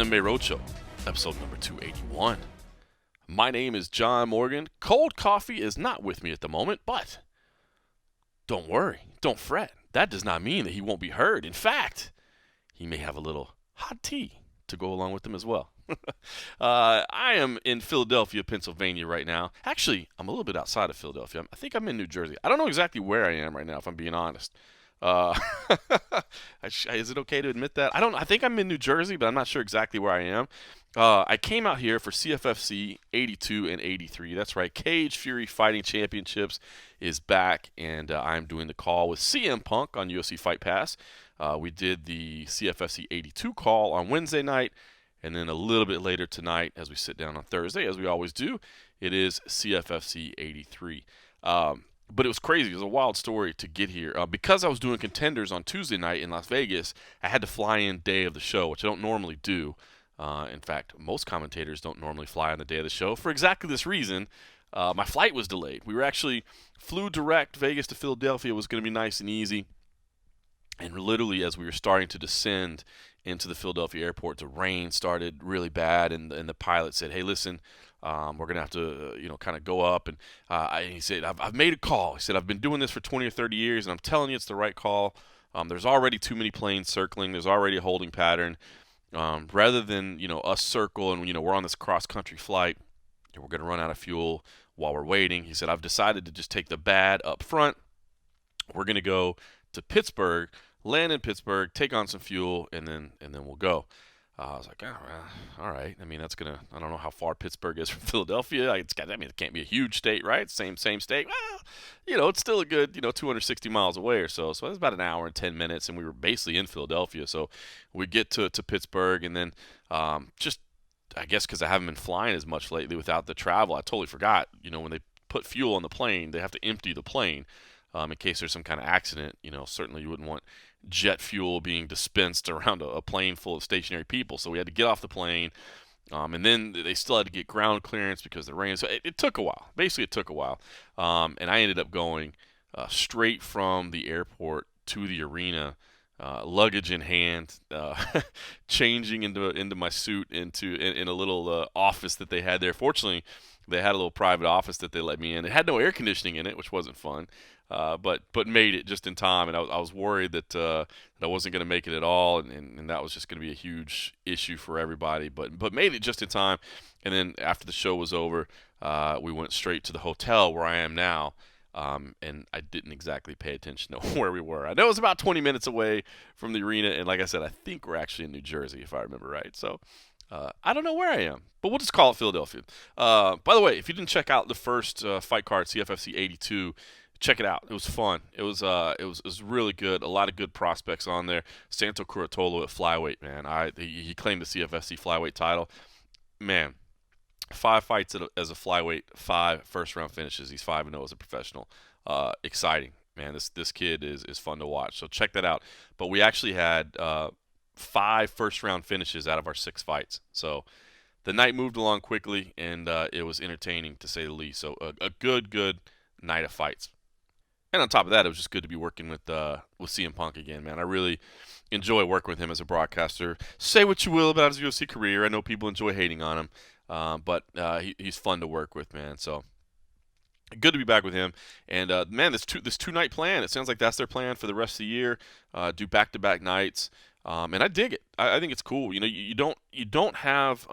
MMA Roadshow, episode number 281. My name is John Morgan. Cold coffee is not with me at the moment, but don't worry, don't fret. That does not mean that he won't be heard. In fact, he may have a little hot tea to go along with him as well. I am in Philadelphia, Pennsylvania right now. Actually, I'm a little bit outside of Philadelphia. I think I'm in New Jersey. I don't know exactly where I am right now, if I'm being honest. Uh, is it okay to admit that? I think I'm in New Jersey, but I'm not sure exactly where I am. I came out here for CFFC 82 and 83. That's right. Cage Fury Fighting Championships is back, and I'm doing the call with CM Punk on UFC Fight Pass. We did the CFFC 82 call on Wednesday night, and then a little bit later tonight, as we sit down on Thursday, as we always do, it is CFFC 83. But it was crazy. It was a wild story to get here. Because I was doing contenders on Tuesday night in Las Vegas, I had to fly in day of the show, which I don't normally do. In fact, most commentators don't normally fly on the day of the show for exactly this reason. My flight was delayed. We were actually flew direct Vegas to Philadelphia. It was going to be nice and easy. And literally, as we were starting to descend into the Philadelphia airport, the rain started really bad, and the pilot said, "Hey, listen, we're gonna have to, kind of go up." And he said, "I've made a call." He said, "I've been doing this for 20 or 30 years, and I'm telling you, it's the right call. There's already too many planes circling. There's already a holding pattern. Rather than us circle and we're on this cross-country flight, we're gonna run out of fuel while we're waiting." He said, "I've decided to just take the bad up front. We're gonna go to Pittsburgh." Land in Pittsburgh, take on some fuel, and then we'll go. I was like, all right. I mean, I don't know how far Pittsburgh is from Philadelphia. It can't be a huge state, right? Same state. Well, it's still a good, 260 miles away or so. So it's about an hour and 10 minutes, and we were basically in Philadelphia. So we get to Pittsburgh, and then just, I guess because I haven't been flying as much lately without the travel, I totally forgot, when they put fuel on the plane, they have to empty the plane. In case there's some kind of accident, certainly you wouldn't want jet fuel being dispensed around a plane full of stationary people. So we had to get off the plane, and then they still had to get ground clearance because of the rain. So it took a while. Basically, it took a while. And I ended up going straight from the airport to the arena, luggage in hand, changing into my suit in a little office that they had there. Fortunately, they had a little private office that they let me in. It had no air conditioning in it, which wasn't fun. But made it just in time, and I was worried that I wasn't going to make it at all, and that was just going to be a huge issue for everybody. But made it just in time, and then after the show was over, we went straight to the hotel where I am now, and I didn't exactly pay attention to where we were. I know it was about 20 minutes away from the arena, and like I said, I think we're actually in New Jersey, if I remember right. So I don't know where I am, but we'll just call it Philadelphia. By the way, if you didn't check out the first fight card, CFFC 82, check it out. It was fun. It was really good. A lot of good prospects on there. Santo Curatolo at flyweight, man. He claimed the CFFC flyweight title. Man, 5 fights as a flyweight, 5 first-round finishes. He's 5-0 as a professional. Exciting, man. This kid is fun to watch. So check that out. But we actually had 5 first-round finishes out of our 6 fights. So the night moved along quickly, and it was entertaining to say the least. So a good night of fights. And on top of that, it was just good to be working with CM Punk again, man. I really enjoy working with him as a broadcaster. Say what you will about his UFC career. I know people enjoy hating on him, but he's fun to work with, man. So good to be back with him. And man, this 2-night plan. It sounds like that's their plan for the rest of the year. Do back-to-back nights, and I dig it. I think it's cool. You don't have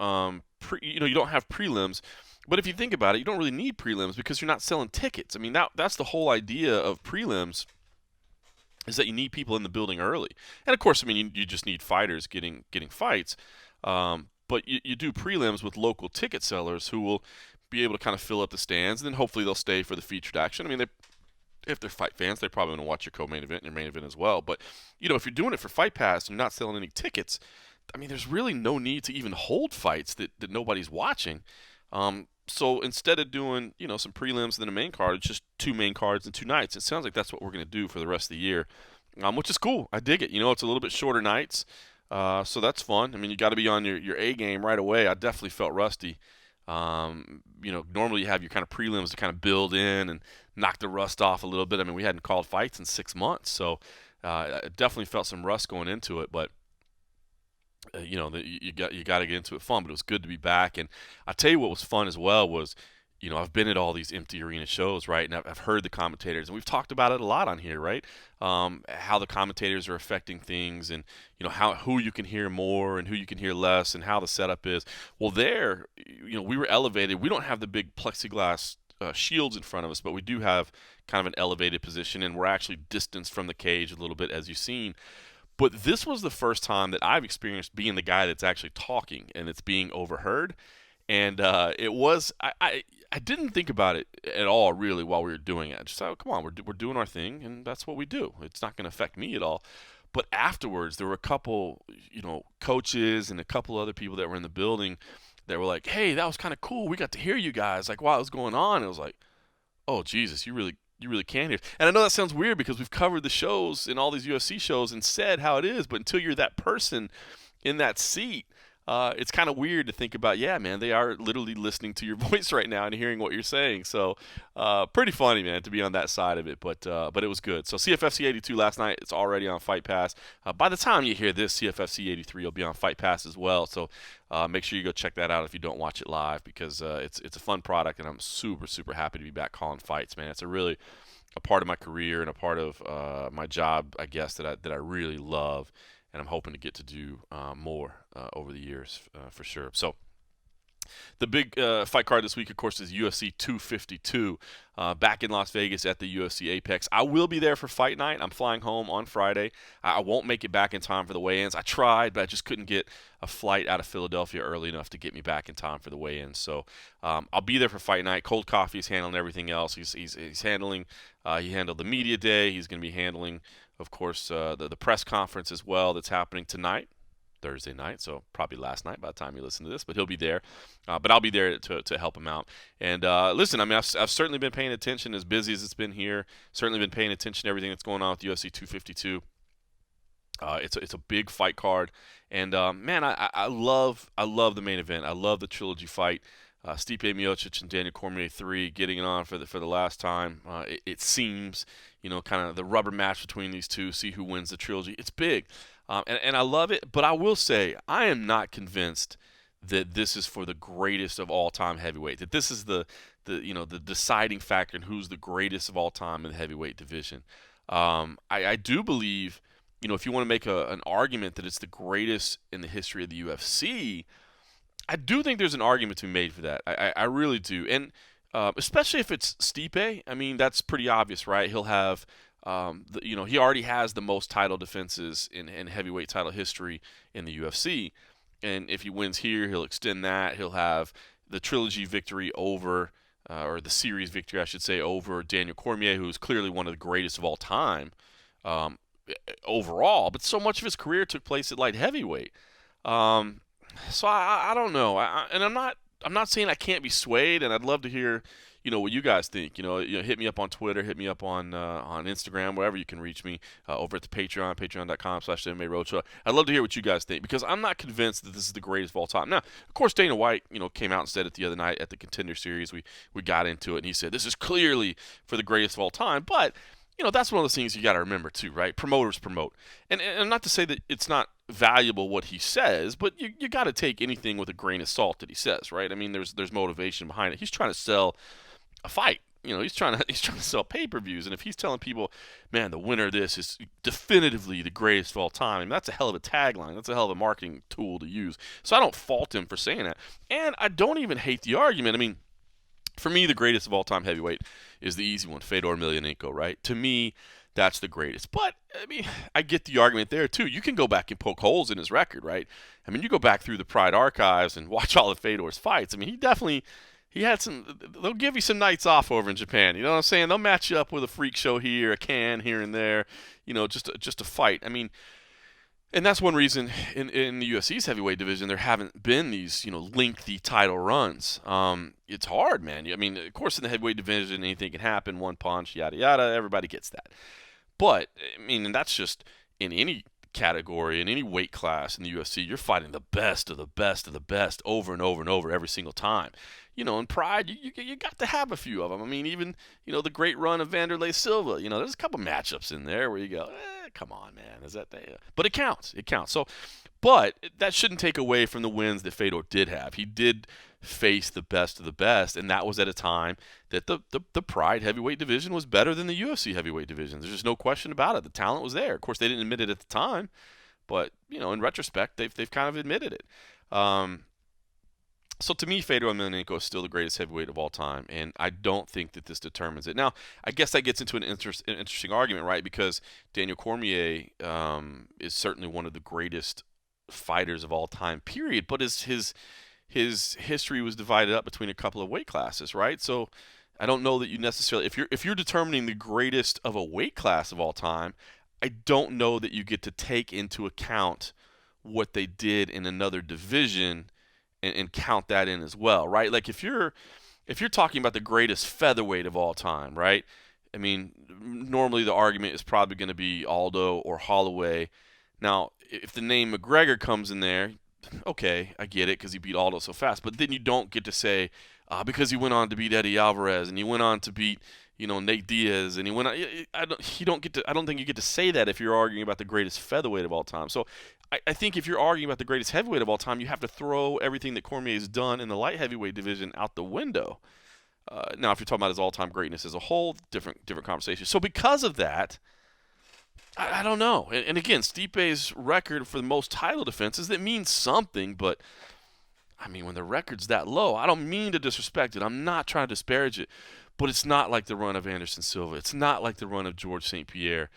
prelims. But if you think about it, you don't really need prelims because you're not selling tickets. I mean, that's the whole idea of prelims, is that you need people in the building early. And of course, I mean, you just need fighters getting fights. But you do prelims with local ticket sellers who will be able to kind of fill up the stands, and then hopefully they'll stay for the featured action. I mean, if they're fight fans, they're probably going to watch your co-main event and your main event as well. But if you're doing it for Fight Pass and you're not selling any tickets, I mean, there's really no need to even hold fights that nobody's watching. So instead of doing, some prelims and then a main card, it's just 2 main cards and 2 nights. It sounds like that's what we're going to do for the rest of the year, which is cool. I dig it. It's a little bit shorter nights, so that's fun. I mean, you got to be on your A game right away. I definitely felt rusty. Normally you have your kind of prelims to kind of build in and knock the rust off a little bit. I mean, we hadn't called fights in 6 months, so I definitely felt some rust going into it, but you got to get into it fun, but it was good to be back. And I tell you what was fun as well was, I've been at all these empty arena shows, right? And I've heard the commentators, and we've talked about it a lot on here, right? How the commentators are affecting things, and who you can hear more and who you can hear less, and how the setup is. Well, there, we were elevated. We don't have the big plexiglass shields in front of us, but we do have kind of an elevated position, and we're actually distanced from the cage a little bit, as you've seen. But this was the first time that I've experienced being the guy that's actually talking and it's being overheard. And it was I didn't think about it at all really while we were doing it. I just thought, oh, come on, we're doing our thing, and that's what we do. It's not going to affect me at all. But afterwards, there were a couple, coaches and a couple other people that were in the building that were like, "Hey, that was kind of cool. We got to hear you guys. Like, while it was going on." It was like, "Oh, Jesus, you really can hear." And I know that sounds weird because we've covered the shows in all these UFC shows and said how it is, but until you're that person in that seat, it's kind of weird to think about. Yeah, man, they are literally listening to your voice right now and hearing what you're saying. So, pretty funny, man, to be on that side of it. But it was good. So CFFC 82 last night. It's already on Fight Pass. By the time you hear this, CFFC 83 will be on Fight Pass as well. So make sure you go check that out if you don't watch it live, because it's a fun product, and I'm super super happy to be back calling fights, man. It's a part of my career and a part of my job, I guess, that I really love, and I'm hoping to get to do more over the years for sure. So the big fight card this week, of course, is UFC 252 back in Las Vegas at the UFC Apex. I will be there for fight night. I'm flying home on Friday. I won't make it back in time for the weigh-ins. I tried, but I just couldn't get a flight out of Philadelphia early enough to get me back in time for the weigh-ins. So I'll be there for fight night. Cold Coffee's handling everything else. He's handling. He handled the media day. He's going to be handling, of course, the press conference as well that's happening tonight. Thursday night, so probably last night by the time you listen to this, but he'll be there. But I'll be there to help him out. And listen, I mean, I've certainly been paying attention, as busy as it's been here. Certainly been paying attention to everything that's going on with UFC 252. It's a big fight card, and man, I love the main event. I love the trilogy fight. Stipe Miocic and Daniel Cormier 3 getting it on for the last time. It seems, kind of the rubber match between these two. See who wins the trilogy. It's big. And I love it, but I will say I am not convinced that this is for the greatest of all time heavyweight. That this is the deciding factor in who's the greatest of all time in the heavyweight division. I do believe, if you want to make an argument that it's the greatest in the history of the UFC, I do think there's an argument to be made for that. I really do, and especially if it's Stipe. I mean, that's pretty obvious, right? He'll have. He already has the most title defenses in heavyweight title history in the UFC. And if he wins here, he'll extend that. He'll have the trilogy victory over, or the series victory, I should say, over Daniel Cormier, who's clearly one of the greatest of all time overall. But so much of his career took place at light heavyweight. So I don't know. And I'm not saying I can't be swayed, and I'd love to hear what you guys think. Hit me up on Twitter, hit me up on Instagram, wherever you can reach me, over at the patreon.com/MMA Roadshow. I'd love to hear what you guys think, because I'm not convinced that this is the greatest of all time. Now, of course, Dana White, came out and said it the other night at the Contender Series. We got into it, and he said this is clearly for the greatest of all time. But that's one of those things you got to remember too, right? Promoters promote, and not to say that it's not valuable what he says, but you got to take anything with a grain of salt that he says, right? I mean, there's motivation behind it. He's trying to sell a fight. He's trying to sell pay-per-views, and if he's telling people, man, the winner of this is definitively the greatest of all time, I mean, that's a hell of a tagline. That's a hell of a marketing tool to use. So I don't fault him for saying that, and I don't even hate the argument. I mean, for me, the greatest of all time heavyweight is the easy one, Fedor Emelianenko, right? To me, that's the greatest. But, I mean, I get the argument there, too. You can go back and poke holes in his record, right? I mean, you go back through the Pride archives and watch all of Fedor's fights. I mean, he had some. They'll give you some nights off over in Japan. You know what I'm saying? They'll match you up with a freak show here, a can here and there. Just a fight. I mean, and that's one reason in the UFC's heavyweight division there haven't been these lengthy title runs. It's hard, man. I mean, of course, in the heavyweight division anything can happen. One punch, yada yada. Everybody gets that. But I mean, and that's just in any category, in any weight class in the UFC, you're fighting the best of the best of the best over and over and over every single time. In Pride, you got to have a few of them. I mean, even, the great run of Vanderlei Silva, there's a couple matchups in there where you go, come on, man. Is that the... But it counts. It counts. So, but that shouldn't take away from the wins that Fedor did have. He did face the best of the best, and that was at a time that the Pride heavyweight division was better than the UFC heavyweight division. There's just no question about it. The talent was there. Of course, they didn't admit it at the time, but in retrospect, they've kind of admitted it. So to me, Fedor Emelianenko is still the greatest heavyweight of all time, and I don't think that this determines it. Now, I guess that gets into an interesting argument, right? Because Daniel Cormier is certainly one of the greatest fighters of all time, period. But his history was divided up between a couple of weight classes, right? So I don't know that you necessarily, if you're determining the greatest of a weight class of all time, I don't know that you get to take into account what they did in another division and count that in as well, right? Like if you're talking about the greatest featherweight of all time, right? I mean, normally the argument is probably going to be Aldo or Holloway. Now, if the name McGregor comes in there, okay, I get it because he beat Aldo so fast. But then you don't get to say because he went on to beat Eddie Alvarez and he went on to beat Nate Diaz and he went on. I don't think you get to say that if you're arguing about the greatest featherweight of all time. So I think if you're arguing about the greatest heavyweight of all time, you have to throw everything that Cormier's done in the light heavyweight division out the window. Now, if you're talking about his all-time greatness as a whole, different conversation. So because of that, I don't know. And again, Stipe's record for the most title defenses, that means something, but I mean, when the record's that low, I don't mean to disrespect it. I'm not trying to disparage it, but it's not like the run of Anderson Silva. It's not like the run of George St. Pierre.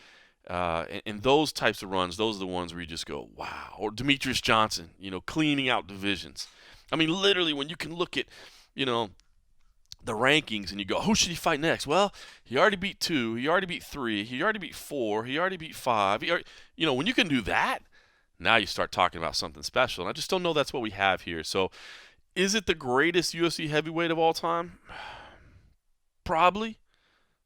And those types of runs, those are the ones where you just go, wow. Or Demetrius Johnson, cleaning out divisions. I mean, literally, when you can look at, the rankings and you go, who should he fight next? Well, he already beat 2, he already beat 3, he already beat 4, he already beat 5. When you can do that, now you start talking about something special. And I just don't know that's what we have here. So is it the greatest UFC heavyweight of all time? Probably,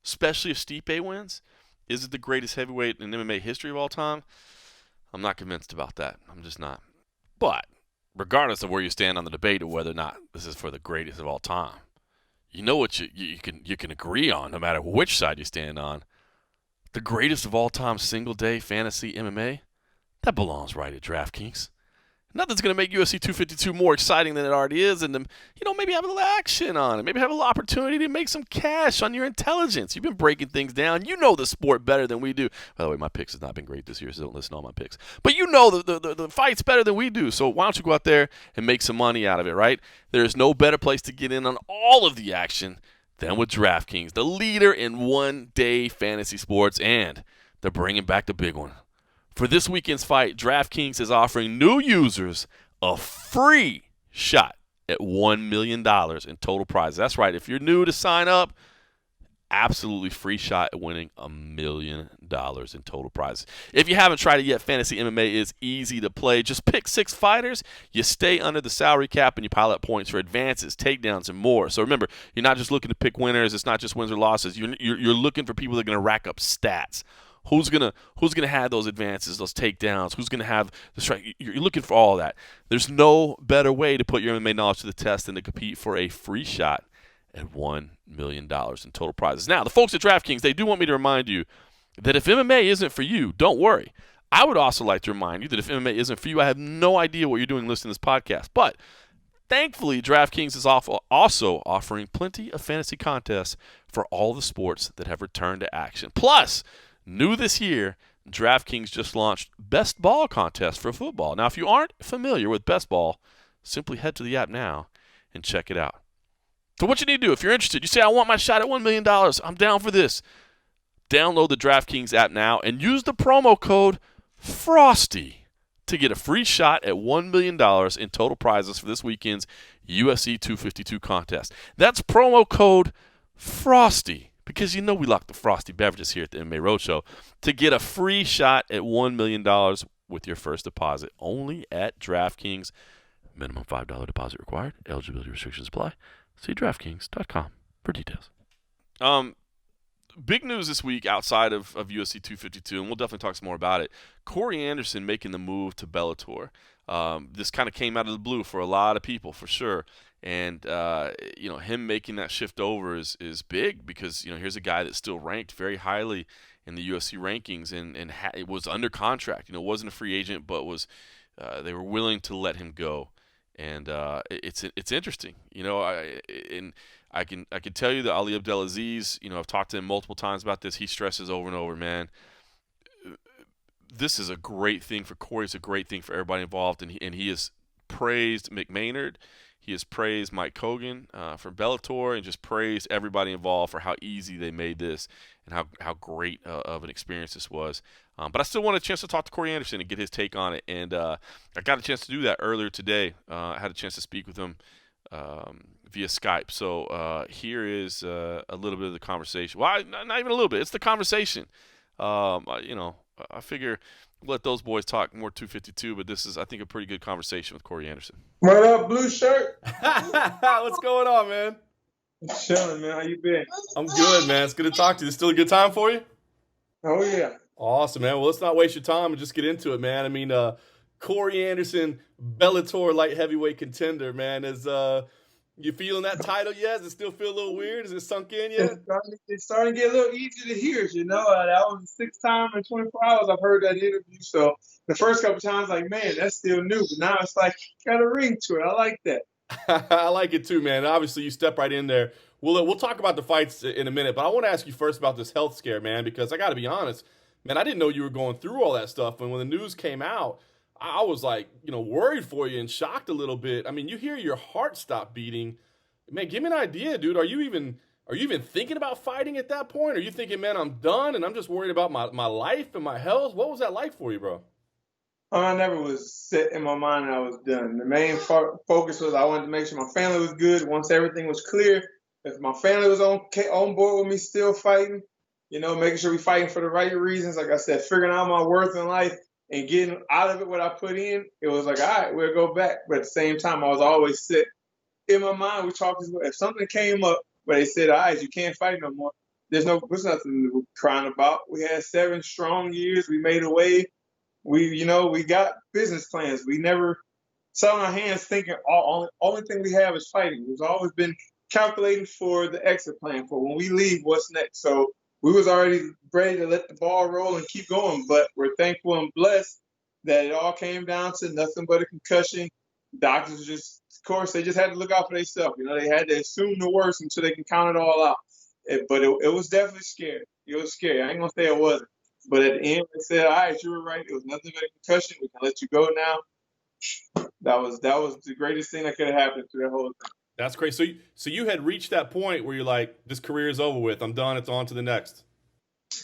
especially if Stipe wins. Is it the greatest heavyweight in MMA history of all time? I'm not convinced about that. I'm just not. But regardless of where you stand on the debate of whether or not this is for the greatest of all time, you know what you can agree on, no matter which side you stand on. The greatest of all time single-day fantasy MMA, that belongs right at DraftKings. Nothing's going to make UFC 252 more exciting than it already is, and maybe have a little action on it. Maybe have a little opportunity to make some cash on your intelligence. You've been breaking things down. You know the sport better than we do. By the way, my picks has not been great this year, so don't listen to all my picks. But you know the fight's better than we do, so why don't you go out there and make some money out of it, right? There's no better place to get in on all of the action than with DraftKings, the leader in one-day fantasy sports, and they're bringing back the big one. For this weekend's fight, DraftKings is offering new users a free shot at $1 million in total prizes. That's right. If you're new to sign up, absolutely free shot at winning $1 million in total prizes. If you haven't tried it yet, Fantasy MMA is easy to play. Just pick 6 fighters, you stay under the salary cap, and you pile up points for advances, takedowns, and more. So remember, you're not just looking to pick winners. It's not just wins or losses. You're looking for people that are going to rack up stats. Who's gonna have those advances, those takedowns? Who's gonna have the strike? You're looking for all of that. There's no better way to put your MMA knowledge to the test than to compete for a free shot at $1 million in total prizes. Now, the folks at DraftKings, they do want me to remind you that if MMA isn't for you, don't worry. I would also like to remind you that if MMA isn't for you, I have no idea what you're doing listening to this podcast. But thankfully, DraftKings is also offering plenty of fantasy contests for all the sports that have returned to action. Plus, new this year, DraftKings just launched Best Ball contest for football. Now, if you aren't familiar with Best Ball, simply head to the app now and check it out. So what you need to do, if you're interested, you say, I want my shot at $1 million. I'm down for this. Download the DraftKings app now and use the promo code FROSTY to get a free shot at $1 million in total prizes for this weekend's UFC 252 contest. That's promo code FROSTY. Because we like the frosty beverages here at the MMA Roadshow, to get a free shot at $1 million with your first deposit only at DraftKings. Minimum $5 deposit required. Eligibility restrictions apply. See DraftKings.com for details. big news this week outside of UFC 252, and we'll definitely talk some more about it. Corey Anderson making the move to Bellator. This kind of came out of the blue for a lot of people, for sure. And him making that shift over is big because here's a guy that's still ranked very highly in the UFC rankings, and it was under contract. Wasn't a free agent, but was they were willing to let him go. And it's interesting. I can tell you that Ali Abdelaziz, I've talked to him multiple times about this. He stresses over and over, man, this is a great thing for Corey. It's a great thing for everybody involved, and he has praised Mick Maynard. He has praised Mike Kogan from Bellator, and just praised everybody involved for how easy they made this and how great of an experience this was. But I still want a chance to talk to Corey Anderson and get his take on it, and I got a chance to do that earlier today. I had a chance to speak with him via Skype. So here is a little bit of the conversation. Well, not even a little bit. It's the conversation. I figure let those boys talk more 252, but this is, I think, a pretty good conversation with Corey Anderson. What up, blue shirt? What's going on, man? I'm chilling, man. How you been? I'm good, man. It's good to talk to you. It's still a good time for you? Oh, yeah. Awesome, man. Well, let's not waste your time and just get into it, man. I mean, Corey Anderson, Bellator light heavyweight contender, man. Is you feeling that title yet? Does it still feel a little weird? Is it sunk in yet? It's starting to get a little easier to hear, that was the 6th time in 24 hours I've heard that interview. So the first couple times, like, man, that's still new. But now it's like, got a ring to it. I like that. I like it too, man. Obviously, you step right in there. We'll talk about the fights in a minute, but I want to ask you first about this health scare, man, because I got to be honest, man, I didn't know you were going through all that stuff. And when the news came out, I was like, worried for you and shocked a little bit. I mean, you hear your heart stop beating. Man, give me an idea, dude. Are you even thinking about fighting at that point? Are you thinking, man, I'm done and I'm just worried about my life and my health? What was that like for you, bro? I never was set in my mind that I was done. The main focus was I wanted to make sure my family was good. Once everything was clear, if my family was on board with me still fighting, making sure we fighting for the right reasons. Like I said, figuring out my worth in life and getting out of it what I put in, it was like, all right, we'll go back. But at the same time, I was always set in my mind. We talked, if something came up where they said, all right, you can't fight no more, there's nothing to be crying about. We had 7 strong years. We made a way. We got business plans. We never sat on our hands thinking only thing we have is fighting. We've always been calculating for the exit plan for when we leave, what's next. So we was already ready to let the ball roll and keep going, but we're thankful and blessed that it all came down to nothing but a concussion. Doctors of course, they just had to look out for themselves. They had to assume the worst until they can count it all out. But it was definitely scary. It was scary. I ain't gonna say it wasn't. But at the end, they said, all right, you were right. It was nothing but a concussion. We can let you go now. That was the greatest thing that could have happened through that whole thing. That's great. So you had reached that point where you're like, this career is over with. I'm done. It's on to the next.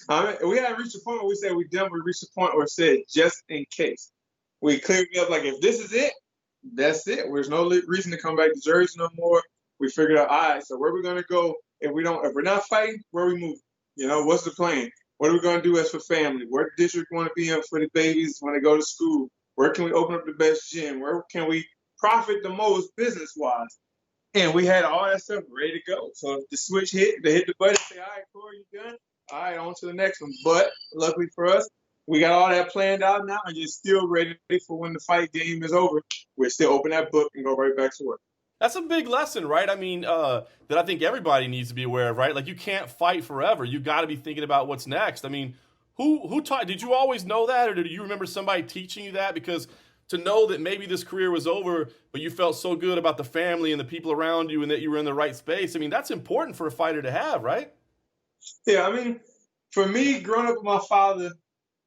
We had reached a point where we said we done. We reached a point where it said just in case. We cleared it up like, if this is it, that's it. There's no reason to come back to Jersey no more. We figured out, all right, so where are we going to go if we're not fighting? Where are we moving? What's the plan? What are we going to do as for family? Where the district want to be in for the babies when they go to school? Where can we open up the best gym? Where can we profit the most business-wise? And we had all that stuff ready to go. So if the switch hit, they hit the button, say, all right, Corey, you done? All right, on to the next one. But luckily for us, we got all that planned out now and just still ready for when the fight game is over. We're still open that book and go right back to work. That's a big lesson, right? I mean, that I think everybody needs to be aware of, right? Like, you can't fight forever. You got to be thinking about what's next. I mean, who taught? Did you always know that, or did you remember somebody teaching you that? Because to know that maybe this career was over, but you felt so good about the family and the people around you and that you were in the right space, I mean, that's important for a fighter to have, right? Yeah, I mean, for me, growing up with my father,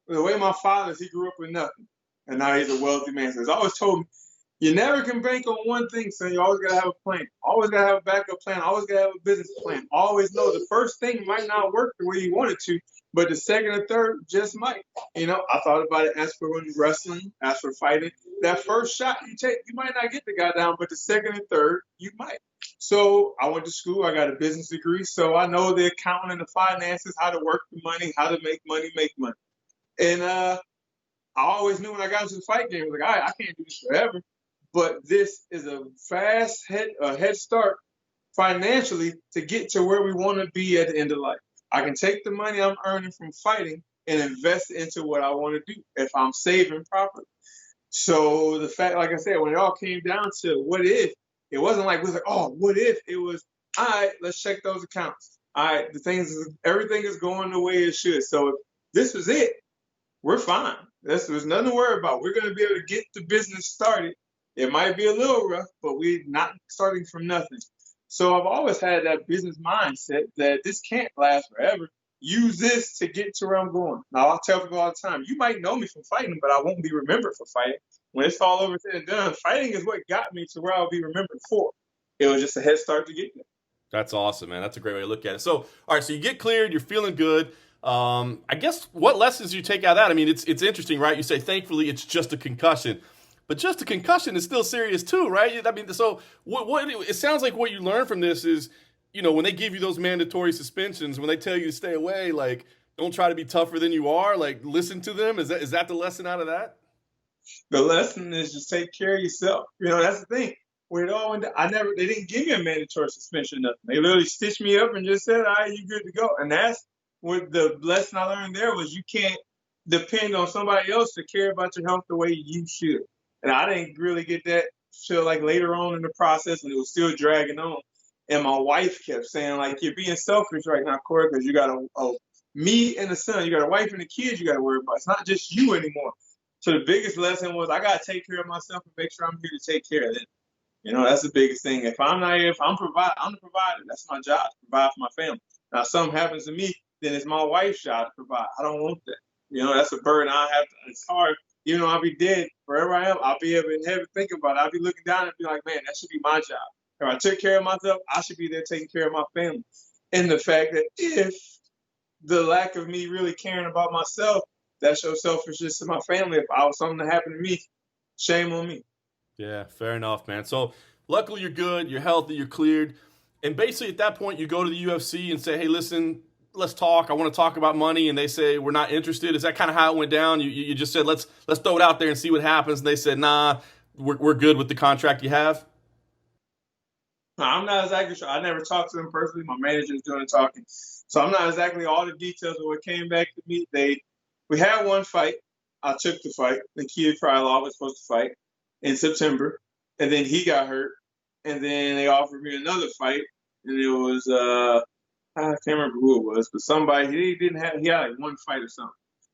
the way my father is, he grew up with nothing. And now he's a wealthy man. So he's always told me, you never can bank on one thing, son. You always got to have a plan. Always got to have a backup plan. Always got to have a business plan. Always know the first thing might not work the way you want it to, but the second or third just might. I thought about it as for when wrestling, as for fighting. That first shot you take, you might not get the guy down, but the second and third, you might. So I went to school. I got a business degree. So I know the accounting and the finances, how to work the money, how to make money. And I always knew when I got into the fight game, I was like, all right, I can't do this forever. But this is a fast head start financially to get to where we want to be at the end of life. I can take the money I'm earning from fighting and invest it into what I want to do if I'm saving properly. So the fact, like I said, when it all came down to what if, it wasn't like, oh, what if? It was, all right, let's check those accounts. All right, everything is going the way it should. So if this was it, we're fine. There's nothing to worry about. We're going to be able to get the business started. It might be a little rough, but we're not starting from nothing. So I've always had that business mindset that this can't last forever. Use this to get to where I'm going. Now, I'll tell people all the time, you might know me from fighting, but I won't be remembered for fighting. When it's all over said and done, fighting is what got me to where I'll be remembered for. It was just a head start to get there. That's awesome, man. That's a great way to look at it. So, all right, so you get cleared, you're feeling good. I guess what lessons do you take out of that? I mean, it's interesting, right? You say, thankfully, it's just a concussion. But just a concussion is still serious too, right? I mean, so what it sounds like what you learn from this is, when they give you those mandatory suspensions, when they tell you to stay away, like, don't try to be tougher than you are, like, listen to them. Is that the lesson out of that? The lesson is just take care of yourself. That's the thing. When it all went down, they didn't give me a mandatory suspension or nothing. They literally stitched me up and just said, all right, you're good to go. And that's what the lesson I learned there was, you can't depend on somebody else to care about your health the way you should. And I didn't really get that till like later on in the process, and it was still dragging on. And my wife kept saying, like, you're being selfish right now, Corey, because you got me and the son, you got a wife and the kids you got to worry about. It's not just you anymore. So the biggest lesson was I got to take care of myself and make sure I'm here to take care of them. That's the biggest thing. If I'm not here, I'm the provider. That's my job, to provide for my family. Now, if something happens to me, then it's my wife's job to provide. I don't want that. That's a burden I have to, it's hard. I'll be dead wherever I am. I'll be able in heaven thinking about it. I'll be looking down and be like, man, that should be my job. If I took care of myself, I should be there taking care of my family. And the fact that if the lack of me really caring about myself, that shows selfishness to my family. If I was something to happen to me, shame on me. Yeah, fair enough, man. So luckily you're good, you're healthy, you're cleared. And basically at that point you go to the UFC and say, hey, listen, let's talk. I want to talk about money. And they say, we're not interested. Is that kind of how it went down? You just said, let's throw it out there and see what happens. And they said, nah, we're good with the contract you have. I'm not exactly sure. I never talked to them personally. My manager's doing the talking. So I'm not exactly all the details of what came back to me. We had one fight. I took the fight. The kid Krylov was supposed to fight in September. And then he got hurt. And then they offered me another fight. And it was I can't remember who it was, but somebody, he had like one fight or something.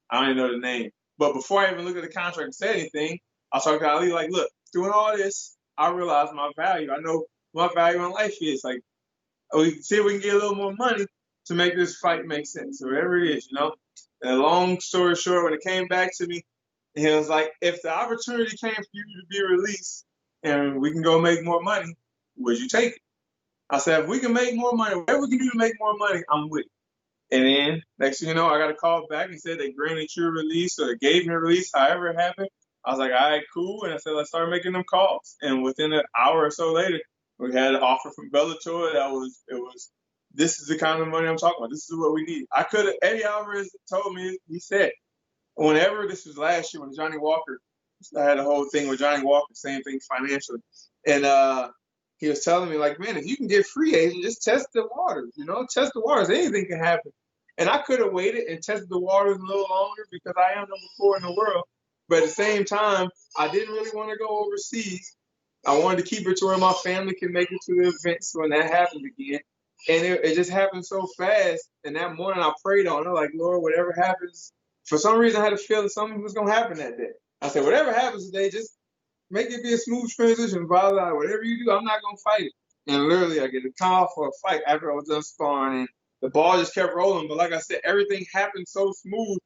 I don't even know the name. But before I even looked at the contract and said anything, I was talking to Ali like, look, doing all this, I realized my value. I know what my value in life is. Like, we can see if we can get a little more money to make this fight make sense, or whatever it is, And long story short, when it came back to me, he was like, if the opportunity came for you to be released and we can go make more money, would you take it? I said, if we can make more money, whatever we can do to make more money, I'm with it. And then, next thing you know, I got a call back and said they granted you a release or gave me a release, however it happened. I was like, all right, cool. And I said, let's start making them calls. And within an hour or so later, we had an offer from Bellator this is the kind of money I'm talking about. This is what we need. Eddie Alvarez told me, he said, whenever, this was last year when Johnny Walker, I had a whole thing with Johnny Walker, same thing financially. And, he was telling me, like, man, if you can get free agent, just test the waters, test the waters. Anything can happen. And I could have waited and tested the waters a little longer because I am number 4 in the world. But at the same time, I didn't really want to go overseas. I wanted to keep it to where my family can make it to the events when that happens again. And it just happened so fast. And that morning I prayed on it, like, Lord, whatever happens. For some reason, I had a feeling something was going to happen that day. I said, whatever happens today, just make it be a smooth transition, brother. Whatever you do, I'm not going to fight it. And literally, I get a call for a fight after I was done sparring. And the ball just kept rolling. But like I said, everything happened so smooth.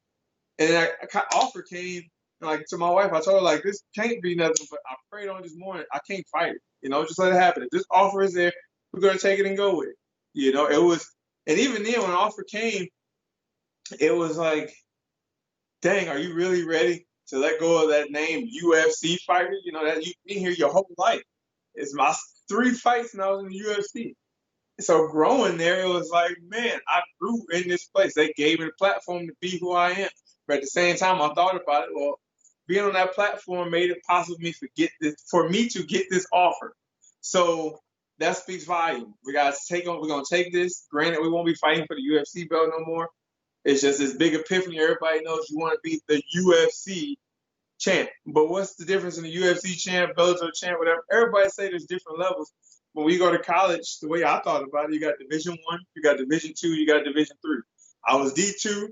And then offer came, like, to my wife. I told her, like, this can't be nothing. But I prayed on it this morning. I can't fight it. Just let it happen. If this offer is there, we're going to take it and go with it. It was, and even then when the offer came, it was like, dang, are you really ready to let go of that name, UFC fighter? That you've been here your whole life. It's my 3 fights and I was in the UFC. So growing there, it was like, man, I grew in this place. They gave me the platform to be who I am. But at the same time, I thought about it. Well, being on that platform made it possible for me to get this offer. So that speaks volume. We're gonna take this. Granted, we won't be fighting for the UFC belt no more. It's just this big epiphany. Everybody knows you want to be the UFC champ. But what's the difference in the UFC champ, Bellator champ, whatever? Everybody say there's different levels. When we go to college, the way I thought about it, you got Division I, you got Division II, you got Division III. I was D2.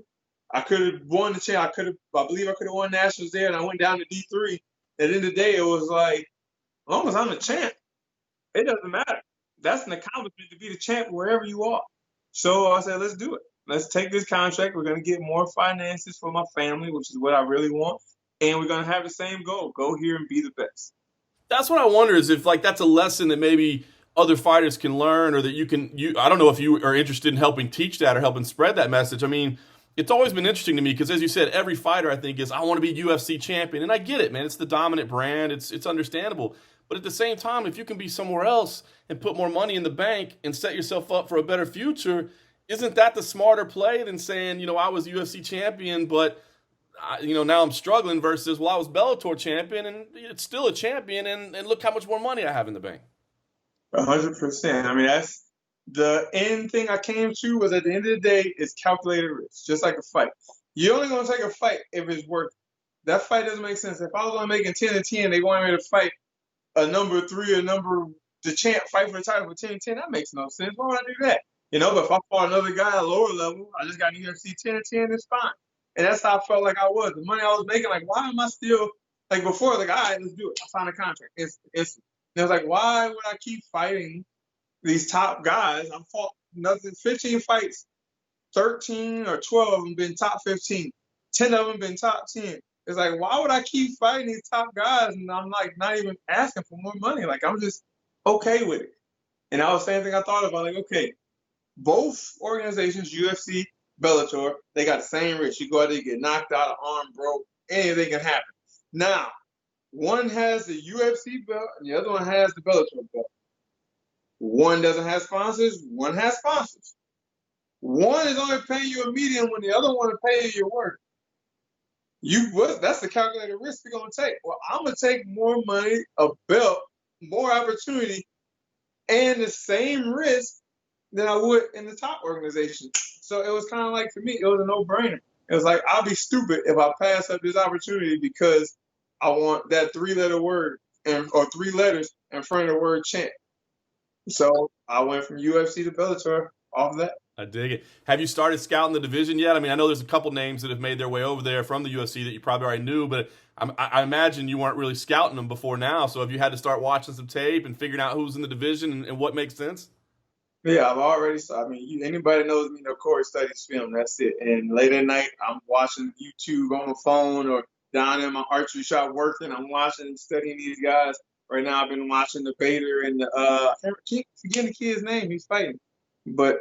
I could have won the champ. I believe I could have won nationals there, and I went down to D3. At the end of the day, it was like, as long as I'm the champ, it doesn't matter. That's an accomplishment to be the champ wherever you are. So I said, let's do it. Let's take this contract. We're going to get more finances for my family, which is what I really want. And we're going to have the same goal. Go here and be the best. That's what I wonder is if, like, that's a lesson that maybe other fighters can learn, or that I don't know if you are interested in helping teach that or helping spread that message. I mean, it's always been interesting to me because, as you said, every fighter, I think, is, I want to be UFC champion. And I get it, man. It's the dominant brand. It's understandable. But at the same time, if you can be somewhere else and put more money in the bank and set yourself up for a better future, isn't that the smarter play than saying, I was UFC champion, but now I'm struggling, versus, well, I was Bellator champion and it's still a champion, and look how much more money I have in the bank. 100%. I mean, that's the end thing I came to, was at the end of the day, is calculated risk, just like a fight. You're only going to take a fight if it's worth it. That fight doesn't make sense. If I was only making 10-10, they wanted me to fight a number 3 or the champ, fight for the title for 10-10, that makes no sense. Why would I do that? But if I fought another guy at a lower level, I just got UFC 10-10, it's fine. And that's how I felt like I was. The money I was making, like, why am I still, like, before, like, all right, let's do it. I signed a contract. And it was like, why would I keep fighting these top guys? I've fought 15 fights, 13 or 12 of them been top 15. 10 of them been top 10. It's like, why would I keep fighting these top guys and I'm, like, not even asking for more money? Like, I'm just okay with it. And that was the same thing I thought about. Like, okay, both organizations, UFC, Bellator, they got the same risk. You go out there, you get knocked out, an arm broke, anything can happen. Now, one has the UFC belt and the other one has the Bellator belt. One doesn't have sponsors, one has sponsors. One is only paying you a medium when the other one is paying you your worth. That's the calculated risk you're going to take. Well, I'm going to take more money, a belt, more opportunity, and the same risk than I would in the top organization. So it was kind of like, for me, it was a no-brainer. It was like, I'll be stupid if I pass up this opportunity because I want that 3-letter word or 3 letters in front of the word champ. So I went from UFC to Bellator off of that. I dig it. Have you started scouting the division yet? I mean, I know there's a couple names that have made their way over there from the UFC that you probably already knew, but I imagine you weren't really scouting them before now. So have you had to start watching some tape and figuring out who's in the division and what makes sense? Yeah, I've already started. I mean, anybody knows me, Corey studies film. That's it. And late at night, I'm watching YouTube on the phone or down in my archery shop working. I'm watching and studying these guys. Right now, I've been watching the Bader and I keep forgetting the kid's name. He's fighting. But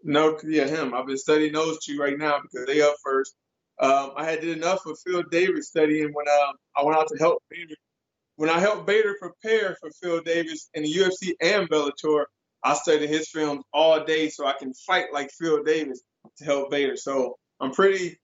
him. I've been studying those two right now because they up first. I had did enough of Phil Davis studying when I went out to help Bader. When I helped Bader prepare for Phil Davis in the UFC and Bellator, I studied his films all day so I can fight like Phil Davis to help Bader. So I'm pretty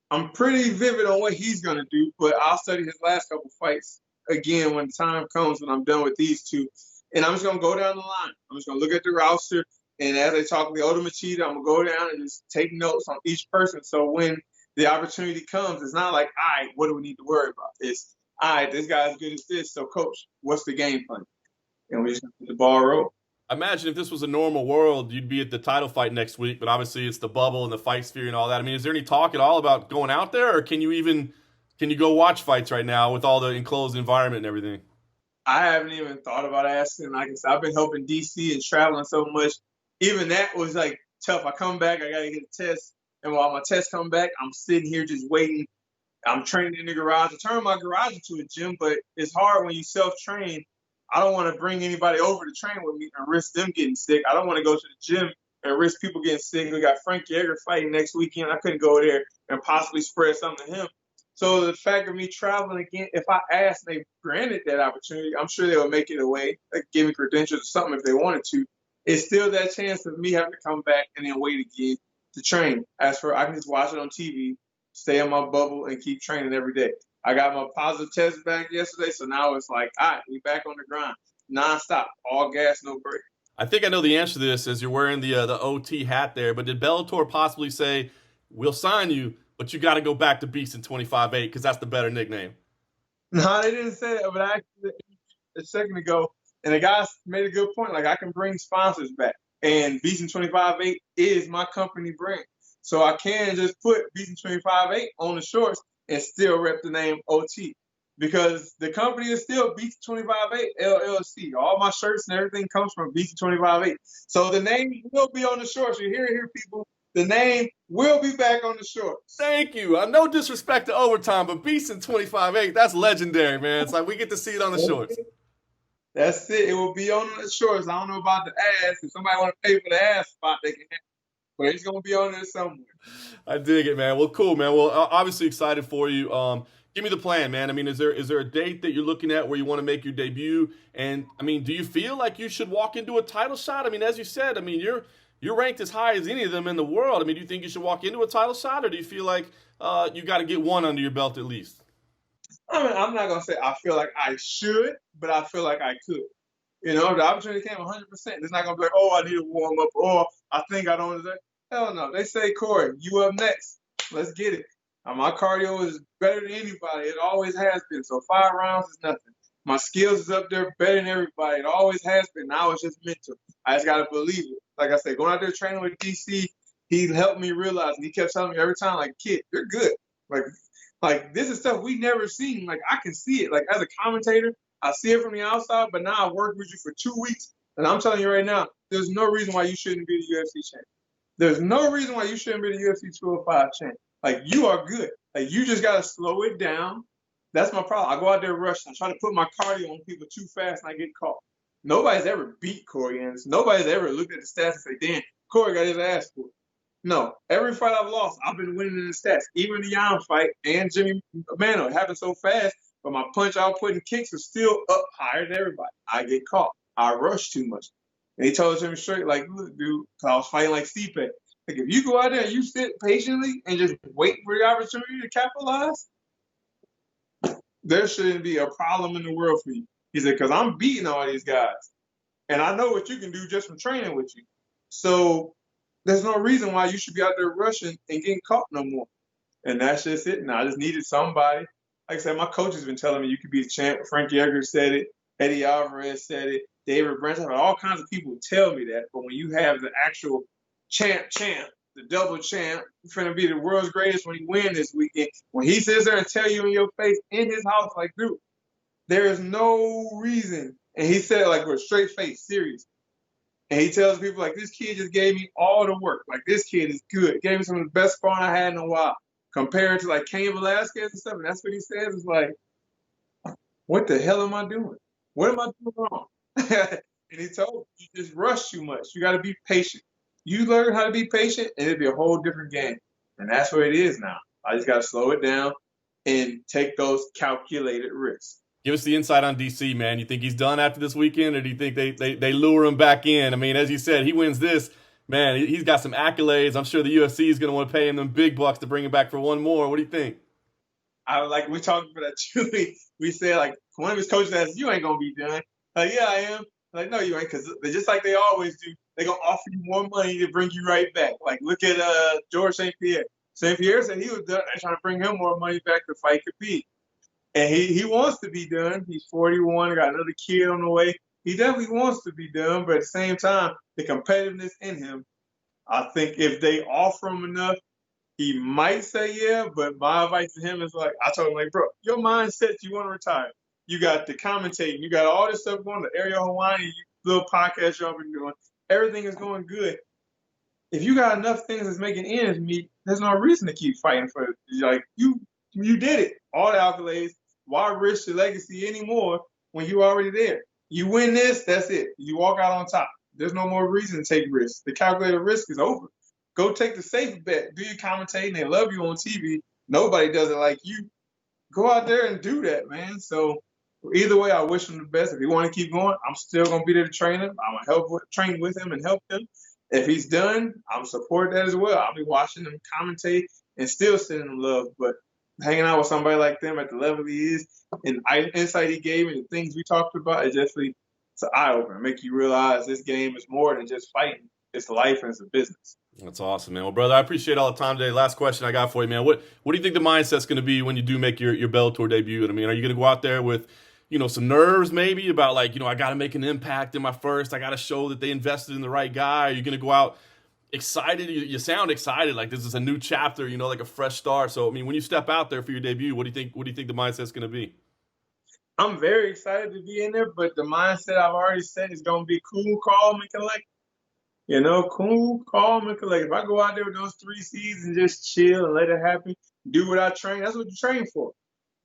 vivid on what he's gonna do, but I'll study his last couple fights again when the time comes when I'm done with these two. And I'm just gonna go down the line. I'm just gonna look at the roster, and as I talk to the Oda Machida, I'm gonna go down and just take notes on each person. So when the opportunity comes, it's not like, all right, what do we need to worry about? It's, all right, this guy's good at this, so coach, what's the game plan? And we just get the ball roll. I imagine if this was a normal world, you'd be at the title fight next week, but obviously it's the bubble and the fight sphere and all that. I mean, is there any talk at all about going out there, or can you go watch fights right now with all the enclosed environment and everything? I haven't even thought about asking. Like I said, I've been helping DC and traveling so much. Even that was like tough. I come back, I gotta get a test, and while my test come back, I'm sitting here just waiting. I'm training in the garage. I turn my garage into a gym, but it's hard when you self-train. I don't want to bring anybody over to train with me and risk them getting sick. I don't want to go to the gym and risk people getting sick. We got Frank Yeager fighting next weekend. I couldn't go there and possibly spread something to him. So the fact of me traveling again, if I asked and they granted that opportunity, I'm sure they would make it a way, like give me credentials or something if they wanted to. It's still that chance of me having to come back and then wait again to train. As for, I can just watch it on TV, stay in my bubble, and keep training every day. I got my positive test back yesterday, so now it's like, all right, we back on the grind. nonstop, all gas, no break. I think I know the answer to this as you're wearing the OT hat there, but did Bellator possibly say, we'll sign you, but you got to go back to Beast in 25-8 because that's the better nickname? No, they didn't say that, but actually a second ago, and the guy made a good point. Like, I can bring sponsors back, and Beast in 25-8 is my company brand. So I can just put Beast in 25-8 on the shorts and still rep the name OT. Because the company is still Beast 25-8 LLC. All my shirts and everything comes from Beast 25-8. So the name will be on the shorts. You hear it here, people. The name will be back on the shorts. Thank you. No disrespect to overtime, but Beast in 25-8, that's legendary, man. It's like we get to see it on the shorts. That's it. It will be on the shorts. I don't know about the ass. If somebody want to pay for the ass spot, they can have it. But it's going to be on there somewhere. I dig it, man. Well, cool, man. Well, obviously excited for you. Give me the plan, man. I mean, is there a date that you're looking at where you want to make your debut? And, I mean, do you feel like you should walk into a title shot? I mean, as you said, I mean, you're ranked as high as any of them in the world. I mean, do you think you should walk into a title shot, or do you feel like you got to get one under your belt at least? I mean, I'm not going to say I feel like I should, but I feel like I could. You know, if the opportunity came 100%, it's not going to be like, oh, I need to warm up, or I think I don't deserve. Hell no. They say, Corey, you up next. Let's get it. My cardio is better than anybody. It always has been. So 5 rounds is nothing. My skills is up there better than everybody. It always has been. Now it's just mental. I just got to believe it. Like I said, going out there training with DC, he helped me realize, and he kept telling me every time, like, kid, you're good. Like this is stuff we never seen. Like, I can see it. Like, as a commentator, I see it from the outside, but now I've worked with you for 2 weeks, and I'm telling you right now, there's no reason why you shouldn't be the UFC champion. There's no reason why you shouldn't be the UFC 205 champion. Like, you are good. Like, you just got to slow it down. That's my problem. I go out there rushing. I try to put my cardio on people too fast, and I get caught. Nobody's ever beat Corey Anderson. Nobody's ever looked at the stats and say, damn, Corey got his ass whooped. No. Every fight I've lost, I've been winning in the stats. Even the Yan fight and Jimmy Beneil. It happened so fast, but my punch output and kicks are still up higher than everybody. I get caught. I rush too much. And he told him straight, like, look, dude, because I was fighting like Stipe. Like, if you go out there and you sit patiently and just wait for the opportunity to capitalize, there shouldn't be a problem in the world for you. He said, because I'm beating all these guys. And I know what you can do just from training with you. So there's no reason why you should be out there rushing and getting caught no more. And that's just it. And I just needed somebody. Like I said, my coach has been telling me you could be the champ. Frankie Edgar said it. Eddie Alvarez said it. David Branch. All kinds of people tell me that. But when you have the actual champ, the double champ, he's going to be the world's greatest when he wins this weekend. When he sits there and tell you in your face in his house, like, dude, there is no reason. And he said it like with a straight face, serious. And he tells people, like, this kid just gave me all the work. Like, this kid is good. Gave me some of the best sparring I had in a while. Compared to, like, Cain Velasquez and stuff. And that's what he says. It's like, what the hell am I doing? What am I doing wrong? And he told me, you just rush too much. You got to be patient. You learn how to be patient, and it'll be a whole different game. And that's what it is now. I just got to slow it down and take those calculated risks. Give us the insight on DC, man. You think he's done after this weekend, or do you think they lure him back in? I mean, as you said, he wins this. Man, he's got some accolades. I'm sure the UFC is going to want to pay him them big bucks to bring him back for one more. What do you think? We talked about that too. We said, like, one of his coaches asked, you ain't going to be done. Like, yeah, I am. Like, no, you ain't, because just like they always do, they're going to offer you more money to bring you right back. Like, look at George St. Pierre. St. Pierre said he was done. They're trying to bring him more money back to fight Khabib. And he wants to be done. He's 41, got another kid on the way. He definitely wants to be done, but at the same time, the competitiveness in him, I think if they offer him enough, he might say yeah, but my advice to him is like, I told him, like, bro, your mindset, you want to retire. You got the commentating. You got all this stuff going, the Ariel Hawaiian little podcast y'all been doing. Everything is going good. If you got enough things that's making ends meet, there's no reason to keep fighting for it. Like, you did it. All the accolades. Why risk your legacy anymore when you're already there? You win this, that's it. You walk out on top. There's no more reason to take risks. The calculated risk is over. Go take the safe bet. Do your commentating. They love you on TV. Nobody does it like you. Go out there and do that, man. So either way, I wish him the best. If he want to keep going, I'm still going to be there to train him. I'm going to train with him and help him. If he's done, I'm support that as well. I'll be watching him commentate and still sending him love. But hanging out with somebody like them at the level he is and insight he gave and the things we talked about, it definitely It's an eye-opener. Make you realize this game is more than just fighting. It's life and it's a business. That's awesome, man. Well, brother, I appreciate all the time today. Last question I got for you, man. What do you think the mindset's going to be when you do make your Bellator debut? I mean, are you going to go out there with, some nerves maybe about like, I got to make an impact in my first. I got to show that they invested in the right guy. Are you going to go out excited? You sound excited, like this is a new chapter, like a fresh start. So, I mean, when you step out there for your debut, what do you think the mindset's going to be? I'm very excited to be in there, but the mindset I've already said is going to be cool, calm, and collected. Cool, calm, and collected. If I go out there with those 3 C's and just chill and let it happen, do what I train, that's what you train for.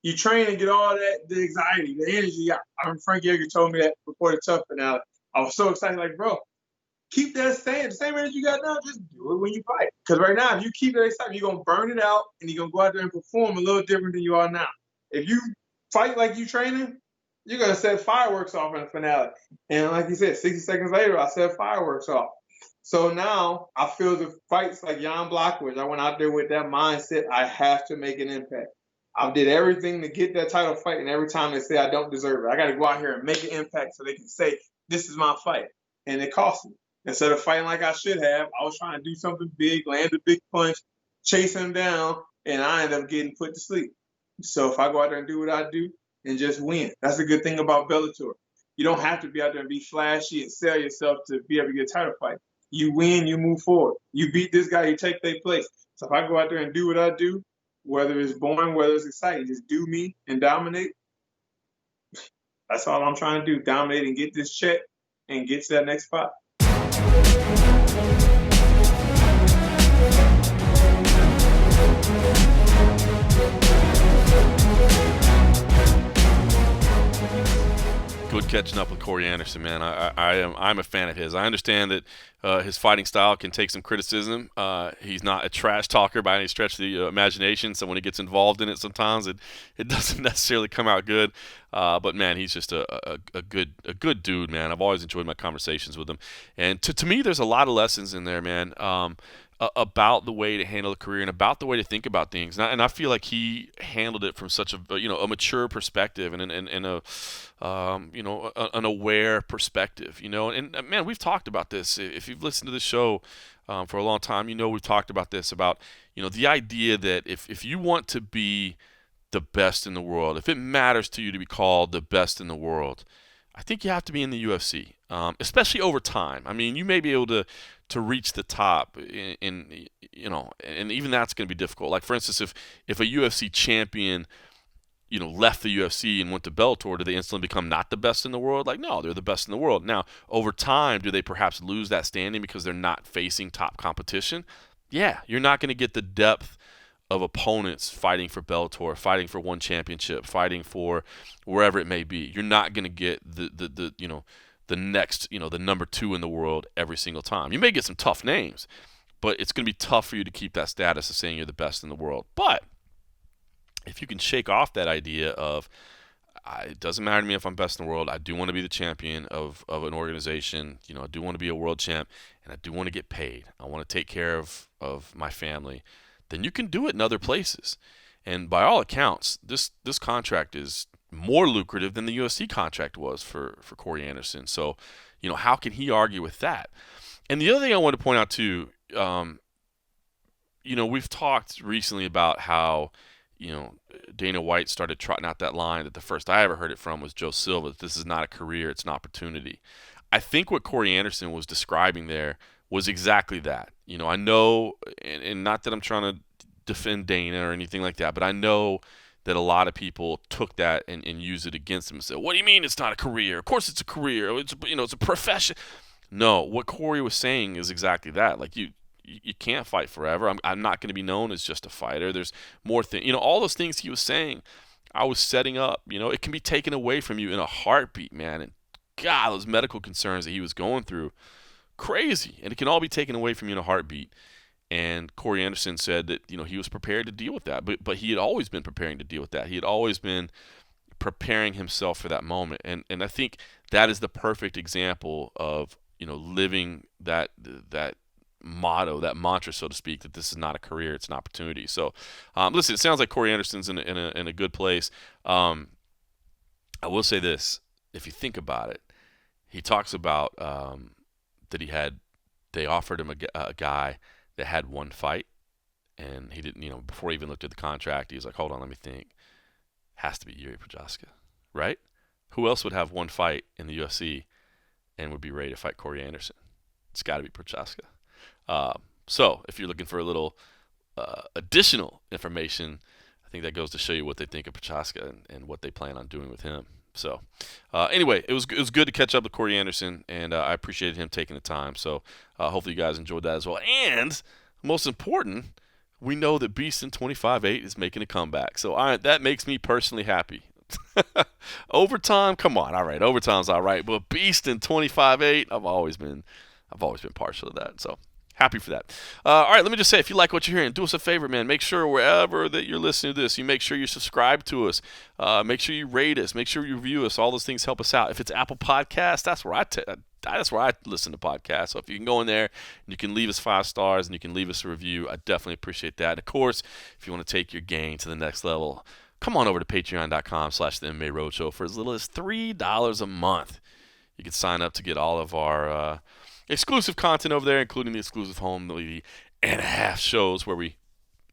You train and get all that, the anxiety, the energy. Frank Yeager told me that before the tough finale. I was so excited, like, bro, keep that the same energy you got now, just do it when you fight. Because right now, if you keep that excitement, you're going to burn it out, and you're going to go out there and perform a little different than you are now. If you fight like you training, you're going to set fireworks off in the finale. And like you said, 60 seconds later, I set fireworks off. So now I feel the fights like Jan Blachowicz. I went out there with that mindset. I have to make an impact. I did everything to get that title fight, and every time they say I don't deserve it, I got to go out here and make an impact so they can say, this is my fight. And it cost me. Instead of fighting like I should have, I was trying to do something big, land a big punch, chase him down, and I ended up getting put to sleep. So if I go out there and do what I do and just win, that's a good thing about Bellator. You don't have to be out there and be flashy and sell yourself to be able to get a title fight. You win, you move forward. You beat this guy, you take their place. So if I go out there and do what I do, whether it's boring, whether it's exciting, just do me and dominate. That's all I'm trying to do, dominate and get this check and get to that next spot. Good catching up with Corey Anderson, man. I'm a fan of his. I understand that his fighting style can take some criticism. He's not a trash talker by any stretch of the imagination. So when he gets involved in it, sometimes it doesn't necessarily come out good. But man, he's just a good dude, man. I've always enjoyed my conversations with him. And to me, there's a lot of lessons in there, man. About the way to handle a career and about the way to think about things, and I feel like he handled it from such a mature perspective and an aware perspective, And man, we've talked about this. If you've listened to the show for a long time, we've talked about this about the idea that if you want to be the best in the world, if it matters to you to be called the best in the world, I think you have to be in the UFC, especially over time. I mean, you may be able to reach the top, and even that's going to be difficult. Like, for instance, if a UFC champion, left the UFC and went to Bellator, do they instantly become not the best in the world? Like, no, they're the best in the world. Now, over time, do they perhaps lose that standing because they're not facing top competition? Yeah, you're not going to get the depth of opponents fighting for Bellator, fighting for one championship, fighting for wherever it may be. You're not going to get the next, the number 2 in the world every single time. You may get some tough names, but it's going to be tough for you to keep that status of saying you're the best in the world. But if you can shake off that idea of, it doesn't matter to me if I'm best in the world, I do want to be the champion of an organization, I do want to be a world champ, and I do want to get paid. I want to take care of my family. Then you can do it in other places. And by all accounts, this contract is more lucrative than the UFC contract was for Corey Anderson. So, how can he argue with that? And the other thing I want to point out too, we've talked recently about how, Dana White started trotting out that line that the first I ever heard it from was Joe Silva. This is not a career, it's an opportunity. I think what Corey Anderson was describing there was exactly that. I know, and not that I'm trying to defend Dana or anything like that, but I know that a lot of people took that and used it against him and said, what do you mean it's not a career? Of course it's a career. It's a profession. No, what Corey was saying is exactly that. Like, you can't fight forever. I'm not going to be known as just a fighter. There's more things. All those things he was saying, I was setting up. It can be taken away from you in a heartbeat, man. And God, those medical concerns that he was going through, crazy. And it can all be taken away from you in a heartbeat. And Corey Anderson said that, he was prepared to deal with that. But he had always been preparing to deal with that. He had always been preparing himself for that moment. And I think that is the perfect example of, living that motto, that mantra, so to speak, that this is not a career, it's an opportunity. So, listen, it sounds like Corey Anderson's in a good place. I will say this, if you think about it, he talks about that they offered him a guy that had one fight, and he didn't, before he even looked at the contract, he was like, hold on, let me think. Has to be Yuri Prochazka, right? Who else would have one fight in the UFC and would be ready to fight Corey Anderson? It's got to be Prochazka. So if you're looking for a little additional information, I think that goes to show you what they think of Prochazka and what they plan on doing with him. So anyway, it was good to catch up with Corey Anderson, and I appreciated him taking the time. So hopefully you guys enjoyed that as well. And most important, we know that Beast in 25-8 is making a comeback. So that makes me personally happy. Overtime, come on, all right, overtime's all right, but Beast in 25-8, I've always been partial to that. So happy for that. All right, let me just say, if you like what you're hearing, do us a favor, man. Make sure wherever that you're listening to this, you make sure you subscribe to us. Make sure you rate us. Make sure you review us. All those things help us out. If it's Apple Podcasts, that's where I listen to podcasts. So if you can go in there and you can leave us 5 stars and you can leave us a review, I definitely appreciate that. And of course, if you want to take your game to the next level, come on over to patreon.com/the MMA Roadshow for as little as $3 a month. You can sign up to get all of our exclusive content over there, including the exclusive home movie and a half shows where we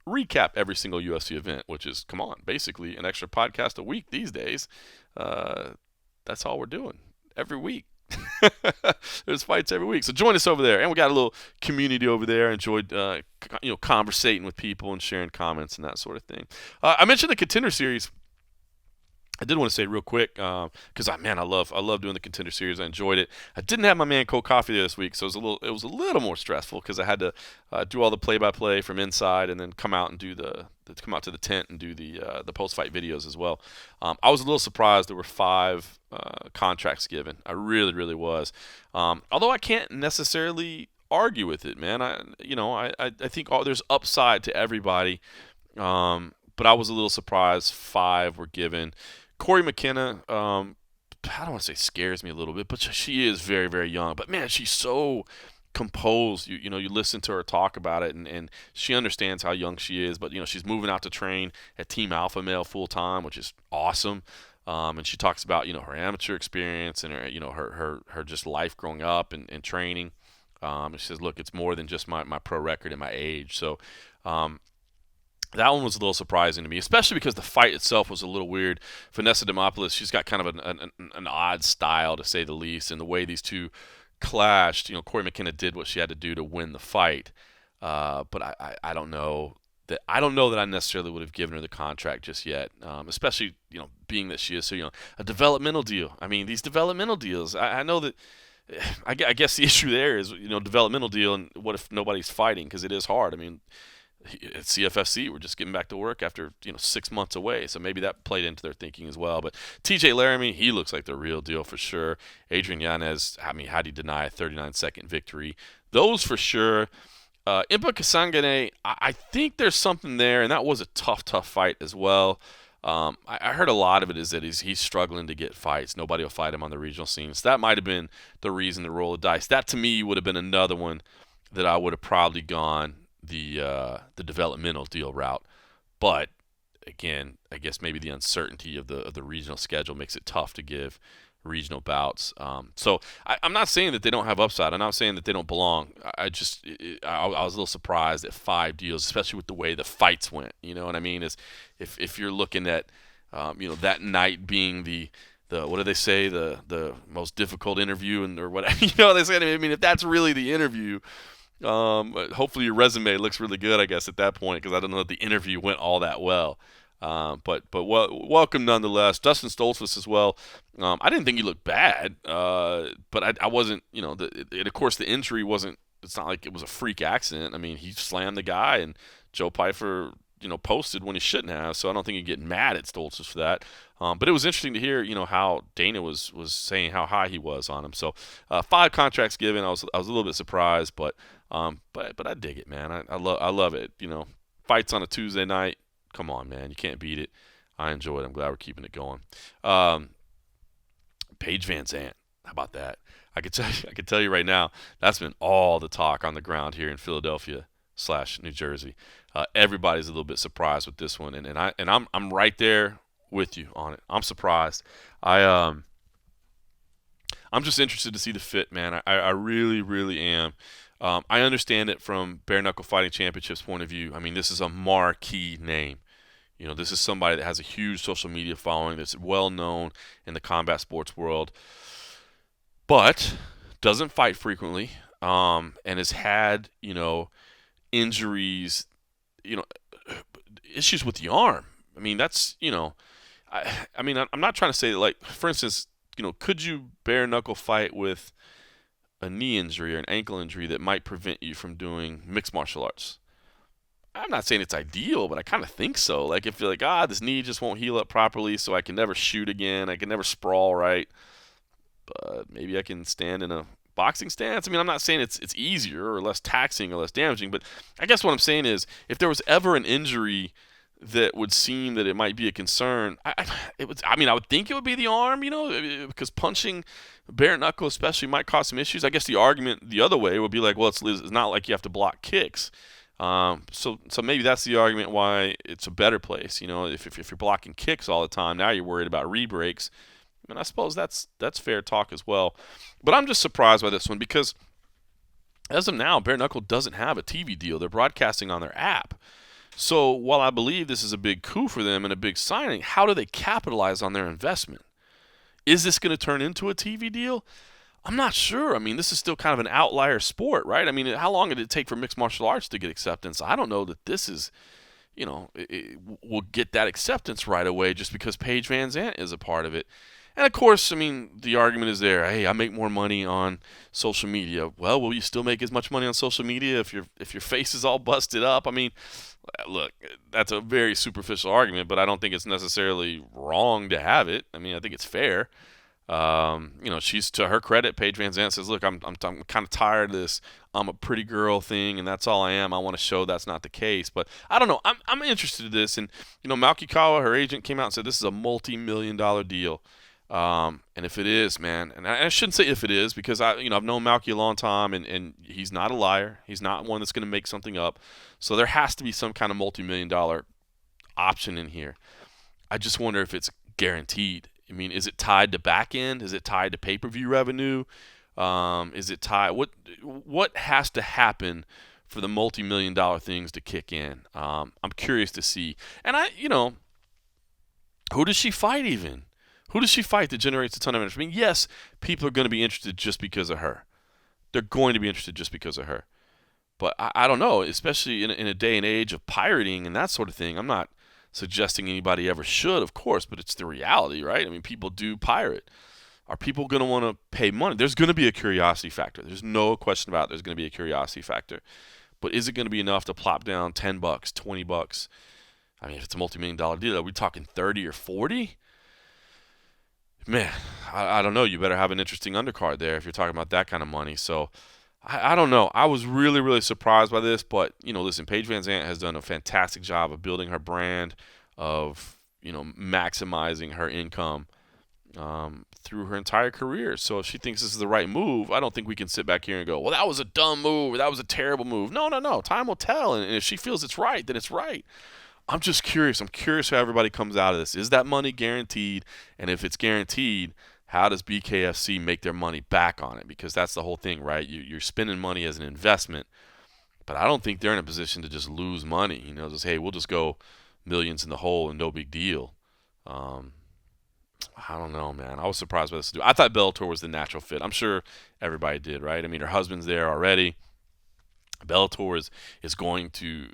recap every single UFC event, which is, come on, basically an extra podcast a week these days. That's all we're doing every week. There's fights every week. So join us over there. And we got a little community over there. Enjoyed conversating with people and sharing comments and that sort of thing. I mentioned the Contender Series. I did want to say real quick, because I love doing the Contender Series. I enjoyed it. I didn't have my man Cold Coffee there this week, so it was a little more stressful because I had to do all the play-by-play from inside and then come out and come out to the tent and do the post-fight videos as well. I was a little surprised there were 5 contracts given. I really, really was. Although I can't necessarily argue with it, man. I think there's upside to everybody, but I was a little surprised 5 were given. Corey McKenna, I don't want to say scares me a little bit, but she is very, very young. But, man, she's so composed. You listen to her talk about it, and she understands how young she is. But, she's moving out to train at Team Alpha Male full-time, which is awesome. And she talks about, her amateur experience and her just life growing up and training. And she says, look, it's more than just my pro record and my age. So, that one was a little surprising to me, especially because the fight itself was a little weird. Vanessa Demopoulos, she's got kind of an odd style, to say the least, and the way these two clashed. Corey McKenna did what she had to do to win the fight, but I don't know that I necessarily would have given her the contract just yet, especially being that she is so young. A developmental deal. I mean, these developmental deals. I know that. I guess the issue there is developmental deal, and what if nobody's fighting, because it is hard. I mean, at CFFC, we're just getting back to work after 6 months away, so maybe that played into their thinking as well. But TJ Laramie, he looks like the real deal for sure. Adrian Yanez, I mean, how do you deny a 39-second victory? Those for sure. Impa Kasangane, I think there's something there, and that was a tough fight as well. I heard a lot of it is that he's struggling to get fights. Nobody will fight him on the regional scene. So that might have been the reason to roll the dice. That to me would have been another one that I would have probably gone the developmental deal route. But again, I guess maybe the uncertainty of the regional schedule makes it tough to give regional bouts. So I'm not saying that they don't have upside. I'm not saying that they don't belong. I was a little surprised at 5 deals, especially with the way the fights went. You know what I mean? Is if you're looking at that night being the what do they say, the most difficult interview or whatever, they say. I mean, if that's really the interview, hopefully your resume looks really good, I guess, at that point, because I don't know that the interview went all that well. But welcome nonetheless. Dustin Stoltzfus as well. I didn't think he looked bad, but I wasn't, of course the injury wasn't, it's not like it was a freak accident. I mean, he slammed the guy, and Joe Pyfer, posted when he shouldn't have, so I don't think you get mad at Stoltzfus for that. But it was interesting to hear, how Dana was saying how high he was on him. So 5 contracts given. I was a little bit surprised, but I dig it, man. I love it. Fights on a Tuesday night. Come on, man. You can't beat it. I enjoy it. I'm glad we're keeping it going. Paige Van Zandt. How about that? I could tell you right now, that's been all the talk on the ground here in Philadelphia/New Jersey. Everybody's a little bit surprised with this one, and I'm right there with you on it. I'm surprised. I I'm just interested to see the fit, man. I really, really am. I understand it from Bare Knuckle Fighting Championships point of view. I mean, this is a marquee name. You know, this is somebody that has a huge social media following that's well known in the combat sports world, but doesn't fight frequently, and has had, injuries, you know, issues with the arm. I mean, that's, I'm not trying to say that, like, for instance, could you bare knuckle fight with a knee injury or an ankle injury that might prevent you from doing mixed martial arts? I'm not saying it's ideal, but I kind of think so. Like, if you're like, this knee just won't heal up properly, so I can never shoot again, I can never sprawl right, but maybe I can stand in a boxing stance. I mean, I'm not saying it's easier or less taxing or less damaging, but I guess what I'm saying is, if there was ever an injury that would seem that it might be a concern, I would think it would be the arm, because punching bare knuckle especially might cause some issues. I guess the argument the other way would be like, well, it's not like you have to block kicks. So maybe that's the argument why it's a better place. If you're blocking kicks all the time, now you're worried about re-breaks. And I suppose that's fair talk as well. But I'm just surprised by this one because as of now, Bare Knuckle doesn't have a TV deal. They're broadcasting on their app. So while I believe this is a big coup for them and a big signing, how do they capitalize on their investment? Is this going to turn into a TV deal? I'm not sure. I mean, this is still kind of an outlier sport, right? I mean, how long did it take for mixed martial arts to get acceptance? I don't know that this is, will get that acceptance right away just because Paige Van Zandt is a part of it. And of course, I mean, the argument is there. Hey, I make more money on social media. Well, will you still make as much money on social media if your face is all busted up? I mean, look, that's a very superficial argument, but I don't think it's necessarily wrong to have it. I mean, I think it's fair. She's, to her credit, Paige Van Zandt says, look, I'm kind of tired of this I'm a pretty girl thing and that's all I am. I want to show that's not the case. But I don't know. I'm interested in this. And, Malkikawa, her agent, came out and said this is a multi-million-dollar deal. And if it is, man, and I shouldn't say if it is because I've known Malky a long time and he's not a liar. He's not one that's going to make something up. So there has to be some kind of multi-million-dollar option in here. I just wonder if it's guaranteed. I mean, is it tied to back end? Is it tied to pay-per-view revenue? Is it tied? What has to happen for the multi-million-dollar things to kick in? I'm curious to see. And who does she fight even? Who does she fight that generates a ton of interest? I mean, yes, people are going to be interested just because of her. They're going to be interested just because of her. But I don't know, especially in a day and age of pirating and that sort of thing. I'm not suggesting anybody ever should, of course, but it's the reality, right? I mean, people do pirate. Are people going to want to pay money? There's going to be a curiosity factor. There's no question about it. There's going to be a curiosity factor. But is it going to be enough to plop down $10, $20? I mean, if it's a multi-million-dollar deal, are we talking 30 or 40? Man, I don't know. You better have an interesting undercard there if you're talking about that kind of money. So, I don't know. I was really, really surprised by this. But, listen, Paige Van Zandt has done a fantastic job of building her brand, of, maximizing her income through her entire career. So if she thinks this is the right move, I don't think we can sit back here and go, well, that was a dumb move or that was a terrible move. No. Time will tell. And if she feels it's right, then it's right. I'm just curious. I'm curious how everybody comes out of this. Is that money guaranteed? And if it's guaranteed, how does BKFC make their money back on it? Because that's the whole thing, right? You're spending money as an investment, but I don't think they're in a position to just lose money. Just, hey, we'll just go millions in the hole and no big deal. I don't know, man. I was surprised by this. I thought Bellator was the natural fit. I'm sure everybody did, right? I mean, her husband's there already. Bellator is going to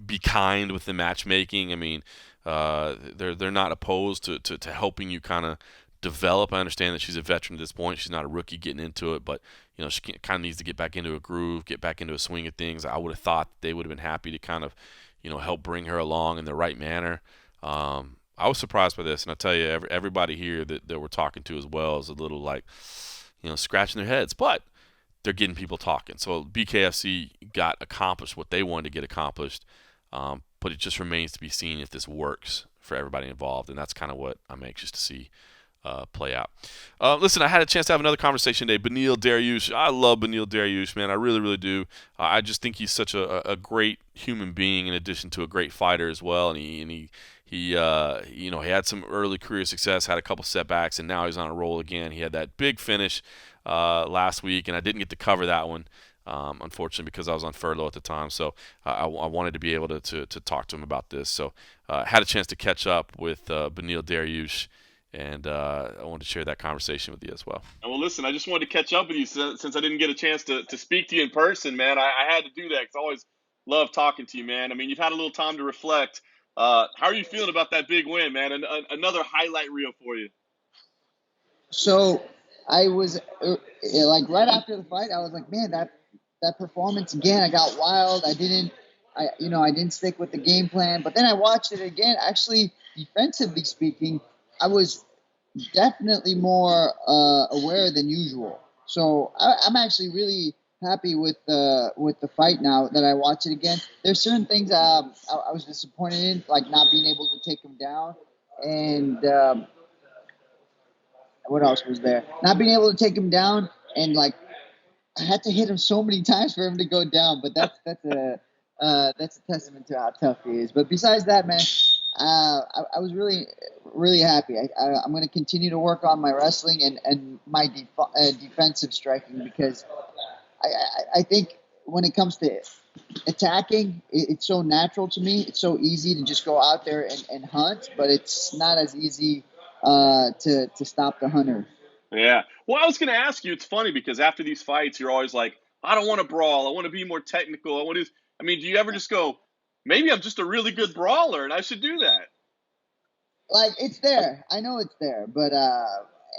be kind with the matchmaking. I mean, they're not opposed to helping you kind of develop. I understand that she's a veteran at this point. She's not a rookie getting into it, but she kind of needs to get back into a groove, get back into a swing of things. I would have thought they would have been happy to kind of, help bring her along in the right manner. I was surprised by this, and I tell you, everybody here that we're talking to as well is a little like, scratching their heads, but they're getting people talking. So BKFC got accomplished what they wanted to get accomplished, but it just remains to be seen if this works for everybody involved, and that's kind of what I'm anxious to see play out. Listen, I had a chance to have another conversation today. Beneil Dariush. I love Beneil Dariush, man. I really, really do. I just think he's such a great human being in addition to a great fighter as well, and he had some early career success, had a couple setbacks, and now he's on a roll again. He had that big finish last week, and I didn't get to cover that one, unfortunately, because I was on furlough at the time. So I wanted to be able to talk to him about this. So had a chance to catch up with Beneil Dariush, and I wanted to share that conversation with you as well. Well, listen, I just wanted to catch up with you since I didn't get a chance to speak to you in person, man. I had to do that because I always love talking to you, man. I mean, you've had a little time to reflect. How are you feeling about that big win, man? Another highlight reel for you. So I was like right after the fight, I was like, man, that performance again, I got wild. I didn't stick with the game plan. But then I watched it again. Actually, defensively speaking, I was definitely more aware than usual. So I'm actually really happy with the fight now that I watch it again. There's certain things I was disappointed in, like not being able to take him down, and what else was there? Not being able to take him down, and like I had to hit him so many times for him to go down. But that's a testament to how tough he is. But besides that, man, I was really, really happy. I'm going to continue to work on my wrestling and my defensive striking, because I think when it comes to attacking, it's so natural to me. It's so easy to just go out there and hunt, but it's not as easy to stop the hunter. Yeah. Well, I was going to ask you, it's funny because after these fights, you're always like, I don't want to brawl. I want to be more technical. I mean, do you ever just go, maybe I'm just a really good brawler and I should do that? Like, it's there. I know it's there, but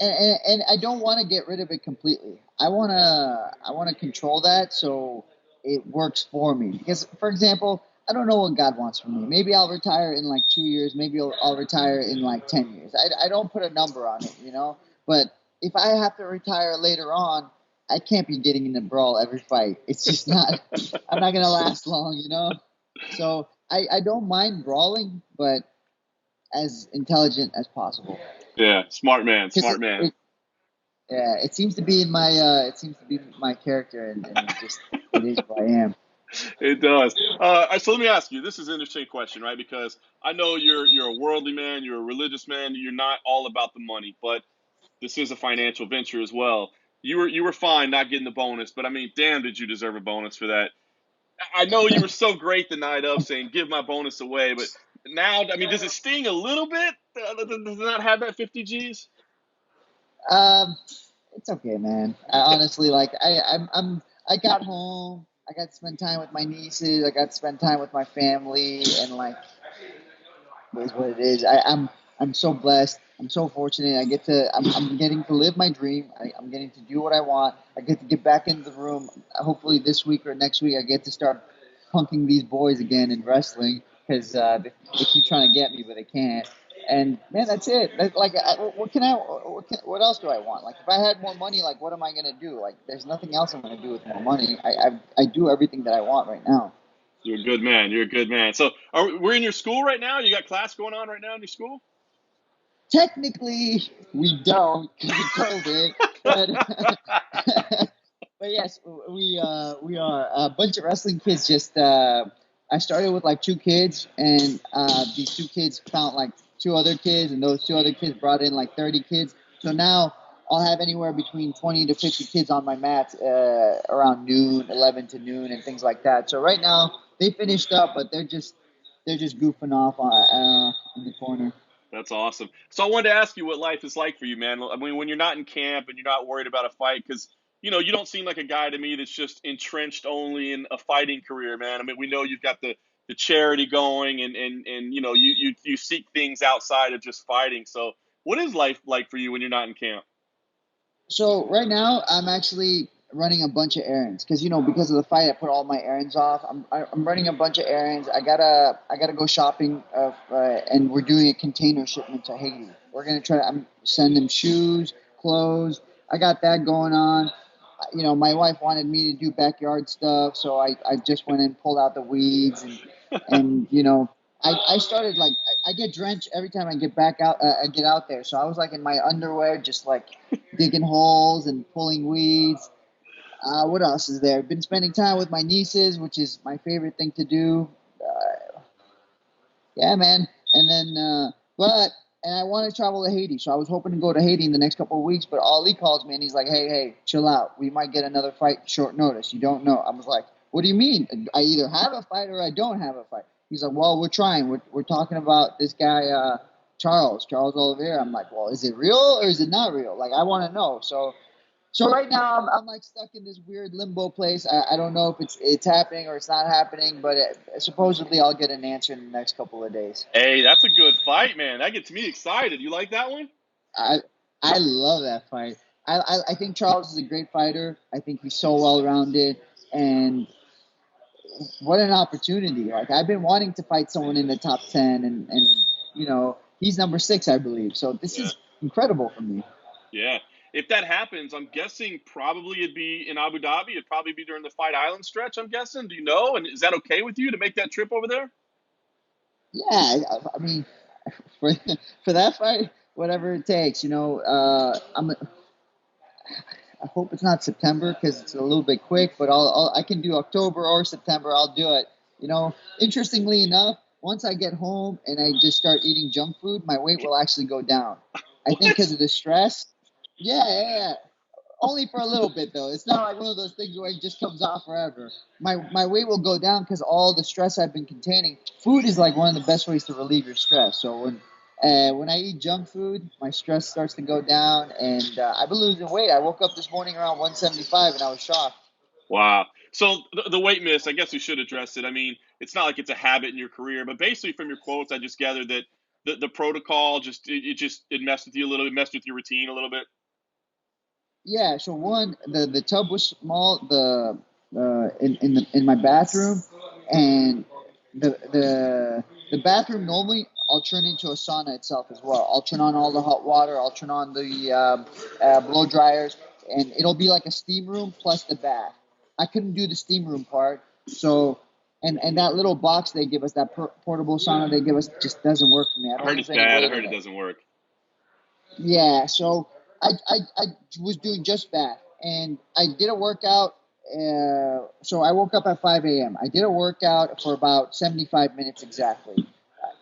and I don't want to get rid of it completely. I want to control that so it works for me. Because, for example, I don't know what God wants from me. Maybe I'll retire in like 2 years. Maybe I'll retire in like 10 years. I don't put a number on it, But if I have to retire later on, I can't be getting in a brawl every fight. It's just not. I'm not gonna last long, So I don't mind brawling, but as intelligent as possible. Yeah, smart man. It seems to be in my character, and it is who I am. It does. So let me ask you. This is an interesting question, right? Because I know you're a worldly man, you're a religious man, you're not all about the money, but this is a financial venture as well. You were fine not getting the bonus, but I mean, damn, did you deserve a bonus for that? I know you were so great the night of saying give my bonus away, but now, I mean, does it sting a little bit? Does it not have that 50 G's? It's okay, man. Honestly, like I got home. I got to spend time with my nieces. I got to spend time with my family, and like, it is what it is. I'm so blessed. I'm so fortunate. I'm getting to live my dream. I'm getting to do what I want. I get to get back into the room. Hopefully this week or next week, I get to start punking these boys again in wrestling, because they keep trying to get me, but they can't. And man, that's it. What else do I want? Like, if I had more money, like, what am I gonna do? Like, there's nothing else I'm gonna do with more money. I do everything that I want right now. You're a good man. You're a good man. So we're in your school right now? You got class going on right now in your school? Technically, we don't because of COVID, but yes, we are a bunch of wrestling kids. Just I started with like 2 kids, and these 2 kids found like 2 other kids, and those 2 other kids brought in like 30 kids. So now I'll have anywhere between 20 to 50 kids on my mat around noon, 11 to noon, and things like that. So right now they finished up, but they're just goofing off in the corner. That's awesome. So I wanted to ask you what life is like for you, man. I mean, when you're not in camp and you're not worried about a fight, because, you don't seem like a guy to me that's just entrenched only in a fighting career, man. I mean, we know you've got the charity going and you seek things outside of just fighting. So what is life like for you when you're not in camp? So right now I'm actually running a bunch of errands because because of the fight I put all my errands off. I'm running a bunch of errands. I gotta go shopping and we're doing a container shipment to Haiti. We're gonna I'm sending shoes, clothes. I got that going on. My wife wanted me to do backyard stuff, so I just went and pulled out the weeds and I started like I get drenched every time I get back out. I get out there, so I was like in my underwear, just like digging holes and pulling weeds. What else is there? Been spending time with my nieces, which is my favorite thing to do. Yeah, man. And then, and I want to travel to Haiti, so I was hoping to go to Haiti in the next couple of weeks. But Ali calls me and he's like, "Hey, chill out. We might get another fight short notice. You don't know." I was like, "What do you mean? I either have a fight or I don't have a fight." He's like, "Well, we're trying. We're talking about this guy, Charles Oliveira." I'm like, "Well, is it real or is it not real? Like, I want to know." So right now I'm like stuck in this weird limbo place. I don't know if it's happening or it's not happening, but supposedly I'll get an answer in the next couple of days. Hey, that's a good fight, man. That gets me excited. You like that one? I love that fight. I think Charles is a great fighter. I think he's so well rounded, and what an opportunity! Like, I've been wanting to fight someone in the top 10, and he's number 6, I believe. So this is incredible for me. Yeah. If that happens, I'm guessing probably it'd be in Abu Dhabi. It'd probably be during the Fight Island stretch, I'm guessing. Do you know? And is that okay with you to make that trip over there? Yeah, I mean, for that fight, whatever it takes. I hope it's not September because it's a little bit quick, but I can do October or September. I'll do it. Interestingly enough, once I get home and I just start eating junk food, my weight will actually go down. I think because of the stress. Yeah. Only for a little bit, though. It's not like one of those things where it just comes off forever. My weight will go down because all the stress I've been containing. Food is like one of the best ways to relieve your stress. So when I eat junk food, my stress starts to go down, and I've been losing weight. I woke up this morning around 175, and I was shocked. Wow. So the weight miss, I guess we should address it. I mean, it's not like it's a habit in your career, but basically from your quotes, I just gathered that the protocol it messed with you a little bit, messed with your routine a little bit. Yeah. So one, the tub was small. In my bathroom, and the bathroom normally I'll turn into a sauna itself as well. I'll turn on all the hot water. I'll turn on the blow dryers, and it'll be like a steam room plus the bath. I couldn't do the steam room part, so and that little box they give us, that portable sauna they give us, just doesn't work for me. I heard it's bad. I heard it doesn't work. Yeah, so I was doing just that, and I did a workout. So I woke up at 5 a.m. I did a workout for about 75 minutes exactly.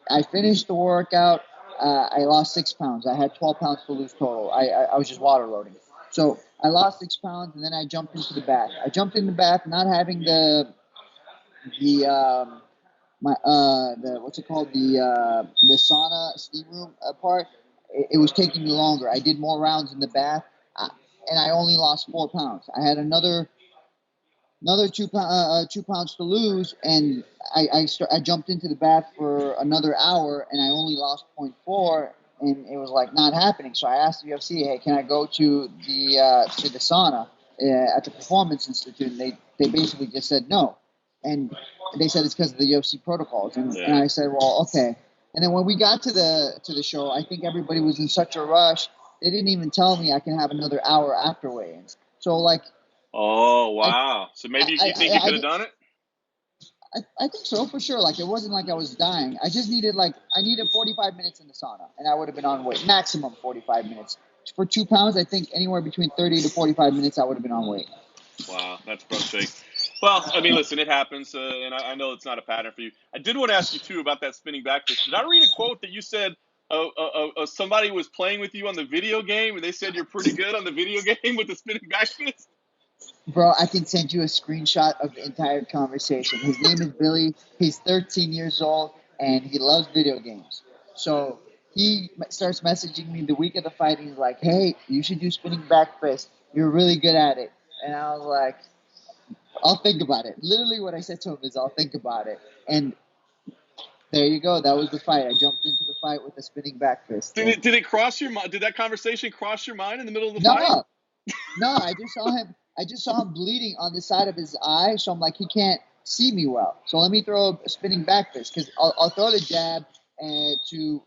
I finished the workout. I lost 6 pounds. I had 12 pounds to lose total. I was just water loading. So I lost 6 pounds, and then I jumped into the bath. I jumped in the bath, not having the what's it called, the sauna steam room part. It was taking me longer. I did more rounds in the bath, and I only lost 4 pounds. I had another 2 pounds to lose, and I jumped into the bath for another hour, and I only lost 0.4, and it was like not happening. So I asked the UFC, "Hey, can I go to the sauna at the Performance Institute?" And they basically just said no, and they said it's because of the UFC protocols, and I said, "Well, okay." And then when we got to the show, I think everybody was in such a rush, they didn't even tell me I can have another hour after weigh-ins. So like. Oh, wow. So maybe you think you could have done it? I think so, for sure. Like, it wasn't like I was dying. I just needed 45 minutes in the sauna, and I would have been on weight. Maximum 45 minutes. For 2 pounds, I think anywhere between 30 to 45 minutes, I would have been on weight. Wow, that's frustrating. Well, I mean, listen, it happens, and I know it's not a pattern for you. I did want to ask you, too, about that spinning back fist. Did I read a quote that you said somebody was playing with you on the video game, and they said you're pretty good on the video game with the spinning back fist? Bro, I can send you a screenshot of the entire conversation. His name is Billy. He's 13 years old, and he loves video games. So he starts messaging me the week of the fight, and he's like, "Hey, you should do spinning back fist. You're really good at it." And I was like, "I'll think about it." Literally what I said to him is, "I'll think about it." And there you go. That was the fight. I jumped into the fight with a spinning back fist. Did it cross your mind? Did that conversation cross your mind in the middle of the fight? No, I just saw him bleeding on the side of his eye, so I'm like, he can't see me well. So let me throw a spinning back fist, because I'll throw the jab and to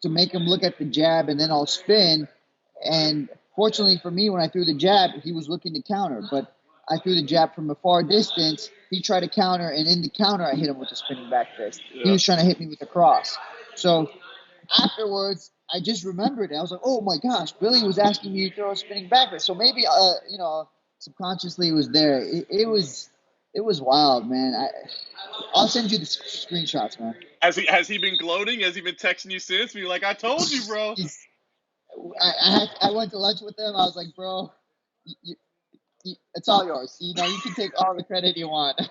make him look at the jab, and then I'll spin. And fortunately for me, when I threw the jab, he was looking to counter, but I threw the jab from a far distance. He tried to counter, and in the counter, I hit him with the spinning back fist. Yeah. He was trying to hit me with the cross. So afterwards, I just remembered it. I was like, "Oh my gosh, Billy was asking me to throw a spinning back fist." So maybe, subconsciously it was there. It it was wild, man. I'll send you the screenshots, man. Has he been gloating? Has he been texting you since? Be like, I told you, bro. I went to lunch with him. I was like, bro, it's all yours. You can take all the credit you want.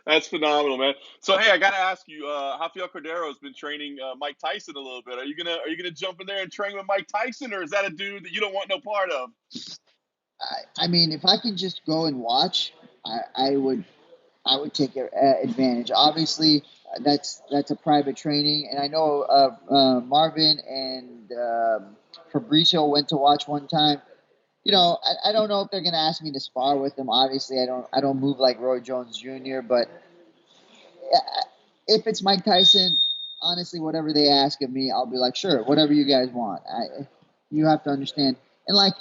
That's phenomenal, man. So hey, I gotta ask you, Rafael Cordero's been training Mike Tyson a little bit. Are you gonna jump in there and train with Mike Tyson, or is that a dude that you don't want no part of? I mean, if I can just go and watch, I would take advantage. Obviously, that's a private training, and I know Marvin and Fabricio went to watch one time. I don't know if they're gonna ask me to spar with them. Obviously, I don't move like Roy Jones Jr. But if it's Mike Tyson, honestly, whatever they ask of me, I'll be like, sure, whatever you guys want. You have to understand, and like,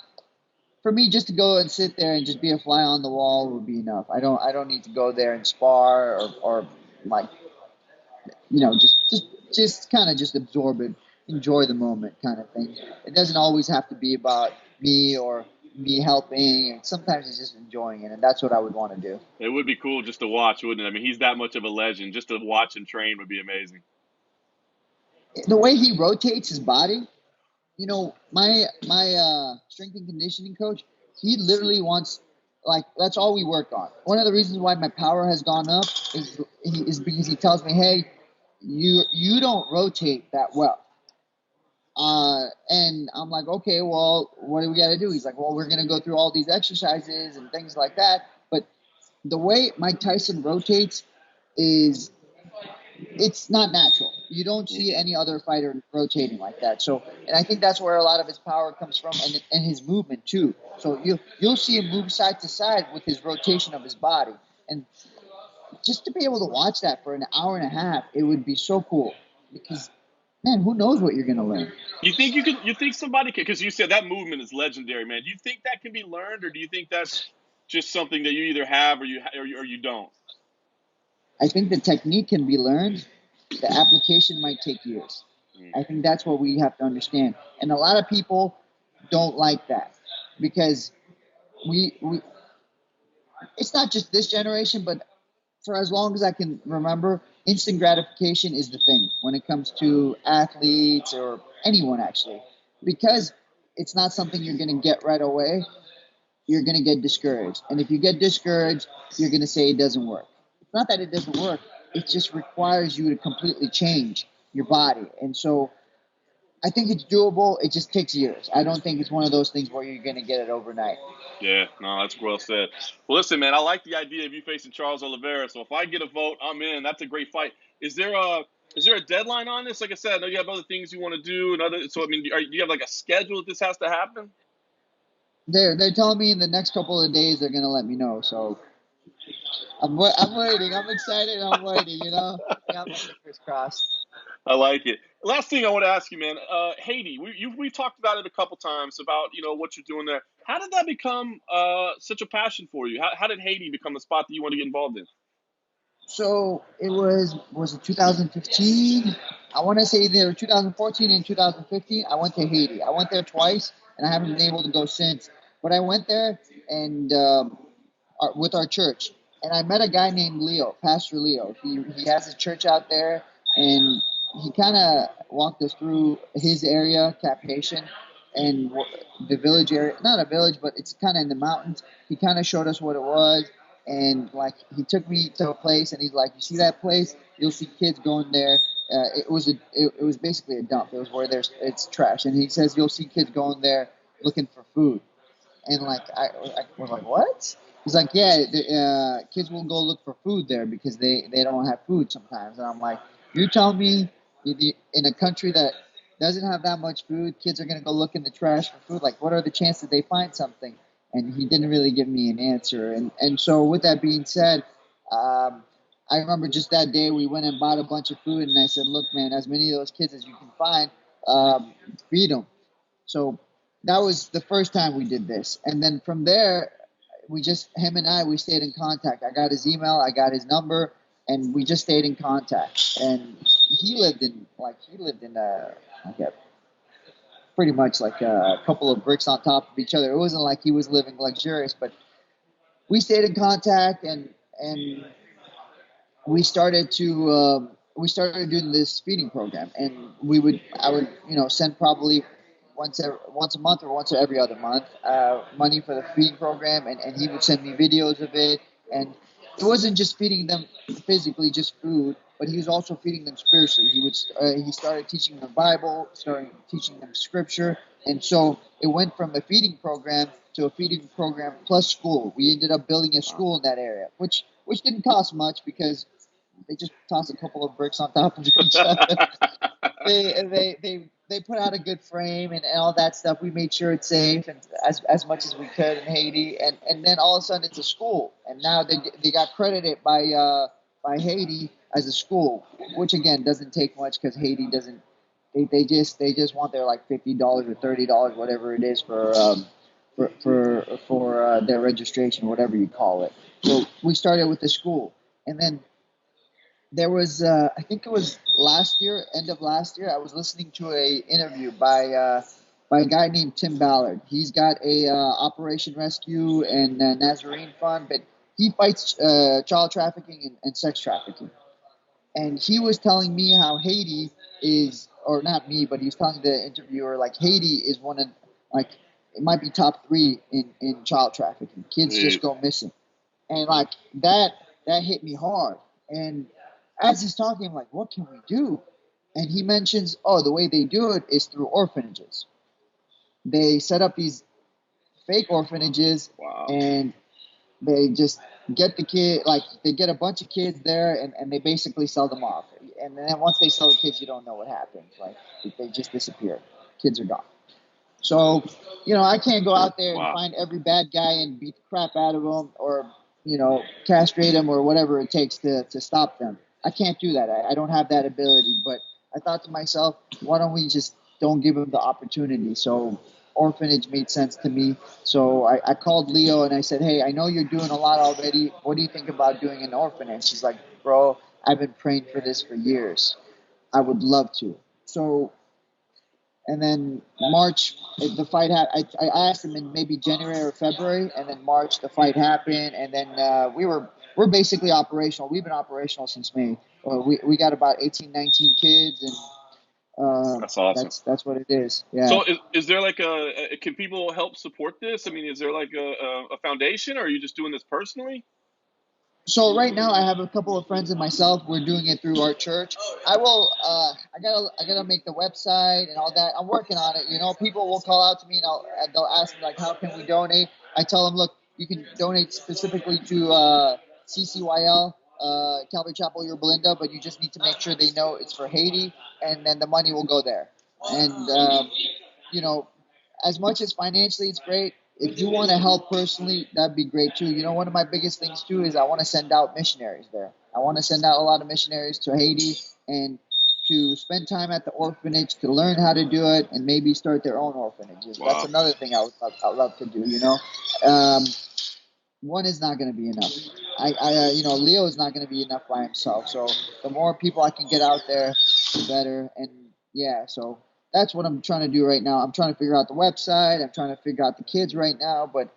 for me, just to go and sit there and just be a fly on the wall would be enough. I don't need to go there and spar or like, just kind of just absorb it, enjoy the moment kind of thing. It doesn't always have to be about me or me helping. And sometimes it's just enjoying it, and that's what I would want to do. It would be cool just to watch, wouldn't it? I mean, he's that much of a legend. Just to watch him train would be amazing. The way he rotates his body, my strength and conditioning coach, he literally wants, like, that's all we work on. One of the reasons why my power has gone up is because he tells me, hey, you don't rotate that well. And I'm like, okay, well, what do we got to do? He's like, well, we're going to go through all these exercises and things like that. But the way Mike Tyson rotates it's not natural. You don't see any other fighter rotating like that. So, and I think that's where a lot of his power comes from, and his movement too. So you'll see him move side to side with his rotation of his body, and just to be able to watch that for an hour and a half, it would be so cool. Because, man, who knows what you're gonna learn? You think somebody can? Because you said that movement is legendary, man. Do you think that can be learned, or do you think that's just something that you either have or you don't? I think the technique can be learned. The application might take years. I think that's what we have to understand. And a lot of people don't like that because we it's not just this generation, but for as long as I can remember, instant gratification is the thing when it comes to athletes or anyone actually. Because it's not something you're going to get right away, you're going to get discouraged. And if you get discouraged, you're going to say it doesn't work. It's not that it doesn't work. It just requires you to completely change your body. And so I think it's doable. It just takes years. I don't think it's one of those things where you're going to get it overnight. Yeah, no, that's well said. Well, listen, man, I like the idea of you facing Charles Oliveira. So if I get a vote, I'm in. That's a great fight. Is there a deadline on this? Like I said, I know you have other things you want to do, So I mean, do you have like a schedule that this has to happen? They're telling me in the next couple of days they're going to let me know. So I'm waiting. I'm excited. I'm waiting. Got my fingers crossed. I like it. Last thing I want to ask you, man. Haiti. We've talked about it a couple times about what you're doing there. How did that become such a passion for you? How did Haiti become the spot that you want to get involved in? So it was it 2015? I want to say either 2014 and 2015. I went to Haiti. I went there twice, and I haven't been able to go since. But I went there and with our church, and I met a guy named Leo, Pastor Leo. He has a church out there, and he kind of walked us through his area, Cap Haitian, and the village area. Not a village, but it's kind of in the mountains. He kind of showed us what it was. And like he took me to a place, and he's like, "You see that place? You'll see kids going there. It was basically a dump. It was where it's trash." And he says, "You'll see kids going there looking for food." And like I was like, "What?" He's like, "Yeah, kids will go look for food there because they don't have food sometimes." And I'm like, "You tell me in a country that doesn't have that much food, kids are gonna go look in the trash for food? Like, what are the chances they find something?" And he didn't really give me an answer. And so with that being said, I remember just that day we went and bought a bunch of food, and I said, "Look, man, as many of those kids as you can find, feed them." So that was the first time we did this. And then from there, we stayed in contact. I got his email, I got his number, and we just stayed in contact. And he lived in pretty much like a couple of bricks on top of each other. It wasn't like he was living luxurious, but we stayed in contact, and we started doing this feeding program, and I would send probably once a month or once every other month money for the feeding program, and he would send me videos of it. And it wasn't just feeding them physically, just food, but he was also feeding them spiritually. He started teaching them the Bible, started teaching them scripture, and so it went from a feeding program to a feeding program plus school. We ended up building a school in that area, which didn't cost much because they just tossed a couple of bricks on top of each other. They put out a good frame and all that stuff. We made sure it's safe and as much as we could in Haiti, and then all of a sudden it's a school, and now they got credited by Haiti as a school, which again doesn't take much because Haiti doesn't. They just want their like $50 or $30, whatever it is for their registration, whatever you call it. So we started with the school, and then there was I think it was end of last year, I was listening to a interview by a guy named Tim Ballard. He's got a Operation Rescue and Nazarene Fund, but he fights child trafficking and sex trafficking. And he was telling me how Haiti is, or not me, but he was telling the interviewer, like, Haiti is one of, like, it might be top 3 in child trafficking. Kids just go missing. And like that hit me hard. And as he's talking, I'm like, what can we do? And he mentions, the way they do it is through orphanages. They set up these fake orphanages, and they just get the kid, like they get a bunch of kids there, and they basically sell them off. And then once they sell the kids, you don't know what happens. Like they just disappear. Kids are gone. So, I can't go out there and find every bad guy and beat the crap out of them, or, castrate them or whatever it takes to stop them. I can't do that. I don't have that ability. But I thought to myself, why don't we just don't give them the opportunity? So orphanage made sense to me. So I called Leo and I said, hey, I know you're doing a lot already. What do you think about doing an orphanage? She's like, bro, I've been praying for this for years. I would love to. So, and then March, the fight happened. I asked him in maybe January or February, and then March, the fight happened. And then we're basically operational. We've been operational since May. We got about 18, 19 kids, and that's awesome. That's what it is. Yeah. So is there like can people help support this? I mean, is there like a foundation, or are you just doing this personally? So right now I have a couple of friends and myself. We're doing it through our church. I gotta make the website and all that. I'm working on it. People will call out to me and they'll ask me like, how can we donate? I tell them, look, you can donate specifically to CCYL, Calvary Chapel Yorba Linda, but you just need to make sure they know it's for Haiti, and then the money will go there. And as much as financially it's great, if you want to help personally, that'd be great too. One of my biggest things too is I want to send out missionaries there. I want to send out a lot of missionaries to Haiti and to spend time at the orphanage to learn how to do it and maybe start their own orphanages. Wow. That's another thing I'd love to do. One is not going to be enough. Leo is not going to be enough by himself. So the more people I can get out there, the better. And yeah, so that's what I'm trying to do right now. I'm trying to figure out the website. I'm trying to figure out the kids right now. But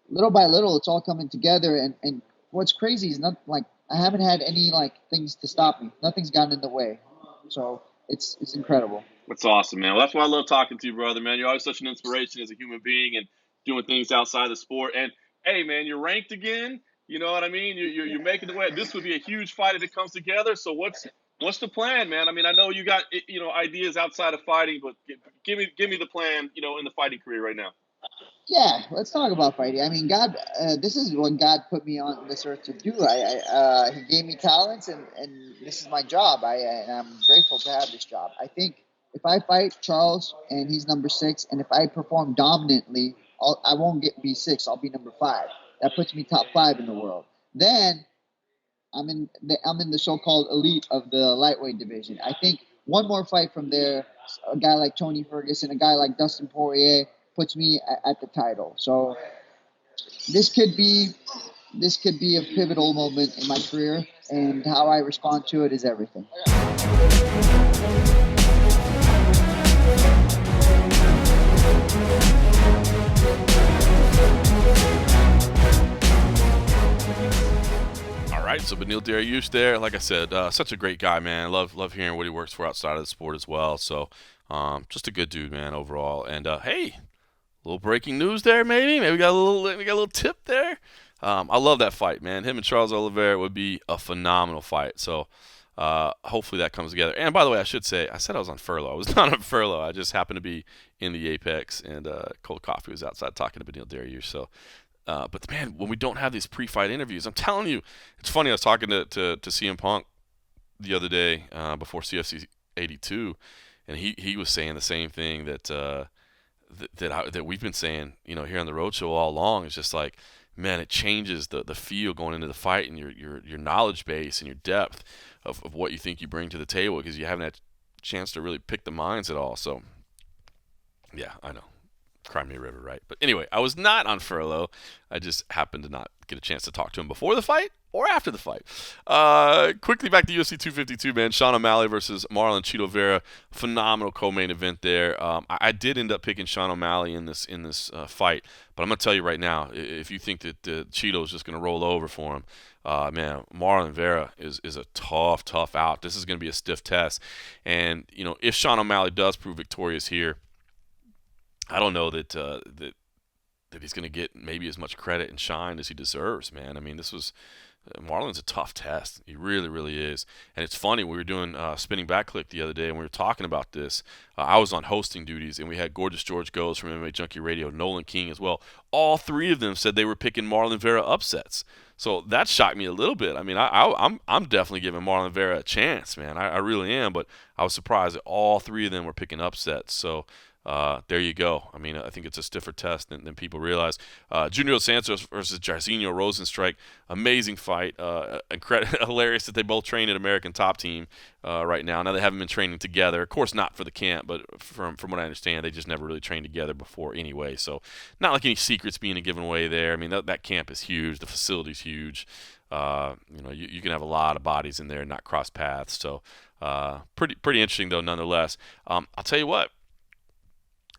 little by little, it's all coming together. And what's crazy is not like I haven't had any like things to stop me. Nothing's gotten in the way. So it's incredible. That's awesome, man. Well, that's why I love talking to you, brother, man. You're always such an inspiration as a human being and doing things outside the sport. And hey, man, you're ranked again. You know what I mean? You're making the way. This would be a huge fight if it comes together. So what's the plan, man? I mean, I know you got ideas outside of fighting, but give me the plan, in the fighting career right now. Yeah, let's talk about fighting. I mean, God, this is what God put me on this earth to do. He gave me talents, and this is my job. And I'm grateful to have this job. I think if I fight Charles and he's number 6, and if I perform dominantly, I won't be 6. I'll be number 5. That puts me top 5 in the world. Then I'm in the so-called elite of the lightweight division. I think one more fight from there, a guy like Tony Ferguson, a guy like Dustin Poirier, puts me at the title. So this could be a pivotal moment in my career, and how I respond to it is everything. right, so Beneil Dariush there. Like I said, such a great guy, man. Love hearing what he works for outside of the sport as well. So, just a good dude, man, overall. And hey, a little breaking news there, maybe. Maybe we got a little tip there. I love that fight, man. Him and Charles Oliveira would be a phenomenal fight. So, hopefully that comes together. And by the way, I should say, I said I was on furlough. I was not on furlough. I just happened to be in the Apex, and Cold Coffee was outside talking to Beneil Dariush. So. But man, when we don't have these pre-fight interviews, I'm telling you, it's funny. I was talking to CM Punk the other day before CFFC 82, and he was saying the same thing that we've been saying, here on the Roadshow all along. It's just like, man, it changes the feel going into the fight and your knowledge base and your depth of what you think you bring to the table, because you haven't had a chance to really pick the minds at all. So, yeah, I know. Cry me a river, right? But anyway, I was not on furlough. I just happened to not get a chance to talk to him before the fight or after the fight. Quickly back to UFC 252, man. Sean O'Malley versus Marlon Chito Vera. Phenomenal co-main event there. I did end up picking Sean O'Malley in this fight, but I'm going to tell you right now, if you think that Chito is just going to roll over for him, man, Marlon Vera is a tough out. This is going to be a stiff test. And, if Sean O'Malley does prove victorious here, I don't know that he's going to get maybe as much credit and shine as he deserves, man. I mean, Marlon's a tough test. He really, really is. And it's funny, we were doing Spinning Back Click the other day, and we were talking about this. I was on hosting duties, and we had Gorgeous George Goes from MMA Junkie Radio, Nolan King as well. All three of them said they were picking Marlon Vera upsets. So that shocked me a little bit. I mean, I'm definitely giving Marlon Vera a chance, man. I really am. But I was surprised that all three of them were picking upsets. So there you go. I mean, I think it's a stiffer test than people realize. Junior Dos Santos versus Jairzinho Rozenstruik. Amazing fight. Hilarious that they both train at American Top Team right now. Now they haven't been training together. Of course, not for the camp, but from what I understand, they just never really trained together before anyway. So not like any secrets being given away there. I mean, that camp is huge. The facility's huge. You can have a lot of bodies in there and not cross paths. So pretty interesting, though, nonetheless. I'll tell you what.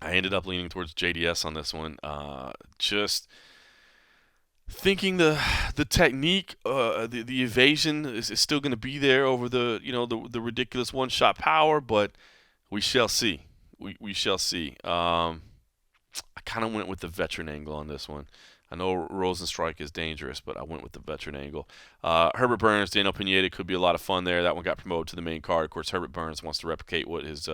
I ended up leaning towards JDS on this one. Just thinking the technique, the evasion is still going to be there over the ridiculous one-shot power, but we shall see. We shall see. I kind of went with the veteran angle on this one. I know Rozenstruik is dangerous, but I went with the veteran angle. Herbert Burns, Daniel Pineda could be a lot of fun there. That one got promoted to the main card. Of course, Herbert Burns wants to replicate what his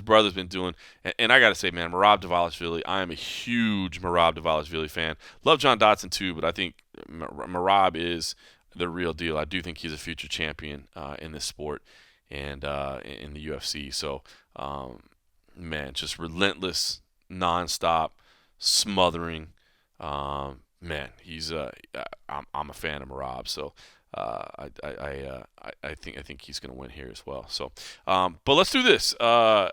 brother's been doing. And I got to say, man, Merab Dvalishvili, I am a huge Merab Dvalishvili fan. Love John Dodson too, but I think Merab is the real deal. I do think he's a future champion in this sport and in the UFC. So, man, just relentless, nonstop, smothering. Man, he's I'm a fan of Merab, so I think he's going to win here as well. So, but let's do this. I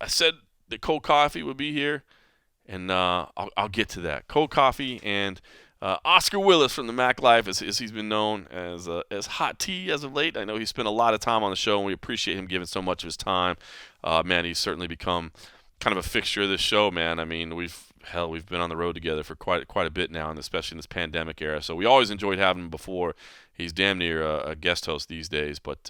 said that Cold Coffee would be here, and I'll get to that. Cold Coffee and Oscar Willis from the Mac Life, as he's been known as Hot Tea as of late. I know he spent a lot of time on the show, and we appreciate him giving so much of his time. Man, he's certainly become kind of a fixture of this show, man. I mean, we've been on the road together for quite a bit now, and especially in this pandemic era. So we always enjoyed having him before. He's damn near a guest host these days, but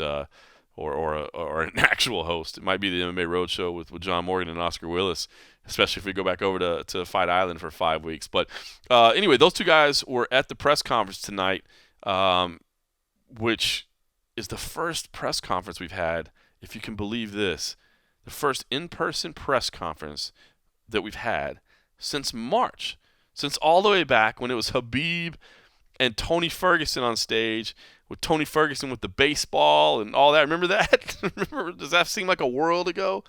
or an actual host. It might be the MMA Roadshow with John Morgan and Oscar Willis, especially if we go back over to Fight Island for 5 weeks. But anyway, those two guys were at the press conference tonight, which is the first press conference we've had, if you can believe this, the first in-person press conference that we've had since March, since all the way back when it was Habib and Tony Ferguson on stage, with Tony Ferguson with the baseball and all that. Remember that? Does that seem like a world ago?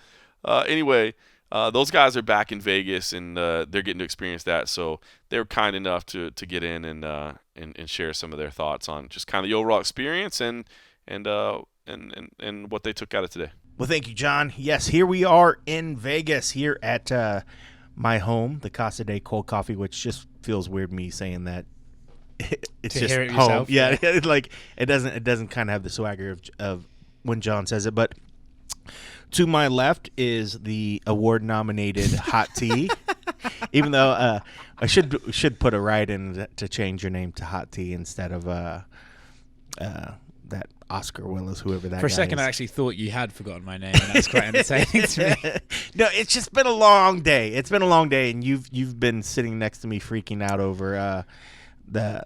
Anyway, those guys are back in Vegas, and they're getting to experience that. So they were kind enough to get in and share some of their thoughts on just kind of the overall experience and what they took out of today. Well, thank you, John. Yes, here we are in Vegas, here at my home, the Casa de Cold Coffee, which just feels weird me saying that. It's to just hear it home. yourself, Yeah, like it doesn't kind of have the swagger of when John says it. But to my left is the award-nominated Hot Tea. Even though I should put a write in to change your name to Hot Tea instead of that Oscar Willis, whoever that For a guy second, is. I actually thought you had forgotten my name, and that's quite entertaining to me. No, it's just been a long day. It's been a long day, and you've been sitting next to me freaking out over the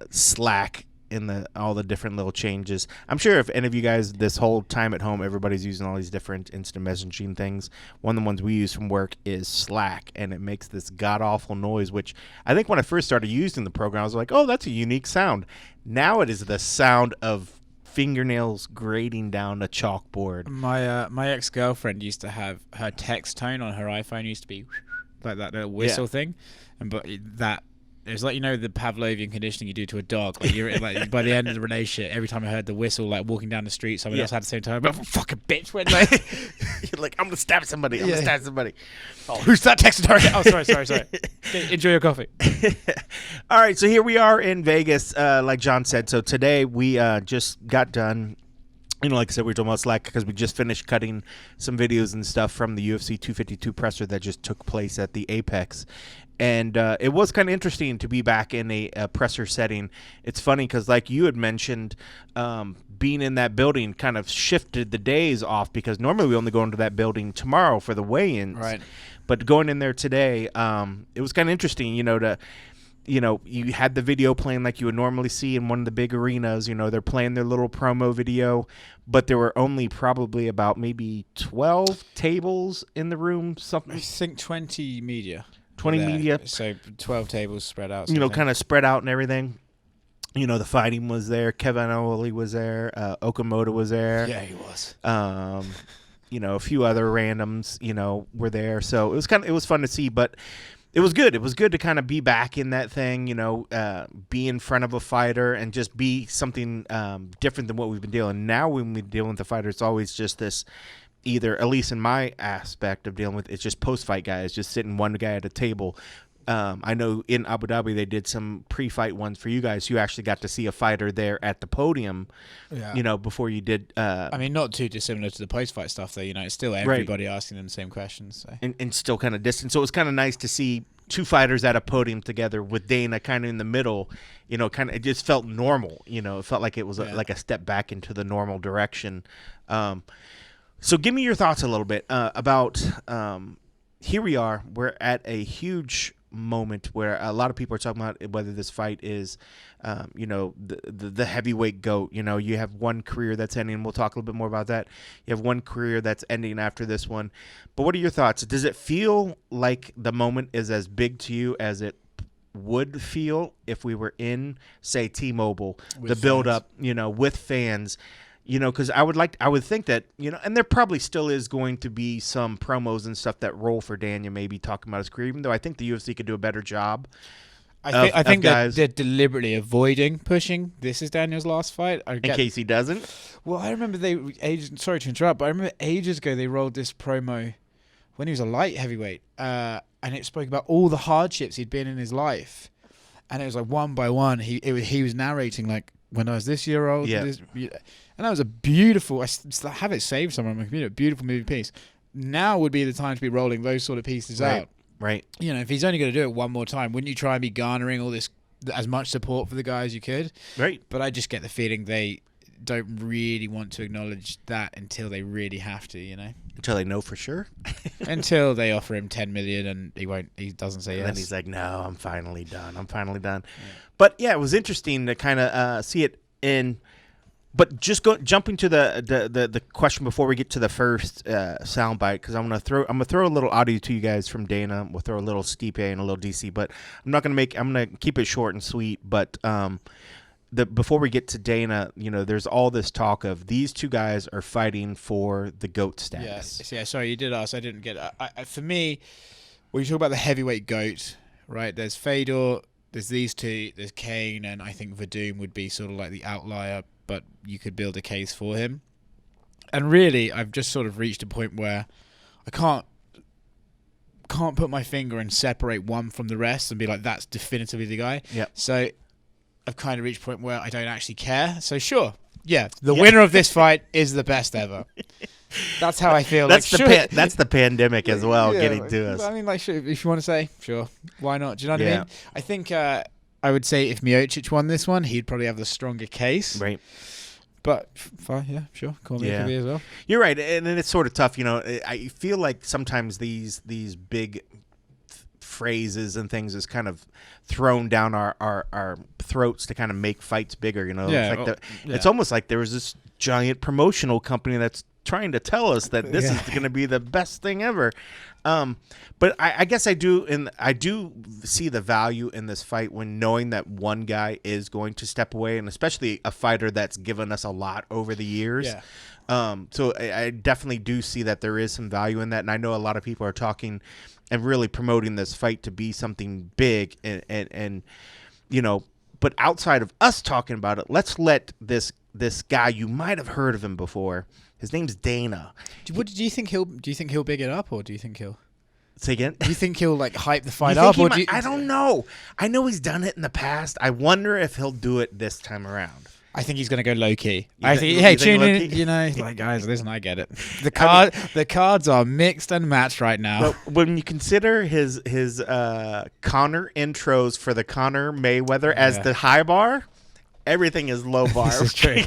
Slack in all the different little changes. I'm sure if any of you guys this whole time at home, everybody's using all these different instant messaging things. One of the ones we use from work is Slack, and it makes this god-awful noise, which I think when I first started using the program, I was like, oh, that's a unique sound. Now it is the sound of fingernails grating down a chalkboard. My ex-girlfriend used to have her text tone on her iPhone used to be like that little whistle thing, and but that it was like, you know, the Pavlovian conditioning you do to a dog. Like you're like by the end of the relationship, every time I heard the whistle, like walking down the street, someone else had the same time. But fucking bitch, when like you're like, I'm gonna stab somebody. I'm gonna stab somebody. Oh, who's that texting her? Oh, sorry. Okay, enjoy your coffee. All right, so here we are in Vegas, like John said. So today we just got done. You know, like I said, we were talking about Slack because we just finished cutting some videos and stuff from the UFC 252 presser that just took place at the Apex. And it was kind of interesting to be back in a presser setting. It's funny because, like you had mentioned, being in that building kind of shifted the days off because normally we only go into that building tomorrow for the weigh-ins. Right. But going in there today, it was kind of interesting, you had the video playing like you would normally see in one of the big arenas. You know, they're playing their little promo video, but there were only probably about maybe 12 tables in the room, something. I think 20 media. 20 there. media. So 12 tables spread out. Kind of spread out and everything. You know, the fighting was there. Kevin Oli was there. Okamoto was there. Yeah, he was. A few other randoms, were there. So it was fun to see, but it was good. It was good to kind of be back in that thing, be in front of a fighter and just be something different than what we've been dealing. Now when we deal with the fighter, it's always just this either, at least in my aspect of dealing with, it's just post-fight guys, just sitting one guy at a table. I know in Abu Dhabi they did some pre-fight ones for you guys. You actually got to see a fighter there at the podium, before you did. I mean, not too dissimilar to the post-fight stuff, though. It's still everybody asking them the same questions. So. And still kind of distant. So it was kind of nice to see two fighters at a podium together with Dana kind of in the middle. It just felt normal. It felt like it was like a step back into the normal direction. So give me your thoughts a little bit about here we are. We're at a huge moment where a lot of people are talking about whether this fight is, the heavyweight GOAT. You have one career that's ending. We'll talk a little bit more about that. You have one career that's ending after this one. But what are your thoughts? Does it feel like the moment is as big to you as it would feel if we were in, say, T-Mobile, the build-up, with fans? Because I would think that, and there probably still is going to be some promos and stuff that roll for Daniel, maybe talking about his career, even though I think the UFC could do a better job. I think that they're deliberately avoiding pushing this is Daniel's last fight. In case he doesn't? Well, I remember sorry to interrupt, but I remember ages ago they rolled this promo when he was a light heavyweight, and it spoke about all the hardships he'd been in his life. And it was like one by one, he was narrating like, when I was this year old, and that was a beautiful. I still have it saved somewhere on my computer. Beautiful movie piece. Now would be the time to be rolling those sort of pieces out. Right. If he's only going to do it one more time, wouldn't you try and be garnering all this as much support for the guy as you could? Right. But I just get the feeling they don't really want to acknowledge that until they really have to. Until they know for sure. Until they offer him 10 million and he doesn't say yes. And then he's like, no, I'm finally done. Yeah. But yeah, it was interesting to kind of see it in. But just jumping to the question before we get to the first soundbite, because I'm gonna throw a little audio to you guys from Dana. We'll throw a little Stipe and a little DC, but I'm gonna keep it short and sweet. But before we get to Dana, there's all this talk of these two guys are fighting for the GOAT status. Yes. Yeah. Sorry, you did ask. I didn't get it. For me, when you talk about the heavyweight GOAT, right? There's Fedor. There's these two. There's Kane, and I think Verdum would be sort of like the outlier, but you could build a case for him. And really, I've just sort of reached a point where I can't put my finger and separate one from the rest and be like, that's definitively the guy. Yep. So I've kind of reached a point where I don't actually care. So sure, the winner of this fight is the best ever. That's how I feel. That's that's the pandemic as well, getting to us. I mean, sure, if you want to say, sure, why not? Do you know what I mean? I think I would say if Miocic won this one, he'd probably have the stronger case. Right. But fine, yeah, sure. Cormier could be as well. You're right, and it's sort of tough. I feel like sometimes these big phrases and things is kind of thrown down our throats to kind of make fights bigger. It's almost like there was this giant promotional company that's trying to tell us that this is going to be the best thing ever. But I guess I do see the value in this fight when knowing that one guy is going to step away, and especially a fighter that's given us a lot over the years. Yeah. So I definitely do see that there is some value in that, and I know a lot of people are talking and really promoting this fight to be something big, and but outside of us talking about it, let's let this guy, you might have heard of him before. His name's Dana. Do you think he'll big it up, or do you think he'll? Say again? Do you think he'll hype the fight up, or I don't know. I know he's done it in the past. I wonder if he'll do it this time around. I think he's going to go low key. Tune in. Guys, listen, I get it. The cards are mixed and matched right now. But when you consider his Conor intros for the Conor Mayweather as the high bar, everything is low bar. This is true.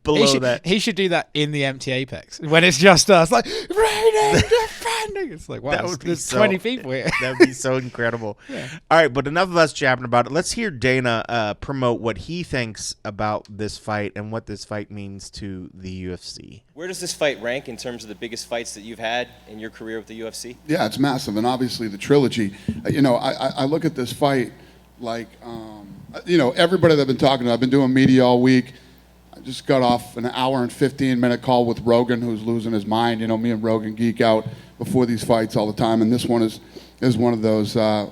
Below that. He should do that in the empty Apex when it's just us, like raining, defending. It's like, wow, there's 20 people here. That would be so incredible. Yeah. All right, but enough of us jabbing about it. Let's hear Dana promote what he thinks about this fight and what this fight means to the UFC. Where does this fight rank in terms of the biggest fights that you've had in your career with the UFC? Yeah, it's massive, and obviously the trilogy. I look at this fight like, everybody that I've been talking to, I've been doing media all week. I just got off an hour and 15-minute call with Rogan, who's losing his mind. Me and Rogan geek out before these fights all the time, and this one is one of those. I'd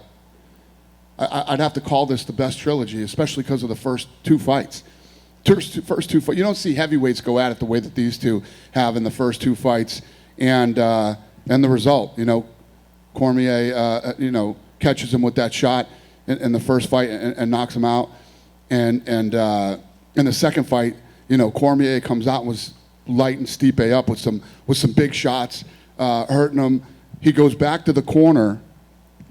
have to call this the best trilogy, especially because of the first two fights. First two fights. You don't see heavyweights go at it the way that these two have in the first two fights, and the result. Cormier, catches him with that shot in the first fight and knocks him out, and in the second fight, Cormier comes out and was lighting Stipe up with some big shots, hurting him. He goes back to the corner,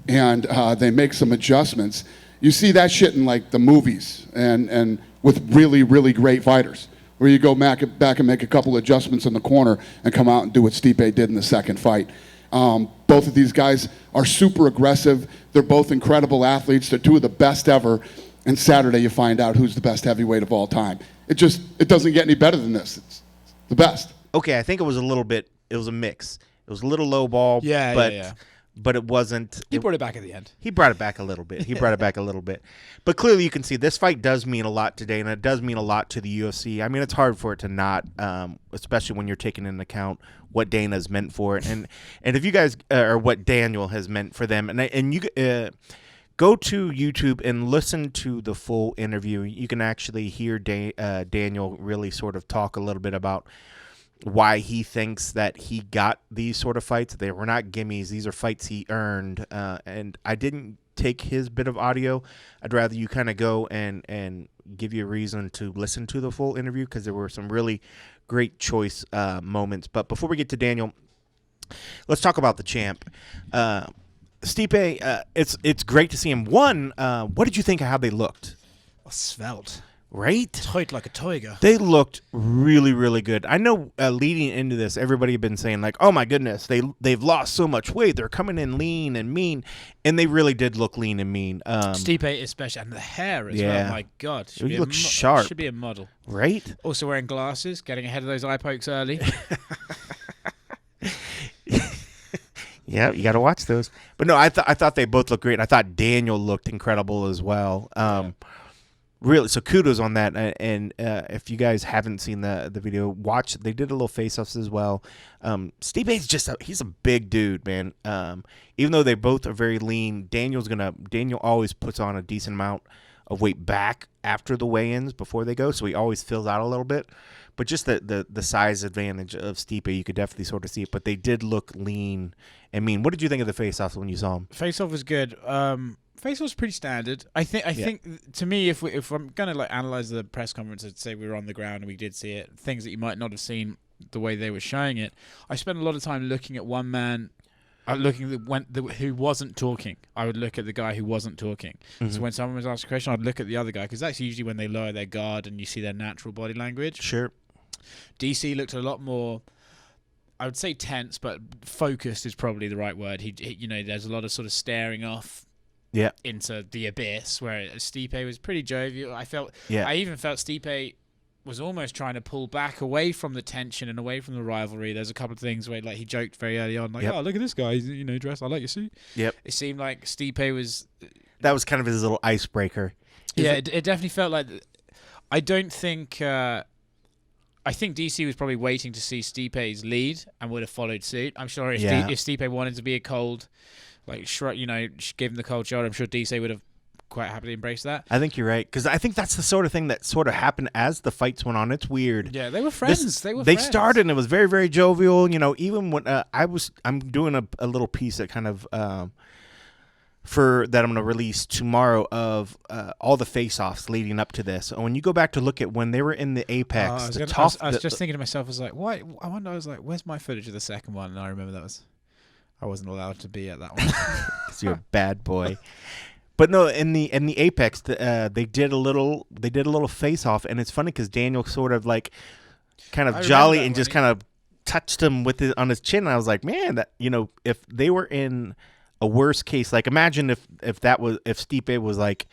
and they make some adjustments. You see that shit in like the movies and with really, really great fighters, where you go back and make a couple adjustments in the corner and come out and do what Stipe did in the second fight. Both of these guys are super aggressive. They're both incredible athletes. They're two of the best ever. And Saturday you find out who's the best heavyweight of all time. It doesn't get any better than this. It's the best. Okay, I think it was a mix. It was a little low ball, but it wasn't. He brought it back at the end. He brought it back a little bit. But clearly you can see this fight does mean a lot to Dana. It does mean a lot to the UFC. I mean, it's hard for it to not, especially when you're taking into account what Dana's meant for it. And if you guys, or what Daniel has meant for them. And you go to YouTube and listen to the full interview. You can actually hear Daniel really sort of talk a little bit about why he thinks that he got these sort of fights. They were not gimmies. These are fights he earned. And I didn't take his bit of audio. I'd rather you kind of go and give you a reason to listen to the full interview, because there were some really great choice moments. But before we get to Daniel, let's talk about the champ. Stipe, it's great to see him. One, what did you think of how they looked? Svelte. Right? Tight like a tiger. They looked really, really good. I know leading into this, everybody had been saying, like, oh my goodness, they've lost so much weight. They're coming in lean and mean. And they really did look lean and mean. Stipe especially, and the hair as well. My God. He looks sharp. Should be a model. Right? Also wearing glasses, getting ahead of those eye pokes early. Yeah, you got to watch those. But no, I thought they both looked great. I thought Daniel looked incredible as well. Really, so kudos on that. And if you guys haven't seen the video, watch. They did a little face-offs as well. Stipe's he's a big dude, man. Even though they both are very lean, Daniel always puts on a decent amount of weight back after the weigh-ins before they go, so he always fills out a little bit. But just the size advantage of Stipe, you could definitely sort of see it. But they did look lean and mean. What did you think of the face-offs when you saw them? Face-off was good. Face-off was pretty standard. I think to me, if I'm gonna analyze the press conference, I'd say we were on the ground and we did see it. Things that you might not have seen the way they were showing it. I spent a lot of time looking at one man looking at who wasn't talking. I would look at the guy who wasn't talking. Mm-hmm. So when someone was asked a question, I'd look at the other guy, because that's usually when they lower their guard and you see their natural body language. Sure. DC looked a lot more, I would say tense, but focused is probably the right word. He there's a lot of sort of staring off into the abyss, where Stipe was pretty jovial. I even felt Stipe was almost trying to pull back away from the tension and away from the rivalry. There's a couple of things where like he joked very early on, like, oh, look at this guy, he's, dressed, I like your suit. Yep. It seemed like Stipe was... That was kind of his little icebreaker. It definitely felt like... I don't think... I think DC was probably waiting to see Stipe's lead and would have followed suit. I'm sure if Stipe wanted to be a cold, like, give him the cold shoulder, I'm sure DC would have quite happily embraced that. I think you're right, because I think that's the sort of thing that sort of happened as the fights went on. It's weird. Yeah, they were friends. They started and it was very, very jovial. Even when I'm doing a little piece that kind of that I'm going to release tomorrow of all the face-offs leading up to this. And when you go back to look at when they were in the Apex, I was just thinking to myself, I was like, why? I was like, where's my footage of the second one? And I remember I wasn't allowed to be at that one. Because you're a bad boy. But no, in the Apex, they did a little face off, and it's funny because Daniel sort of like kind of jolly and just kind of touched him on his chin. And I was like, man, that if they were in a worse case, like imagine if Stipe was like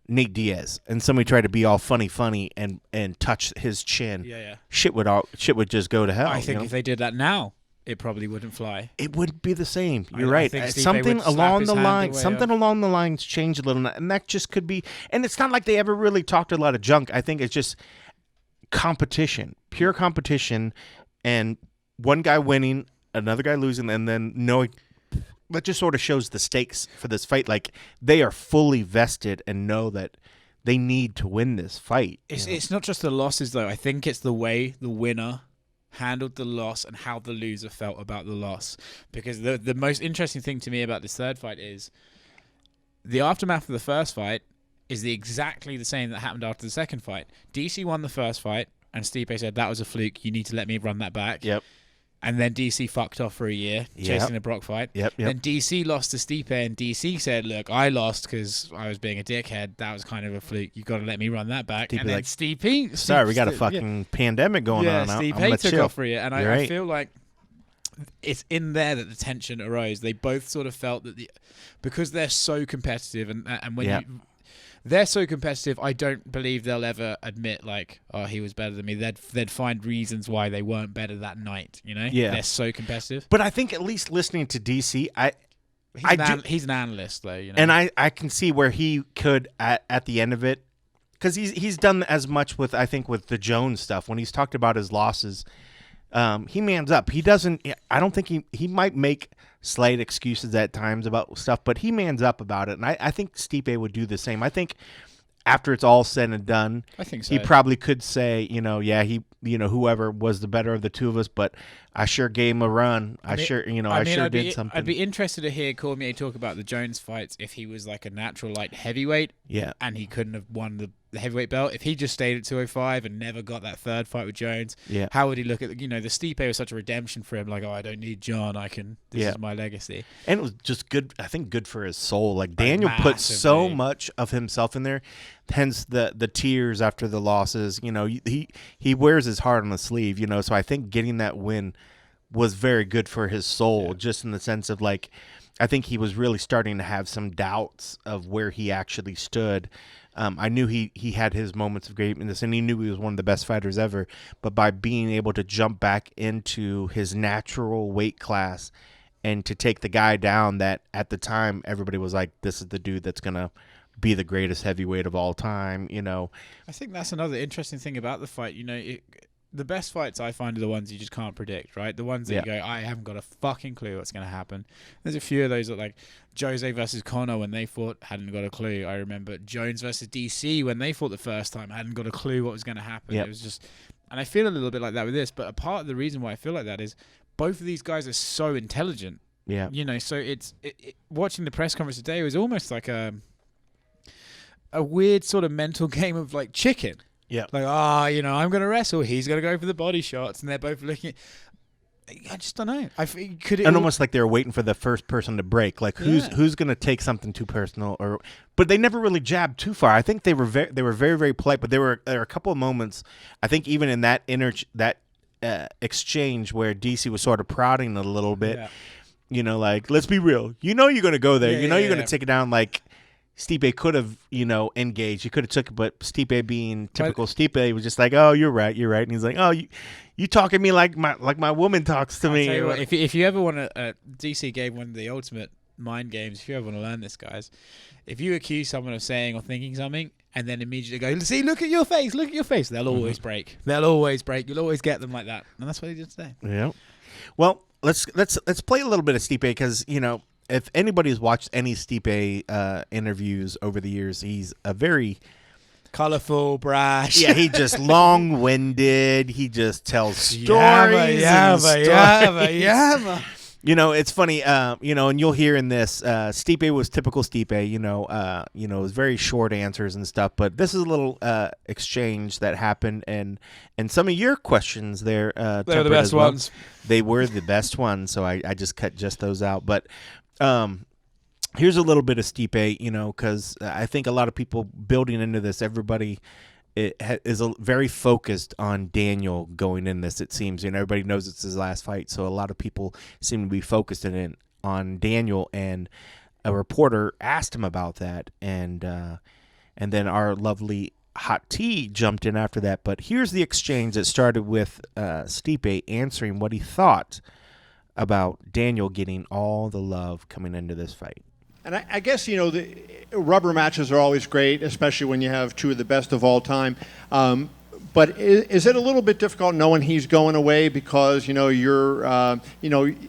Nate Diaz and somebody tried to be all funny and touch his chin, shit would just go to hell. I think if they did that now, it probably wouldn't fly. It wouldn't be the same. You're right. Something along the lines changed a little, and that just could be. And it's not like they ever really talked a lot of junk. I think it's just competition, pure competition, and one guy winning, another guy losing, and then knowing. That just sort of shows the stakes for this fight. Like they are fully vested and know that they need to win this fight. It's not just the losses though. I think it's the way the winner handled the loss and how the loser felt about the loss. Because the most interesting thing to me about this third fight is the aftermath of the first fight is exactly the same that happened after the second fight. DC won the first fight, and Stipe said, that was a fluke, you need to let me run that back. Yep. And then DC fucked off for a year, chasing the Brock fight. Yep. Then DC lost to Stipe, and DC said, look, I lost because I was being a dickhead. That was kind of a fluke. You've got to let me run that back. Stipe and then like, Stipe... Sorry, we got a fucking pandemic going on. Stipe took off for a year. And I feel like it's in there that the tension arose. They both sort of felt that because they're so competitive, and when they're so competitive, I don't believe they'll ever admit like, oh, he was better than me. They'd find reasons why they weren't better that night. Yeah, they're so competitive. But I think at least listening to DC, he's an analyst though, and I can see where he could at the end of it, because he's done as much with the Jones stuff when he's talked about his losses. He mans up. He doesn't. I don't think he might make slight excuses at times about stuff, but he mans up about it, and I think Stipe would do the same. I think after it's all said and done, I think so. He probably could say, whoever was the better of the two of us, but I sure gave him a run. I sure did something. I'd be interested to hear Cormier talk about the Jones fights if he was like a natural light heavyweight, and he couldn't have won the heavyweight belt. If he just stayed at 205 and never got that third fight with Jones, how would he look at the Stipe was such a redemption for him, like, oh, I don't need John, this is my legacy. And it was just good, I think good for his soul. Like Daniel put so much of himself in there, hence the tears after the losses. He wears his heart on the sleeve, so I think getting that win was very good for his soul, just in the sense of like, I think he was really starting to have some doubts of where he actually stood. I knew he had his moments of greatness, and he knew he was one of the best fighters ever. But by being able to jump back into his natural weight class and to take the guy down that at the time everybody was like, this is the dude that's going to be the greatest heavyweight of all time, I think that's another interesting thing about the fight. The best fights I find are the ones you just can't predict, right? The ones that you go, I haven't got a fucking clue what's going to happen. There's a few of those that, like Jose versus Conor when they fought, hadn't got a clue. I remember Jones versus DC when they fought the first time, hadn't got a clue what was going to happen. It was just, and I feel a little bit like that with this. But a part of the reason why I feel like that is both of these guys are so intelligent. Yeah, so it's watching the press conference today was almost like a weird sort of mental game of like chicken. Yeah. Like, I'm going to wrestle. He's going to go for the body shots. And they're both looking at... I just don't know. Could it and almost like they were waiting for the first person to break. Like who's going to take something too personal, but they never really jabbed too far. I think they were very very polite, but there were a couple of moments. I think even in that exchange where DC was sort of prodding a little bit. Yeah. You know, like, let's be real. You know you're going to go there. You're going to take it down. Like, Stipe could have, engaged. He could have took it, but Stipe being typical Stipe, he was just like, oh, you're right. And he's like, oh, you talking to me like my woman talks to me. What, if you ever want to, DC gave one of the ultimate mind games. If you ever want to learn this, guys, if you accuse someone of saying or thinking something and then immediately go, see, look at your face, they'll always break. You'll always get them like that. And that's what he did today. Yeah. Well, let's play a little bit of Stipe because, if anybody's watched any Stipe interviews over the years, he's a very colorful, brash. Yeah, he just long-winded. He just tells stories. Yabba. It's funny, and you'll hear in this, Stipe was typical Stipe, it was very short answers and stuff, but this is a little exchange that happened, and some of your questions there, they were the best ones. They were the best ones, so I just cut just those out, but here's a little bit of Stipe, because I think a lot of people building into this, everybody is very focused on Daniel going in this, it seems. Everybody knows it's his last fight, so a lot of people seem to be focused on Daniel, and a reporter asked him about that, and then our lovely Hot Tea jumped in after that. But here's the exchange that started with Stipe answering what he thought about Daniel getting all the love coming into this fight. And I guess, the rubber matches are always great, especially when you have two of the best of all time. But is it a little bit difficult knowing he's going away because, you're,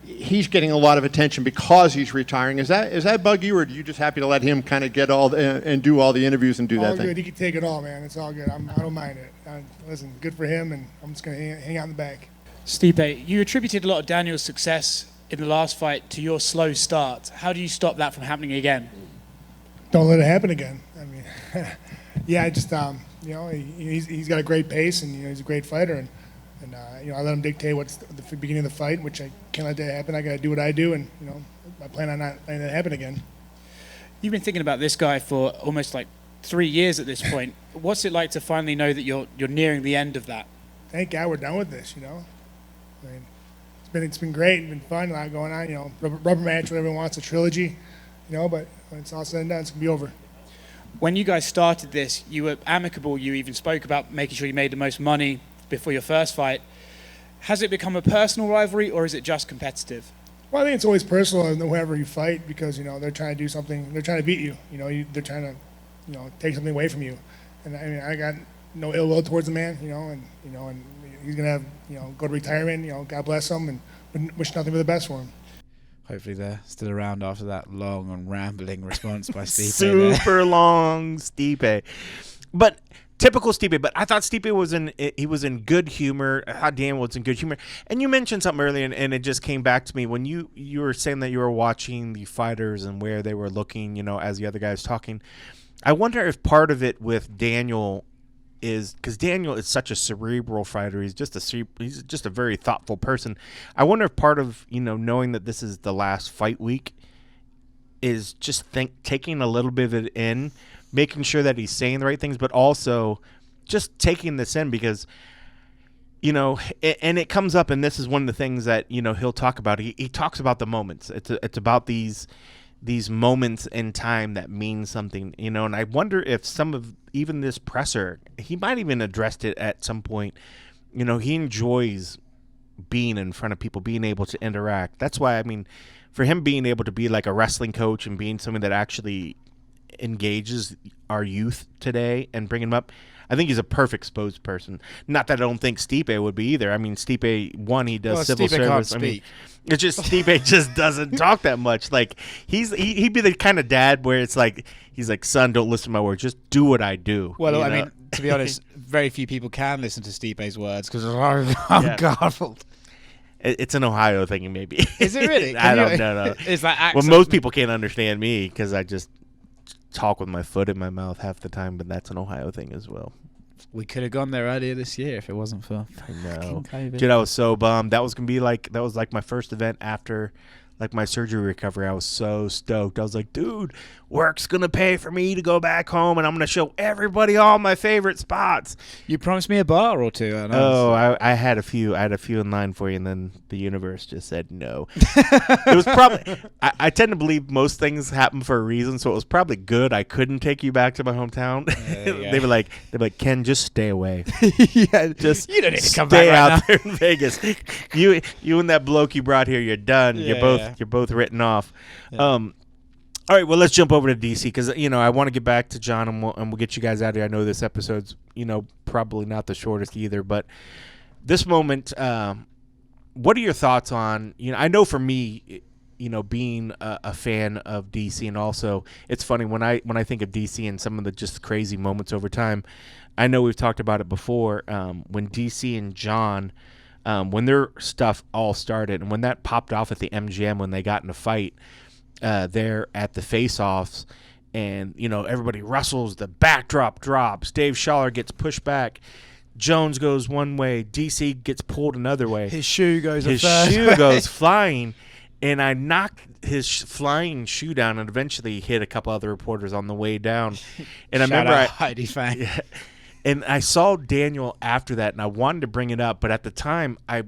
he's getting a lot of attention because he's retiring? Is that bug you, or are you just happy to let him kind of get and do all the interviews and do that thing? All good. He can take it all, man. It's all good. I don't mind it. Listen, good for him, and I'm just going to hang out in the back. Stipe, you attributed a lot of Daniel's success in the last fight to your slow start. How do you stop that from happening again? Don't let it happen again. I mean, I just he's got a great pace, and he's a great fighter, and I let him dictate what's the beginning of the fight, which I can't let that happen. I got to do what I do, and I plan on not letting that happen again. You've been thinking about this guy for almost like 3 years at this point. What's it like to finally know that you're nearing the end of that? Thank God we're done with this. I mean, it's been great and been fun, a lot going on, rubber match, whatever everyone wants, a trilogy, but when it's all said and done, it's going to be over. When you guys started this, you were amicable, you even spoke about making sure you made the most money before your first fight. Has it become a personal rivalry, or is it just competitive? Well, I think it's always personal, whoever you fight, because, they're trying to do something, they're trying to beat you, they're trying to, take something away from you. And I mean, I got no ill will towards the man, and he's going to have, go to retirement, God bless him, and wish nothing but the best for him. Hopefully they're still around after that long and rambling response by Stipe. Super long Stipe. But typical Stipe, but I thought Stipe was in good humor. I thought Dan was in good humor. And you mentioned something earlier, and it just came back to me when you were saying that you were watching the fighters and where they were looking, as the other guy was talking. I wonder if part of it with Daniel is because Daniel is such a cerebral fighter. He's just a very thoughtful person. I wonder if part of knowing that this is the last fight week is just taking a little bit of it in, making sure that he's saying the right things, but also just taking this in because and it comes up, and this is one of the things that he'll talk about. He talks about the moments. It's about these moments in time that mean something, and I wonder if some of even this presser, he might even addressed it at some point. He enjoys being in front of people, being able to interact. That's why, I mean, for him being able to be like a wrestling coach and being someone that actually engages our youth today and bringing them up, I think he's a perfect spokesperson. Not that I don't think Stipe would be either. I mean, Stipe, he does civil Stipe service. Can't speak. It's just Stipe just doesn't talk that much. Like he'd be the kind of dad where it's like he's like, son, don't listen to my words, just do what I do. Well, I mean, to be honest, very few people can listen to Stipe's words because I'm garbled. It's an Ohio thing, maybe. Is it really? I don't know. It's like accent. Well, most people can't understand me because I just talk with my foot in my mouth half the time, but that's an Ohio thing as well. We could have gone there earlier this year if it wasn't for fucking COVID. Dude, I was so bummed. That was like my first event after like my surgery recovery. I was so stoked. I was like, dude, work's gonna pay for me to go back home, and I'm gonna show everybody all my favorite spots. You promised me a bar or two. I had a few. I had a few in line for you, and then the universe just said no. It was probably. I tend to believe most things happen for a reason, so it was probably good. I couldn't take you back to my hometown. They were like, Ken, just stay away. Yeah, just you don't need to come stay back out there in Vegas. You and that bloke you brought here, you're done. You're both written off. Yeah. All right, well, let's jump over to DC because, I want to get back to John and we'll get you guys out of here. I know this episode's, probably not the shortest either, but this moment, what are your thoughts on, I know for me, being a fan of DC, and also it's funny when I think of DC and some of the just crazy moments over time, I know we've talked about it before, when DC and John, when their stuff all started and when that popped off at the MGM when they got in a fight, there at the face-offs, and everybody wrestles, the backdrop drops, Dave Schaller gets pushed back, Jones goes one way, DC gets pulled another way, his shoe goes flying, and I knocked his flying shoe down and eventually hit a couple other reporters on the way down. And I remember Heidi Fang. Yeah, and I saw Daniel after that, and I wanted to bring it up, but at the time I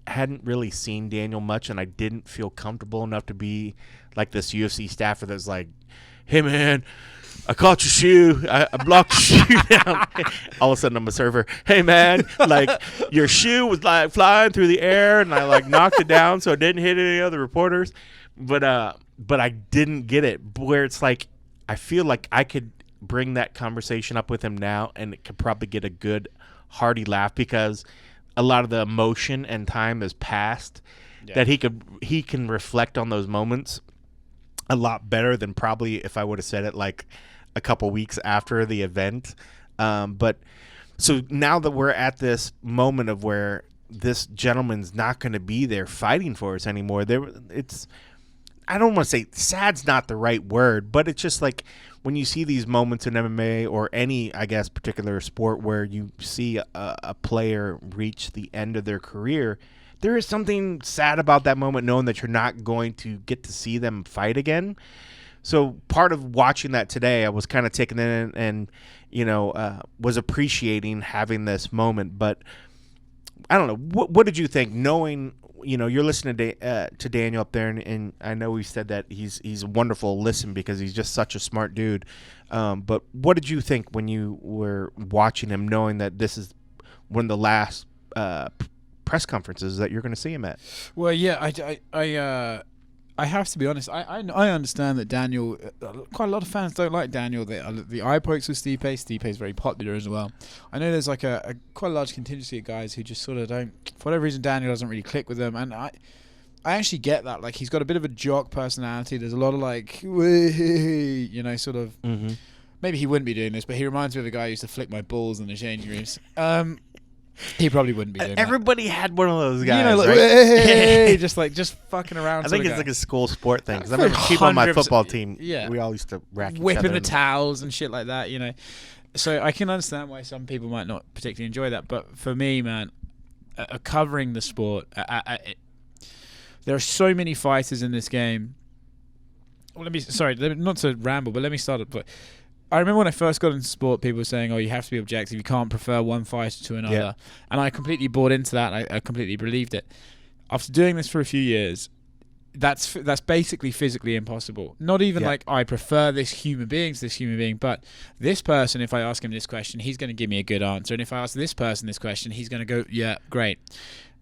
hadn't really seen Daniel much, and I didn't feel comfortable enough to be like this UFC staffer that's like, hey man, I caught your shoe, I blocked your shoe down. All of a sudden I'm a server, hey man, like your shoe was like flying through the air and I like knocked it down so it didn't hit any other reporters, but I didn't get it, where it's like I feel like I could bring that conversation up with him now and it could probably get a good hearty laugh because a lot of the emotion and time has passed, that he can reflect on those moments a lot better than probably if I would have said it like a couple weeks after the event. But so now that we're at this moment of where this gentleman's not going to be there fighting for us anymore, I don't want to say sad's not the right word, but it's just like when you see these moments in MMA or any, I guess, particular sport where you see a player reach the end of their career, there is something sad about that moment, knowing that you're not going to get to see them fight again. So part of watching that today, I was kind of taking it in and, was appreciating having this moment. But I don't know. What did you think, knowing, you're listening to Daniel up there, and I know we said that he's a wonderful listen because he's just such a smart dude. But what did you think when you were watching him, knowing that this is one of the last press conferences that you're going to see him at? Well, yeah, I have to be honest. I understand that Daniel, quite a lot of fans don't like Daniel. The eye pokes with Stipe. Stipe is very popular as well. I know there's like a quite a large contingency of guys who just sort of don't, for whatever reason, Daniel doesn't really click with them. And I actually get that. Like, he's got a bit of a jock personality. There's a lot of like, sort of. Mm-hmm. Maybe he wouldn't be doing this, but he reminds me of the guy who used to flick my balls in the changing rooms. He probably wouldn't be doing Everybody had one of those guys, like, right? Hey, just fucking around. I think it's like a school sport thing. Because I remember people on my football team, we all used to rack whipping the towels and shit like that, So I can understand why some people might not particularly enjoy that. But for me, man, covering the sport, there are so many fighters in this game. Well, not to ramble, but let me start it. I remember when I first got into sport, people were saying, you have to be objective. You can't prefer one fighter to another. Yeah. And I completely bought into that. I completely believed it. After doing this for a few years, that's basically physically impossible. Not even like I prefer this human being to this human being, but this person, if I ask him this question, he's going to give me a good answer. And if I ask this person this question, he's going to go, yeah, great.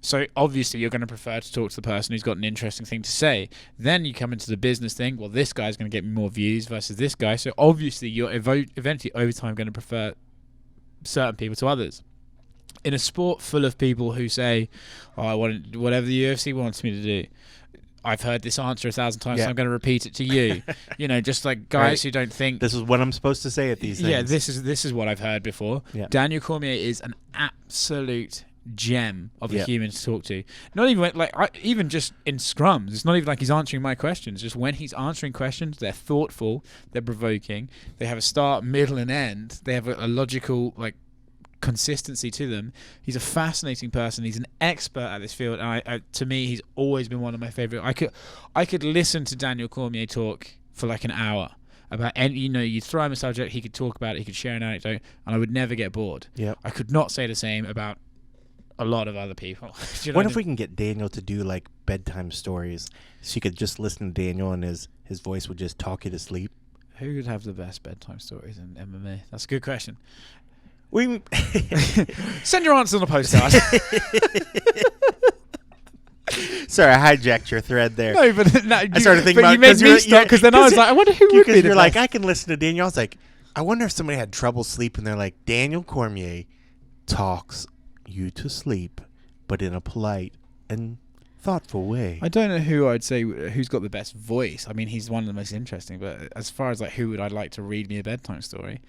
So obviously you're going to prefer to talk to the person who's got an interesting thing to say. Then you come into the business thing. Well, this guy's going to get me more views versus this guy. So obviously you're eventually over time going to prefer certain people to others. In a sport full of people who say, I want whatever the UFC wants me to do. I've heard this answer 1,000 times, so I'm going to repeat it to you. Just like guys who don't think this is what I'm supposed to say at these things. Yeah, this is what I've heard before. Yeah. Daniel Cormier is an absolute gem of a Yeah. human to talk to. Not even even just in scrums. It's not even like he's answering my questions. Just when he's answering questions, they're thoughtful, they're provoking. They have a start, middle, and end. They have a logical consistency to them. He's a fascinating person. He's an expert at this field. And to me, he's always been one of my favorite. I could listen to Daniel Cormier talk for like an hour about any. You throw him a subject, he could talk about it. He could share an anecdote, and I would never get bored. Yeah. I could not say the same about a lot of other people. Do you know What I if we can get Daniel to do like bedtime stories? So you could just listen to Daniel and his voice would just talk you to sleep. Who would have the best bedtime stories in MMA? That's a good question. We Send your answers on a postcard. Sorry, I hijacked your thread there. No, but no, I started thinking about you made me stop because then I was like, I wonder who would be the you're best. like, I can listen to Daniel. I was like, I wonder if somebody had trouble sleeping. They're like, Daniel Cormier talks you to sleep, but in a polite and thoughtful way. I don't know who I'd say who's got the best voice. I mean, he's one of the most interesting. But as far as like who would I like to read me a bedtime story,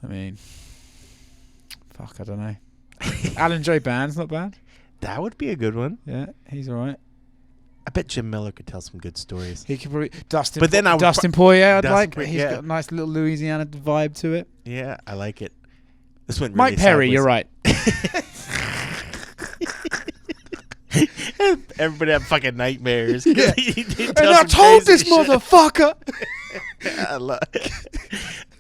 I mean, fuck, I don't know. Alan J. Band's not bad. That would be a good one. Yeah, he's all right. I bet Jim Miller could tell some good stories. He could probably Dustin. But then Dustin Poirier, I'd Dustin like. Poirier, He's yeah. got a nice little Louisiana vibe to it. Yeah, I like it. This went Mike really Perry, sideways. you're right. Everybody have fucking nightmares. Yeah. He And I told this shit. motherfucker.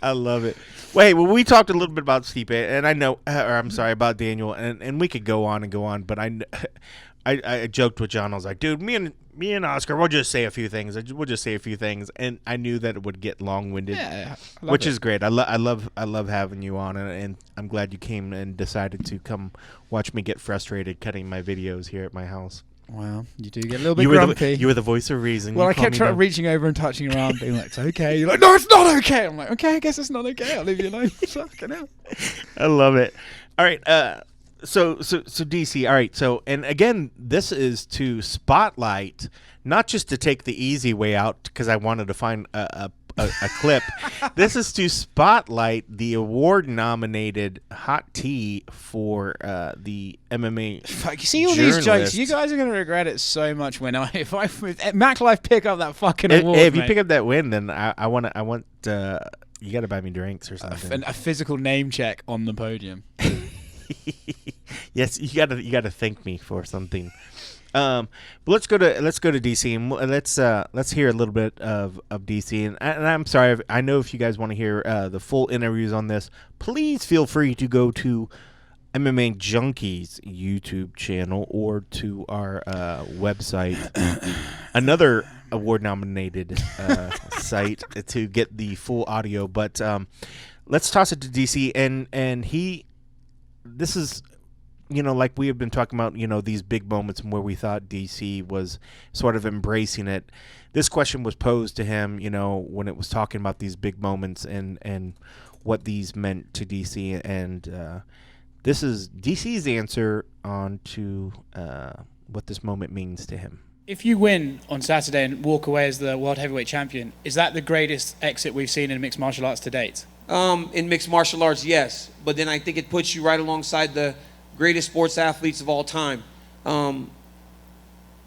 I love it. Wait, well, we talked a little bit about Stipe, and I know, or I'm sorry, about Daniel, and we could go on and go on, but I joked with John. I was like, dude, me and Oscar, we'll just say a few things. We'll just say a few things, and I knew that it would get long-winded, Yeah, which is great. I love having you on, and I'm glad you came and decided to come watch me get frustrated cutting my videos here at my house. Well, you do get a little bit You grumpy. were the voice of reason. Well, You I calmed kept me down. reaching over and touching around, being like, it's okay. You're like, no, it's not okay. I'm like, okay, I guess it's not okay. I'll leave you alone. Fucking hell. I love it. All right. So DC. All right. So, and again, this is to spotlight, not just to take the easy way out, because I wanted to find a clip. This is to spotlight the award-nominated hot tea for the MMA. Fuck, you see all these jokes. journalist. You guys are gonna regret it so much when if Mac Life pick up that fucking Hey, award. if you mate. pick up that win, then I want you got to buy me drinks or something. a physical name check on the podium. Yes, you gotta thank me for something. But let's go to DC and let's hear a little bit of DC. And I'm sorry, I know if you guys want to hear the full interviews on this, please feel free to go to MMA Junkies YouTube channel or to our website, another award-nominated site, to get the full audio. But let's toss it to DC, and this is, like we have been talking about, these big moments where we thought DC was sort of embracing it. This question was posed to him, when it was talking about these big moments and what these meant to DC. And this is DC's answer on to what this moment means to him. If you win on Saturday and walk away as the world heavyweight champion, is that the greatest exit we've seen in mixed martial arts to date? In mixed martial arts, yes. But then I think it puts you right alongside the greatest sports athletes of all time.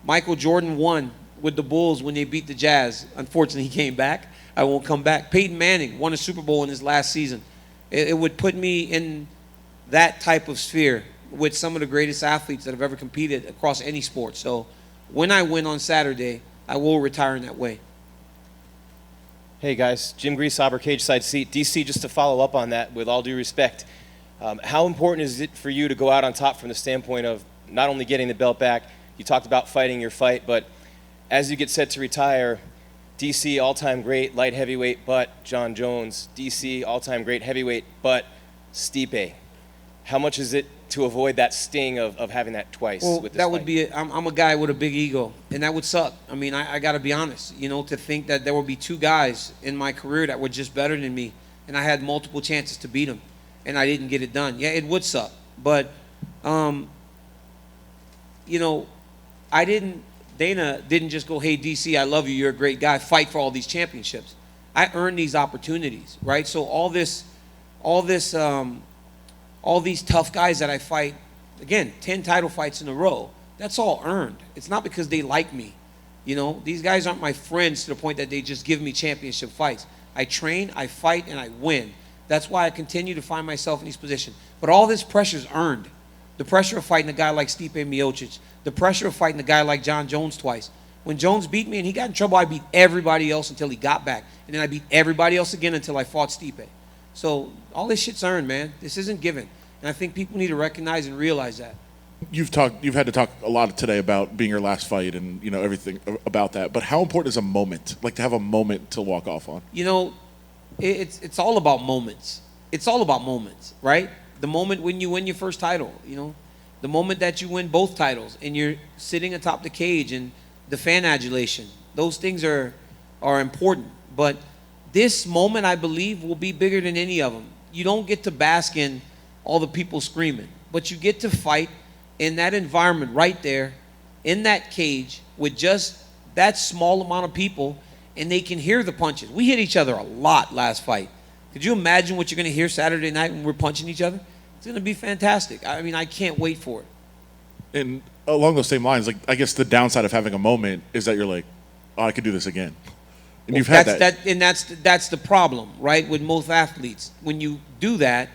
Michael Jordan won with the Bulls when they beat the Jazz. Unfortunately, he came back. I won't come back. Peyton Manning won a Super Bowl in his last season. It would put me in that type of sphere with some of the greatest athletes that have ever competed across any sport. So when I win on Saturday, I will retire in that way. Hey guys, Jim Greasehopper, cage side seat. DC, just to follow up on that, with all due respect, how important is it for you to go out on top from the standpoint of not only getting the belt back, you talked about fighting your fight, but as you get set to retire, DC all-time great light heavyweight, but John Jones, DC all-time great heavyweight, but Stipe. How much is it to avoid that sting of having that twice? Well, with this that would fight? be I'm a guy with a big ego, and that would suck. I mean, I got to be honest, to think that there would be two guys in my career that were just better than me, and I had multiple chances to beat them, and I didn't get it done. Yeah, it would suck, but Dana didn't just go, hey, DC, I love you, you're a great guy, fight for all these championships. I earned these opportunities, right? So all these tough guys that I fight again, 10 title fights in a row. That's all earned. It's not because they like me. You know, these guys aren't my friends to the point that they just give me championship fights. I train, I fight, and I win. That's why I continue to find myself in these positions. But all this pressure is earned. The pressure of fighting a guy like Stipe Miocic. The pressure of fighting a guy like John Jones twice. When Jones beat me and he got in trouble, I beat everybody else until he got back. And then I beat everybody else again until I fought Stipe. So all this shit's earned, man. This isn't given. And I think people need to recognize and realize that. You've had to talk a lot today about being your last fight and, you know, everything about that. But how important is a moment, like to have a moment to walk off on? You know, it's all about moments. It's all about moments, right? The moment when you win your first title, you know, the moment that you win both titles and you're sitting atop the cage and the fan adulation, those things are important. But this moment, I believe, will be bigger than any of them. You don't get to bask in all the people screaming, but you get to fight in that environment right there, in that cage, with just that small amount of people, and they can hear the punches. We hit each other a lot last fight. Could you imagine what you're going to hear Saturday night when we're punching each other? It's going to be fantastic. I mean, I can't wait for it. And along those same lines, like, I guess the downside of having a moment is that you're like, oh, I could do this again. And Well, you've had that. And that's the problem, right? With most athletes, when you do that,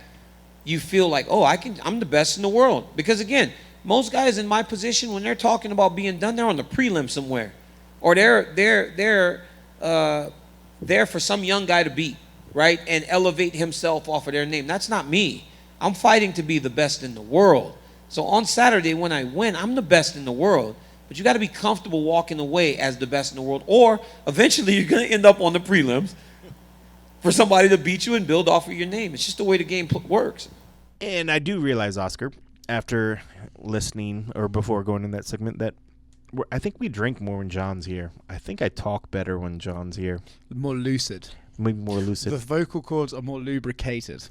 you feel like, oh, I'm the best in the world. Because again, most guys in my position, when they're talking about being done, they're on the prelim somewhere, or they're there for some young guy to beat, right, and elevate himself off of their name. That's not me. I'm fighting to be the best in the world. So on Saturday when I win, I'm the best in the world. But you got to be comfortable walking away as the best in the world, or eventually you're going to end up on the prelims for somebody to beat you and build off of your name. It's just the way the game works. And I do realize, Oscar, after listening or before going in that segment, that I think we drink more when John's here. I think I talk better when John's here. More lucid. Maybe more lucid. The vocal cords are more lubricated.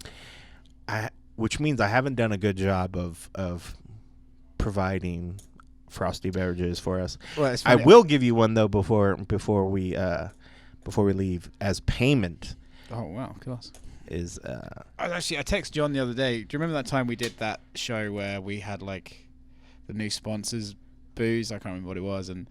Which means I haven't done a good job of providing frosty beverages for us. Well, I will give you one though before we leave as payment. Oh wow, of course. I texted John the other day. Do you remember that time we did that show where we had like the new sponsors booze? I can't remember what it was, and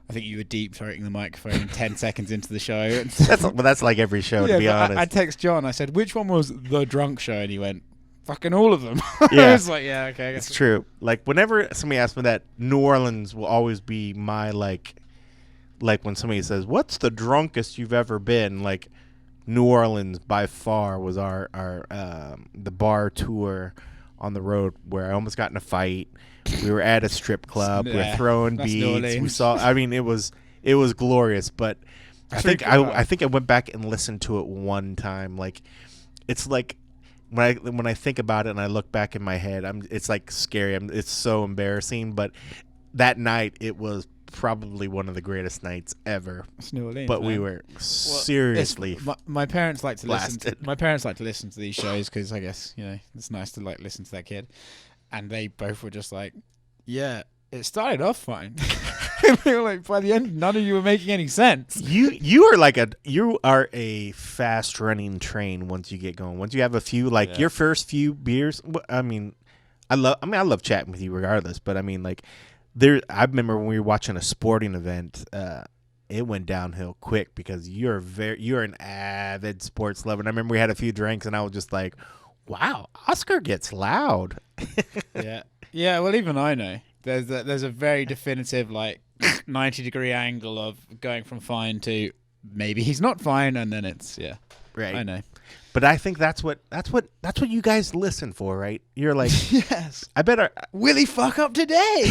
I think you were deep throating the microphone 10 seconds into the show. That's like every show, to be honest. I text John. I said, which one was the drunk show? And he went, fucking all of them. Yeah. I was like, yeah, okay. I guess it's true. Like whenever somebody asks me that, New Orleans will always be my like when somebody says, what's the drunkest you've ever been? Like New Orleans by far was our the bar tour on the road where I almost got in a fight. We were at a strip club. We were throwing beats. We saw. I mean, it was glorious. But I think I went back and listened to it one time. Like, it's like when I think about it and I look back in my head, it's like scary. It's so embarrassing. But that night, it was probably one of the greatest nights ever. It's New Orleans, but man. we were seriously my parents like to blasted. My parents like to listen to these shows because I guess it's nice to like listen to that kid, and they both were just like, yeah, it started off fine. They were like, by the end, none of you were making any sense. You are a fast running train once you get going. Once you have a few your first few beers. I love chatting with you regardless. But I mean like. I remember when we were watching a sporting event, it went downhill quick because you're an avid sports lover. And I remember we had a few drinks, and I was just like, "Wow, Oscar gets loud." yeah. Well, even I know there's a very definitive 90-degree angle of going from fine to maybe he's not fine, and then it's right. I know. But I think that's what you guys listen for, right? You're like, yes. I bet will he fuck up today?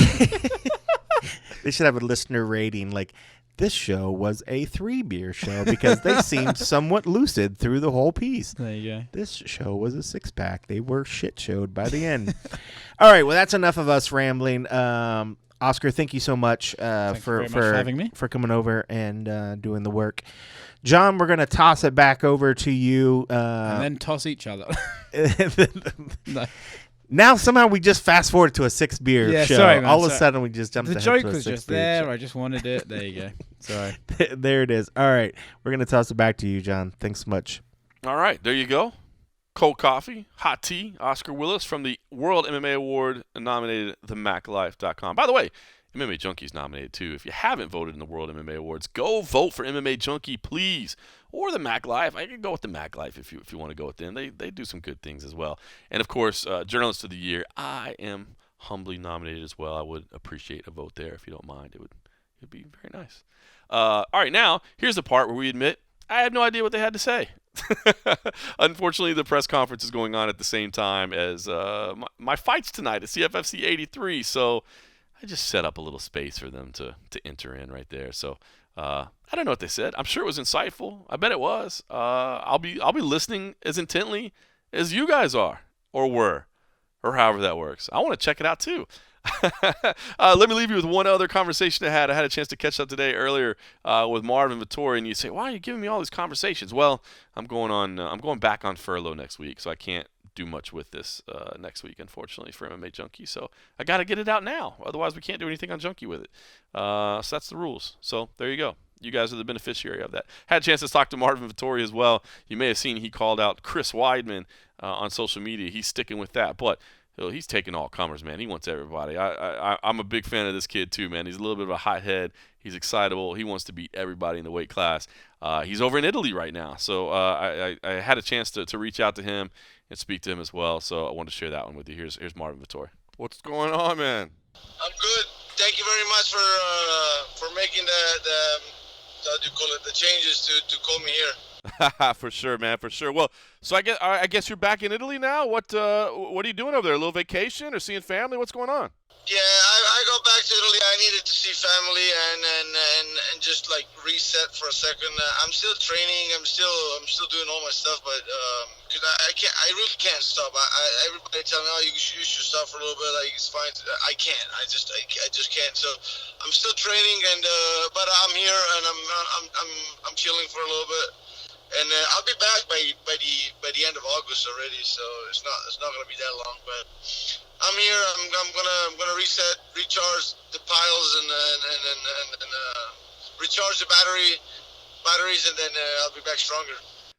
They should have a listener rating like this show was a 3-beer show because they seemed somewhat lucid through the whole piece. There you go. This show was a 6-pack. They were shit-showed by the end. All right, well that's enough of us rambling. Oscar, thank you so much for having me. for coming over and doing the work. John, we're going to toss it back over to you. And then toss each other. No. Now somehow we just fast forward to a 6-beer show. Sorry, man, all of a sudden we just jumped ahead to a 6-beer show. The joke was just there. I just wanted it. There you go. Sorry. There it is. All right. We're going to toss it back to you, John. Thanks so much. All right. There you go. cold coffee, hot tea, Oscar Willis from the World MMA Award nominated themaclife.com. By the way, MMA Junkie's nominated too. If you haven't voted in the World MMA Awards, go vote for MMA Junkie, please. Or the Mac Life. I can go with the Mac Life if you want to go with them. They do some good things as well. And, of course, Journalist of the Year, I am humbly nominated as well. I would appreciate a vote there if you don't mind. It would be very nice. All right, now, here's the part where we admit I had no idea what they had to say. Unfortunately, the press conference is going on at the same time as my fights tonight at CFFC 83, so I just set up a little space for them to enter in right there. So I don't know what they said. I'm sure it was insightful. I bet it was. I'll be listening as intently as you guys are or were, or however that works. I want to check it out too. Let me leave you with one other conversation I had. I had a chance to catch up today earlier with Marvin Vettori, and you say, "Why are you giving me all these conversations?" Well, I'm going back on furlough next week, so I can't do much with this next week, unfortunately, for MMA Junkie. So I got to get it out now. Otherwise, we can't do anything on Junkie with it. So that's the rules. So there you go. You guys are the beneficiary of that. Had a chance to talk to Marvin Vettori as well. You may have seen he called out Chris Weidman on social media. He's sticking with that, but he's taking all comers, man. He wants everybody. I'm a big fan of this kid too, man. He's a little bit of a hothead. He's excitable. He wants to beat everybody in the weight class. He's over in Italy right now, so I had a chance to reach out to him and speak to him as well. So I wanted to share that one with you. Here's Marvin Vettori. What's going on, man? I'm good. Thank you very much for making the changes to call me here. For sure, man, for sure. Well, so I guess you're back in Italy now. What are you doing over there? A little vacation or seeing family? What's going on? Yeah, I got back to Italy. I needed to see family and just like reset for a second. I'm still training. I'm still doing all my stuff, but because I really can't stop. Everybody tell me, oh, you should stop for a little bit. Like it's fine. I can't. I just can't. So I'm still training, and but I'm here and I'm chilling for a little bit. And I'll be back by the end of August already, so it's not gonna be that long. But I'm here. I'm gonna reset, recharge the piles, and recharge the batteries, and then I'll be back stronger.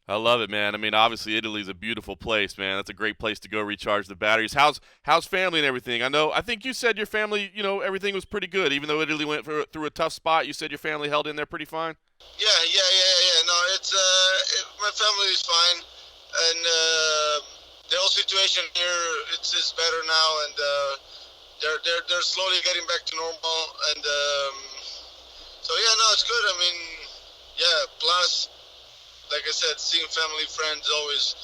I love it, man. I mean, obviously Italy's a beautiful place, man. That's a great place to go recharge the batteries. How's family and everything? I think you said your family, everything was pretty good, even though Italy went through a tough spot. You said your family held in there pretty fine. Yeah. No, it's my family is fine, and the whole situation here it's better now, and they're slowly getting back to normal, and so yeah, no, it's good. I mean, yeah. Plus, like I said, seeing family, friends, always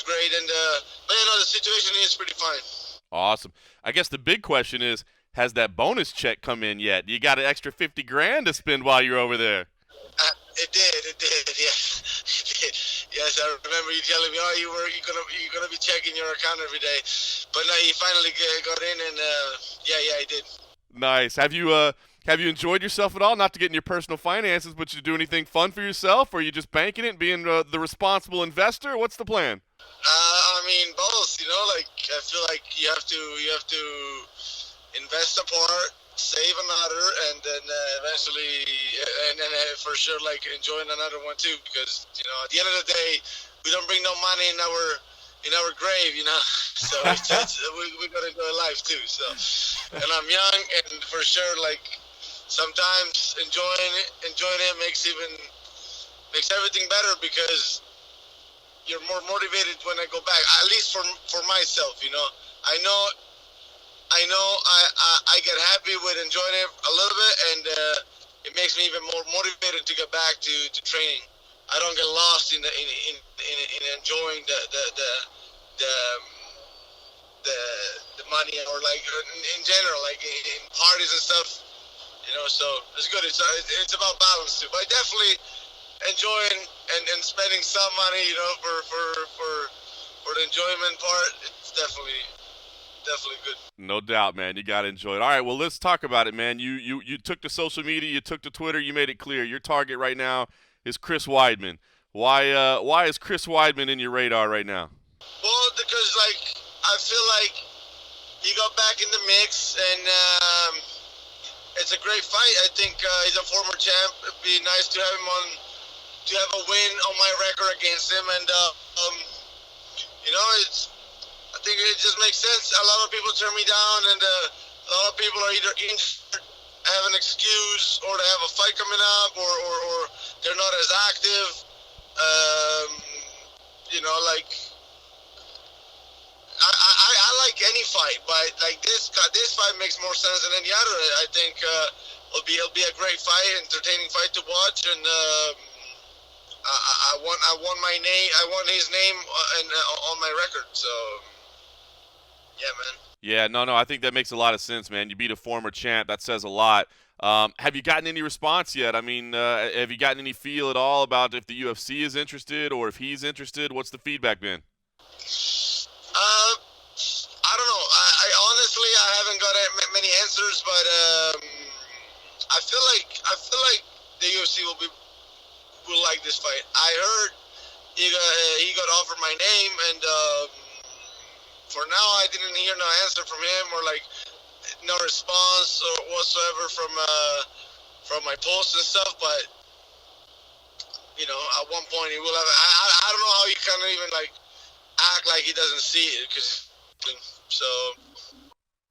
great, and but yeah, no, the situation is pretty fine. Awesome. I guess the big question is, has that bonus check come in yet? You got an extra $50,000 to spend while you're over there. It did, yes. It did. Yes, I remember you telling me, oh, you're gonna be checking your account every day, but now you finally got in, and yeah, I did. Nice. Have you enjoyed yourself at all? Not to get in your personal finances, but you do anything fun for yourself, or are you just banking it and being the responsible investor? What's the plan? I mean, both. Like I feel like you have to invest a part, save another, and then eventually, and then for sure, like enjoying another one too. Because at the end of the day, we don't bring no money in our grave, So we gotta enjoy life too. So, and I'm young, and for sure, like sometimes enjoying it makes everything better because you're more motivated when I go back. At least for myself, I know I get happy with enjoying it a little bit, and it makes me even more motivated to get back to training. I don't get lost in enjoying the money, or like in general, like in parties and stuff. So it's good. It's about balance too. But definitely enjoying and spending some money, for the enjoyment part. It's definitely good. No doubt, man. You got to enjoy it. All right, well, let's talk about it, man. You took to social media, you took to Twitter, you made it clear. Your target right now is Chris Weidman. Why is Chris Weidman in your radar right now? Well, because I feel like he got back in the mix, and it's a great fight. I think he's a former champ. It'd be nice to have a win on my record against him, and I think it just makes sense. A lot of people turn me down, and a lot of people are either injured, have an excuse, or they have a fight coming up, or they're not as active. I like any fight, but like this fight makes more sense than any other. I think it'll be a great fight, entertaining fight to watch, and I want his name on my record. So yeah, man. Yeah, no, I think that makes a lot of sense, man. You beat a former champ. That says a lot. Have you gotten any response yet? I mean, have you gotten any feel at all about if the UFC is interested or if he's interested? What's the feedback been? I don't know. I honestly haven't got many answers, but I feel like the UFC will like this fight. I heard he got offered my name, and for now I didn't hear no answer from him or like no response or whatsoever from my posts and stuff. But at one point he will have. I don't know how he can even like act like he doesn't see it, so.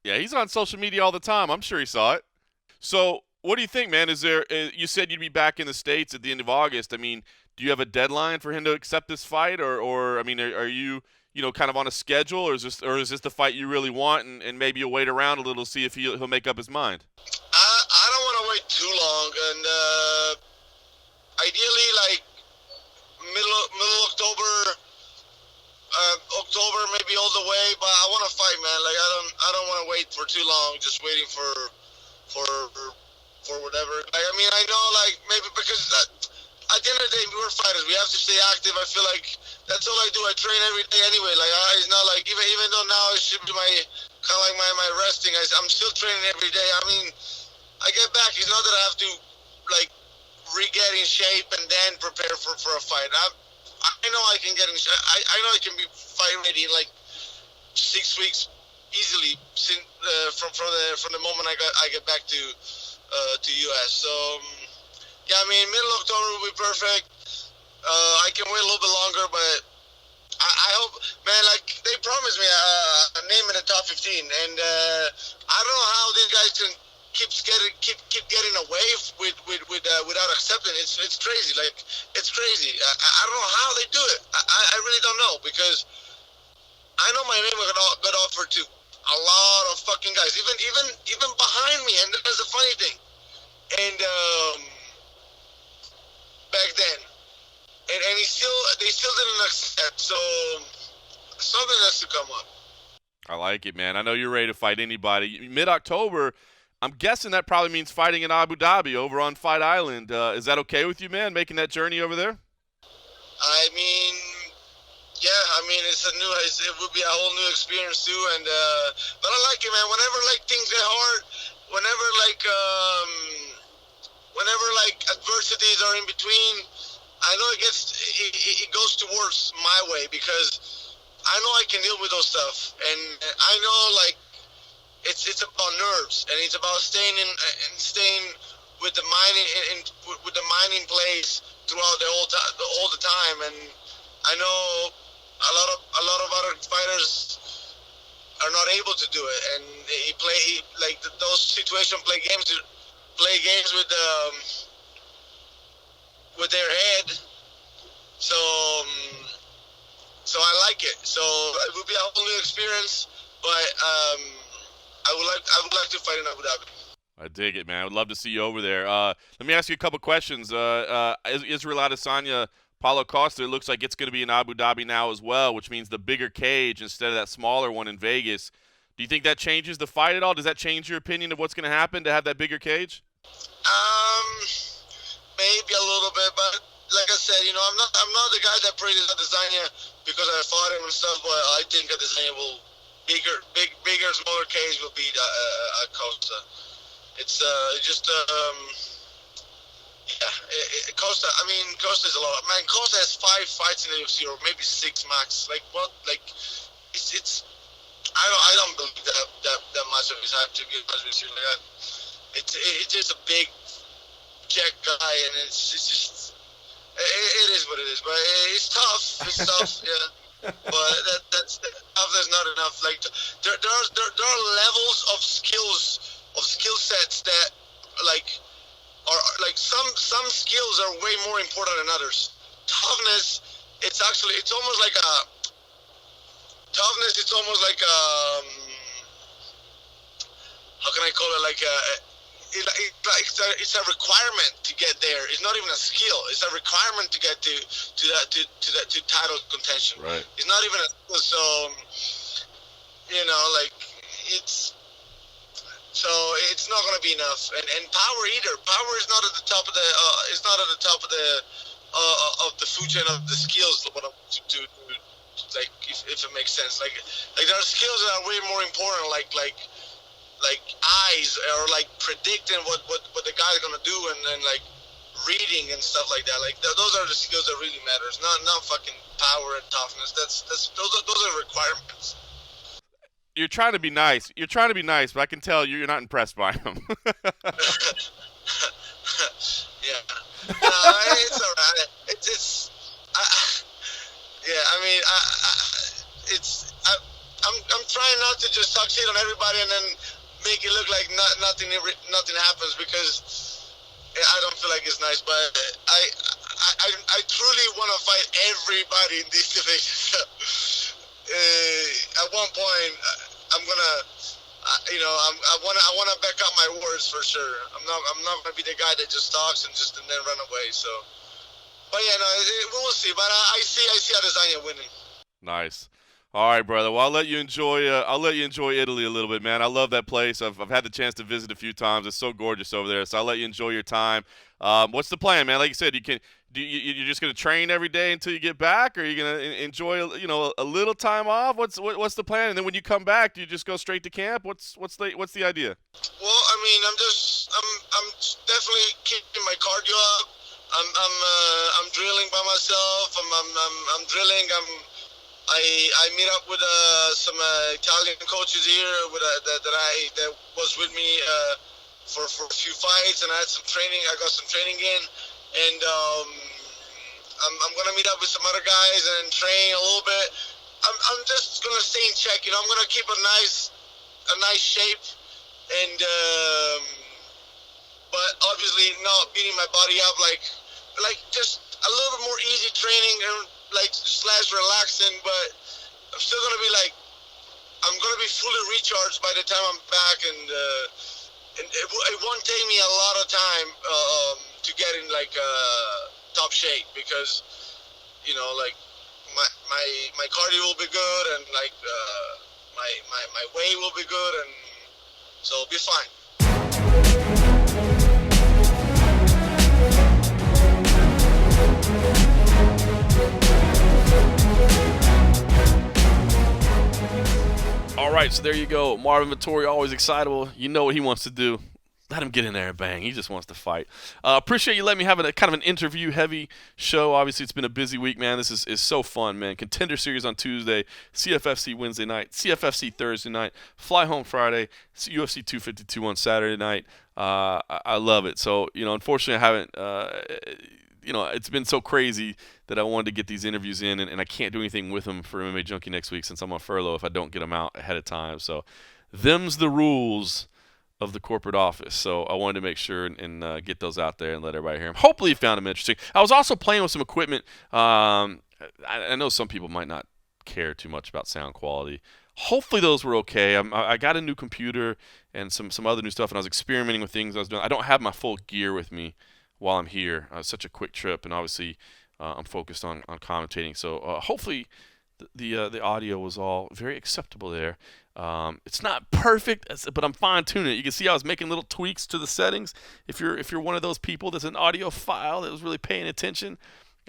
Yeah, he's on social media all the time. I'm sure he saw it. So, what do you think, man? Is there? You said you'd be back in the States at the end of August. I mean, do you have a deadline for him to accept this fight, or I mean, are you kind of on a schedule, or is this the fight you really want, and maybe you'll wait around a little to see if he'll make up his mind? I don't want to wait too long, and ideally, like middle October. October maybe all the way, but I want to fight, man. Like I don't want to wait for too long, just waiting for whatever. Like, I mean, I know, like maybe because at the end of the day, we're fighters. We have to stay active. I feel like that's all I do. I train every day anyway. Like it's not like even though now it should be my kind of like my resting. I'm still training every day. I mean, I get back. It's not that I have to like re-get in shape and then prepare for a fight. I know I can get in. I know I can be fight ready in like 6 weeks easily from the moment I get back to US. So yeah, I mean middle October will be perfect. I can wait a little bit longer, but I hope, man. Like they promised me a name in the top 15, and I don't know how these guys can keep getting away without accepting it. It's crazy. Like it's crazy. I don't know how they do it. I really don't know, because I know my name got offered to a lot of fucking guys, even behind me, and that's the funny thing. And back then, and they still didn't accept. So something has to come up. I like it, man. I know you're ready to fight anybody. Mid-October. I'm guessing that probably means fighting in Abu Dhabi over on Fight Island. Is that okay with you, man, making that journey over there? I mean, yeah. I mean, it would be a whole new experience too. And but I like it, man. Whenever like things get hard, whenever adversities are in between, I know it goes towards my way, because I know I can deal with those stuff, and I know like. It's about nerves, and it's about staying with the mind with the mind in place throughout all the time. And I know a lot of other fighters are not able to do it, and they play like those situations, play games with their head. So I like it. So it would be a whole new experience, but I would like to fight in Abu Dhabi. I dig it, man. I would love to see you over there. Let me ask you a couple questions. Israel Adesanya, Paulo Costa, it looks like it's going to be in Abu Dhabi now as well, which means the bigger cage instead of that smaller one in Vegas. Do you think that changes the fight at all? Does that change your opinion of what's going to happen to have that bigger cage? Maybe a little bit, but like I said, I'm not the guy that praises Adesanya because I fought him and stuff, but I think Adesanya will. Bigger, smaller cage will beat Costa. It's just Costa. I mean, Costa's a lot. Man, Costa has 5 fights in the UFC, or maybe 6 max. Like what? Like it's. I don't believe that much of his hype, to be honest with you. Like it's just a big jack guy, and it's just it is what it is. But it's tough. It's tough. Yeah. But that's not enough. Like there are levels of skill sets that like are like some skills are way more important than others. Toughness, it's almost like a toughness. It's almost like how can I call it? Like it's a requirement to get there. It's not even a skill. It's a requirement to get to title contention. Right. It's not even a skill. So like it's not gonna be enough. And power either. Power is not at the top of the. It's not at the top of the food chain of the skills. What I'm to like if it makes sense. Like there are skills that are way more important. Like eyes or like predicting what the guy's gonna do and like reading and stuff like that. Like those are the skills that really matters. Not fucking power and toughness. Those are requirements. You're trying to be nice. But I can tell you're not impressed by him. Yeah. No, it's alright. I'm trying not to just talk shit on everybody and then make it look like nothing happens, because I don't feel like it's nice. But I truly want to fight everybody in this division. At one point, I'm gonna, I wanna back up my words for sure. I'm not gonna be the guy that just talks and then run away. So, but yeah, no, we'll see. But I see Adesanya winning. Nice. All right, brother. Well, I'll let you enjoy Italy a little bit, man. I love that place. I've had the chance to visit a few times. It's so gorgeous over there. So I'll let you enjoy your time. What's the plan, man? Like you said, you're just gonna train every day until you get back, or are you gonna enjoy a little time off? What's the plan? And then when you come back, do you just go straight to camp? What's the idea? Well, I mean, I'm definitely keeping my cardio up. I'm drilling by myself. I'm drilling. I meet up with some Italian coaches here that was with me for a few fights, and I had some training. I got some training in, and I'm gonna meet up with some other guys and train a little bit. I'm just gonna stay in check. I'm gonna keep a nice shape, and but obviously not beating my body up, like just a little bit more easy training and like / relaxing, but I'm still gonna be like, I'm gonna be fully recharged by the time I'm back, and it won't take me a lot of time to get in like top shape, because like my cardio will be good, and like my weight will be good, and so it'll be fine. All right, so there you go. Marvin Vettori, always excitable. You know what he wants to do. Let him get in there and bang. He just wants to fight. Appreciate you letting me have kind of an interview-heavy show. Obviously, it's been a busy week, man. This is so fun, man. Contender Series on Tuesday, CFFC Wednesday night, CFFC Thursday night, Fly Home Friday, UFC 252 on Saturday night. I love it. So, unfortunately, I haven't it's been so crazy that I wanted to get these interviews in, and I can't do anything with them for MMA Junkie next week since I'm on furlough if I don't get them out ahead of time. So them's the rules of the corporate office. So I wanted to make sure and get those out there and let everybody hear them. Hopefully you found them interesting. I was also playing with some equipment. I know some people might not care too much about sound quality. Hopefully those were okay. I got a new computer and some other new stuff, and I was experimenting with things I was doing. I don't have my full gear with me while I'm here. It's such a quick trip, and obviously I'm focused on commentating. So hopefully the audio was all very acceptable there. It's not perfect, but I'm fine-tuning it. You can see I was making little tweaks to the settings. If you're one of those people that's an audiophile that was really paying attention,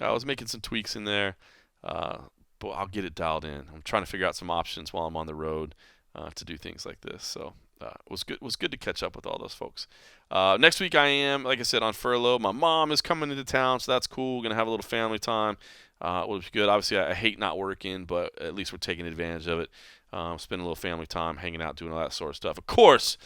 I was making some tweaks in there. But I'll get it dialed in. I'm trying to figure out some options while I'm on the road to do things like this. So it was good to catch up with all those folks. Next week I am, like I said, on furlough. My mom is coming into town, so that's cool. We're going to have a little family time. Which is good. Obviously, I hate not working, but at least we're taking advantage of it. Spending a little family time, hanging out, doing all that sort of stuff. Of course,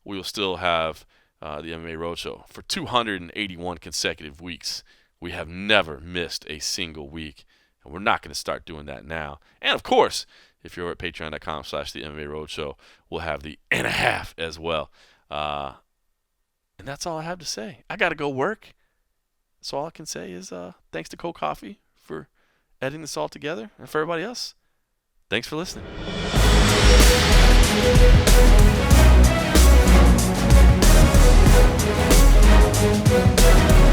we will still have the MMA Roadshow for 281 consecutive weeks. We have never missed a single week. And we're not going to start doing that now. And, of course, if you're at patreon.com/the MMA Roadshow, we'll have the and a half as well. And that's all I have to say. I got to go work. So all I can say is thanks to Cold Coffee for editing this all together. And for everybody else, thanks for listening. We'll be right back.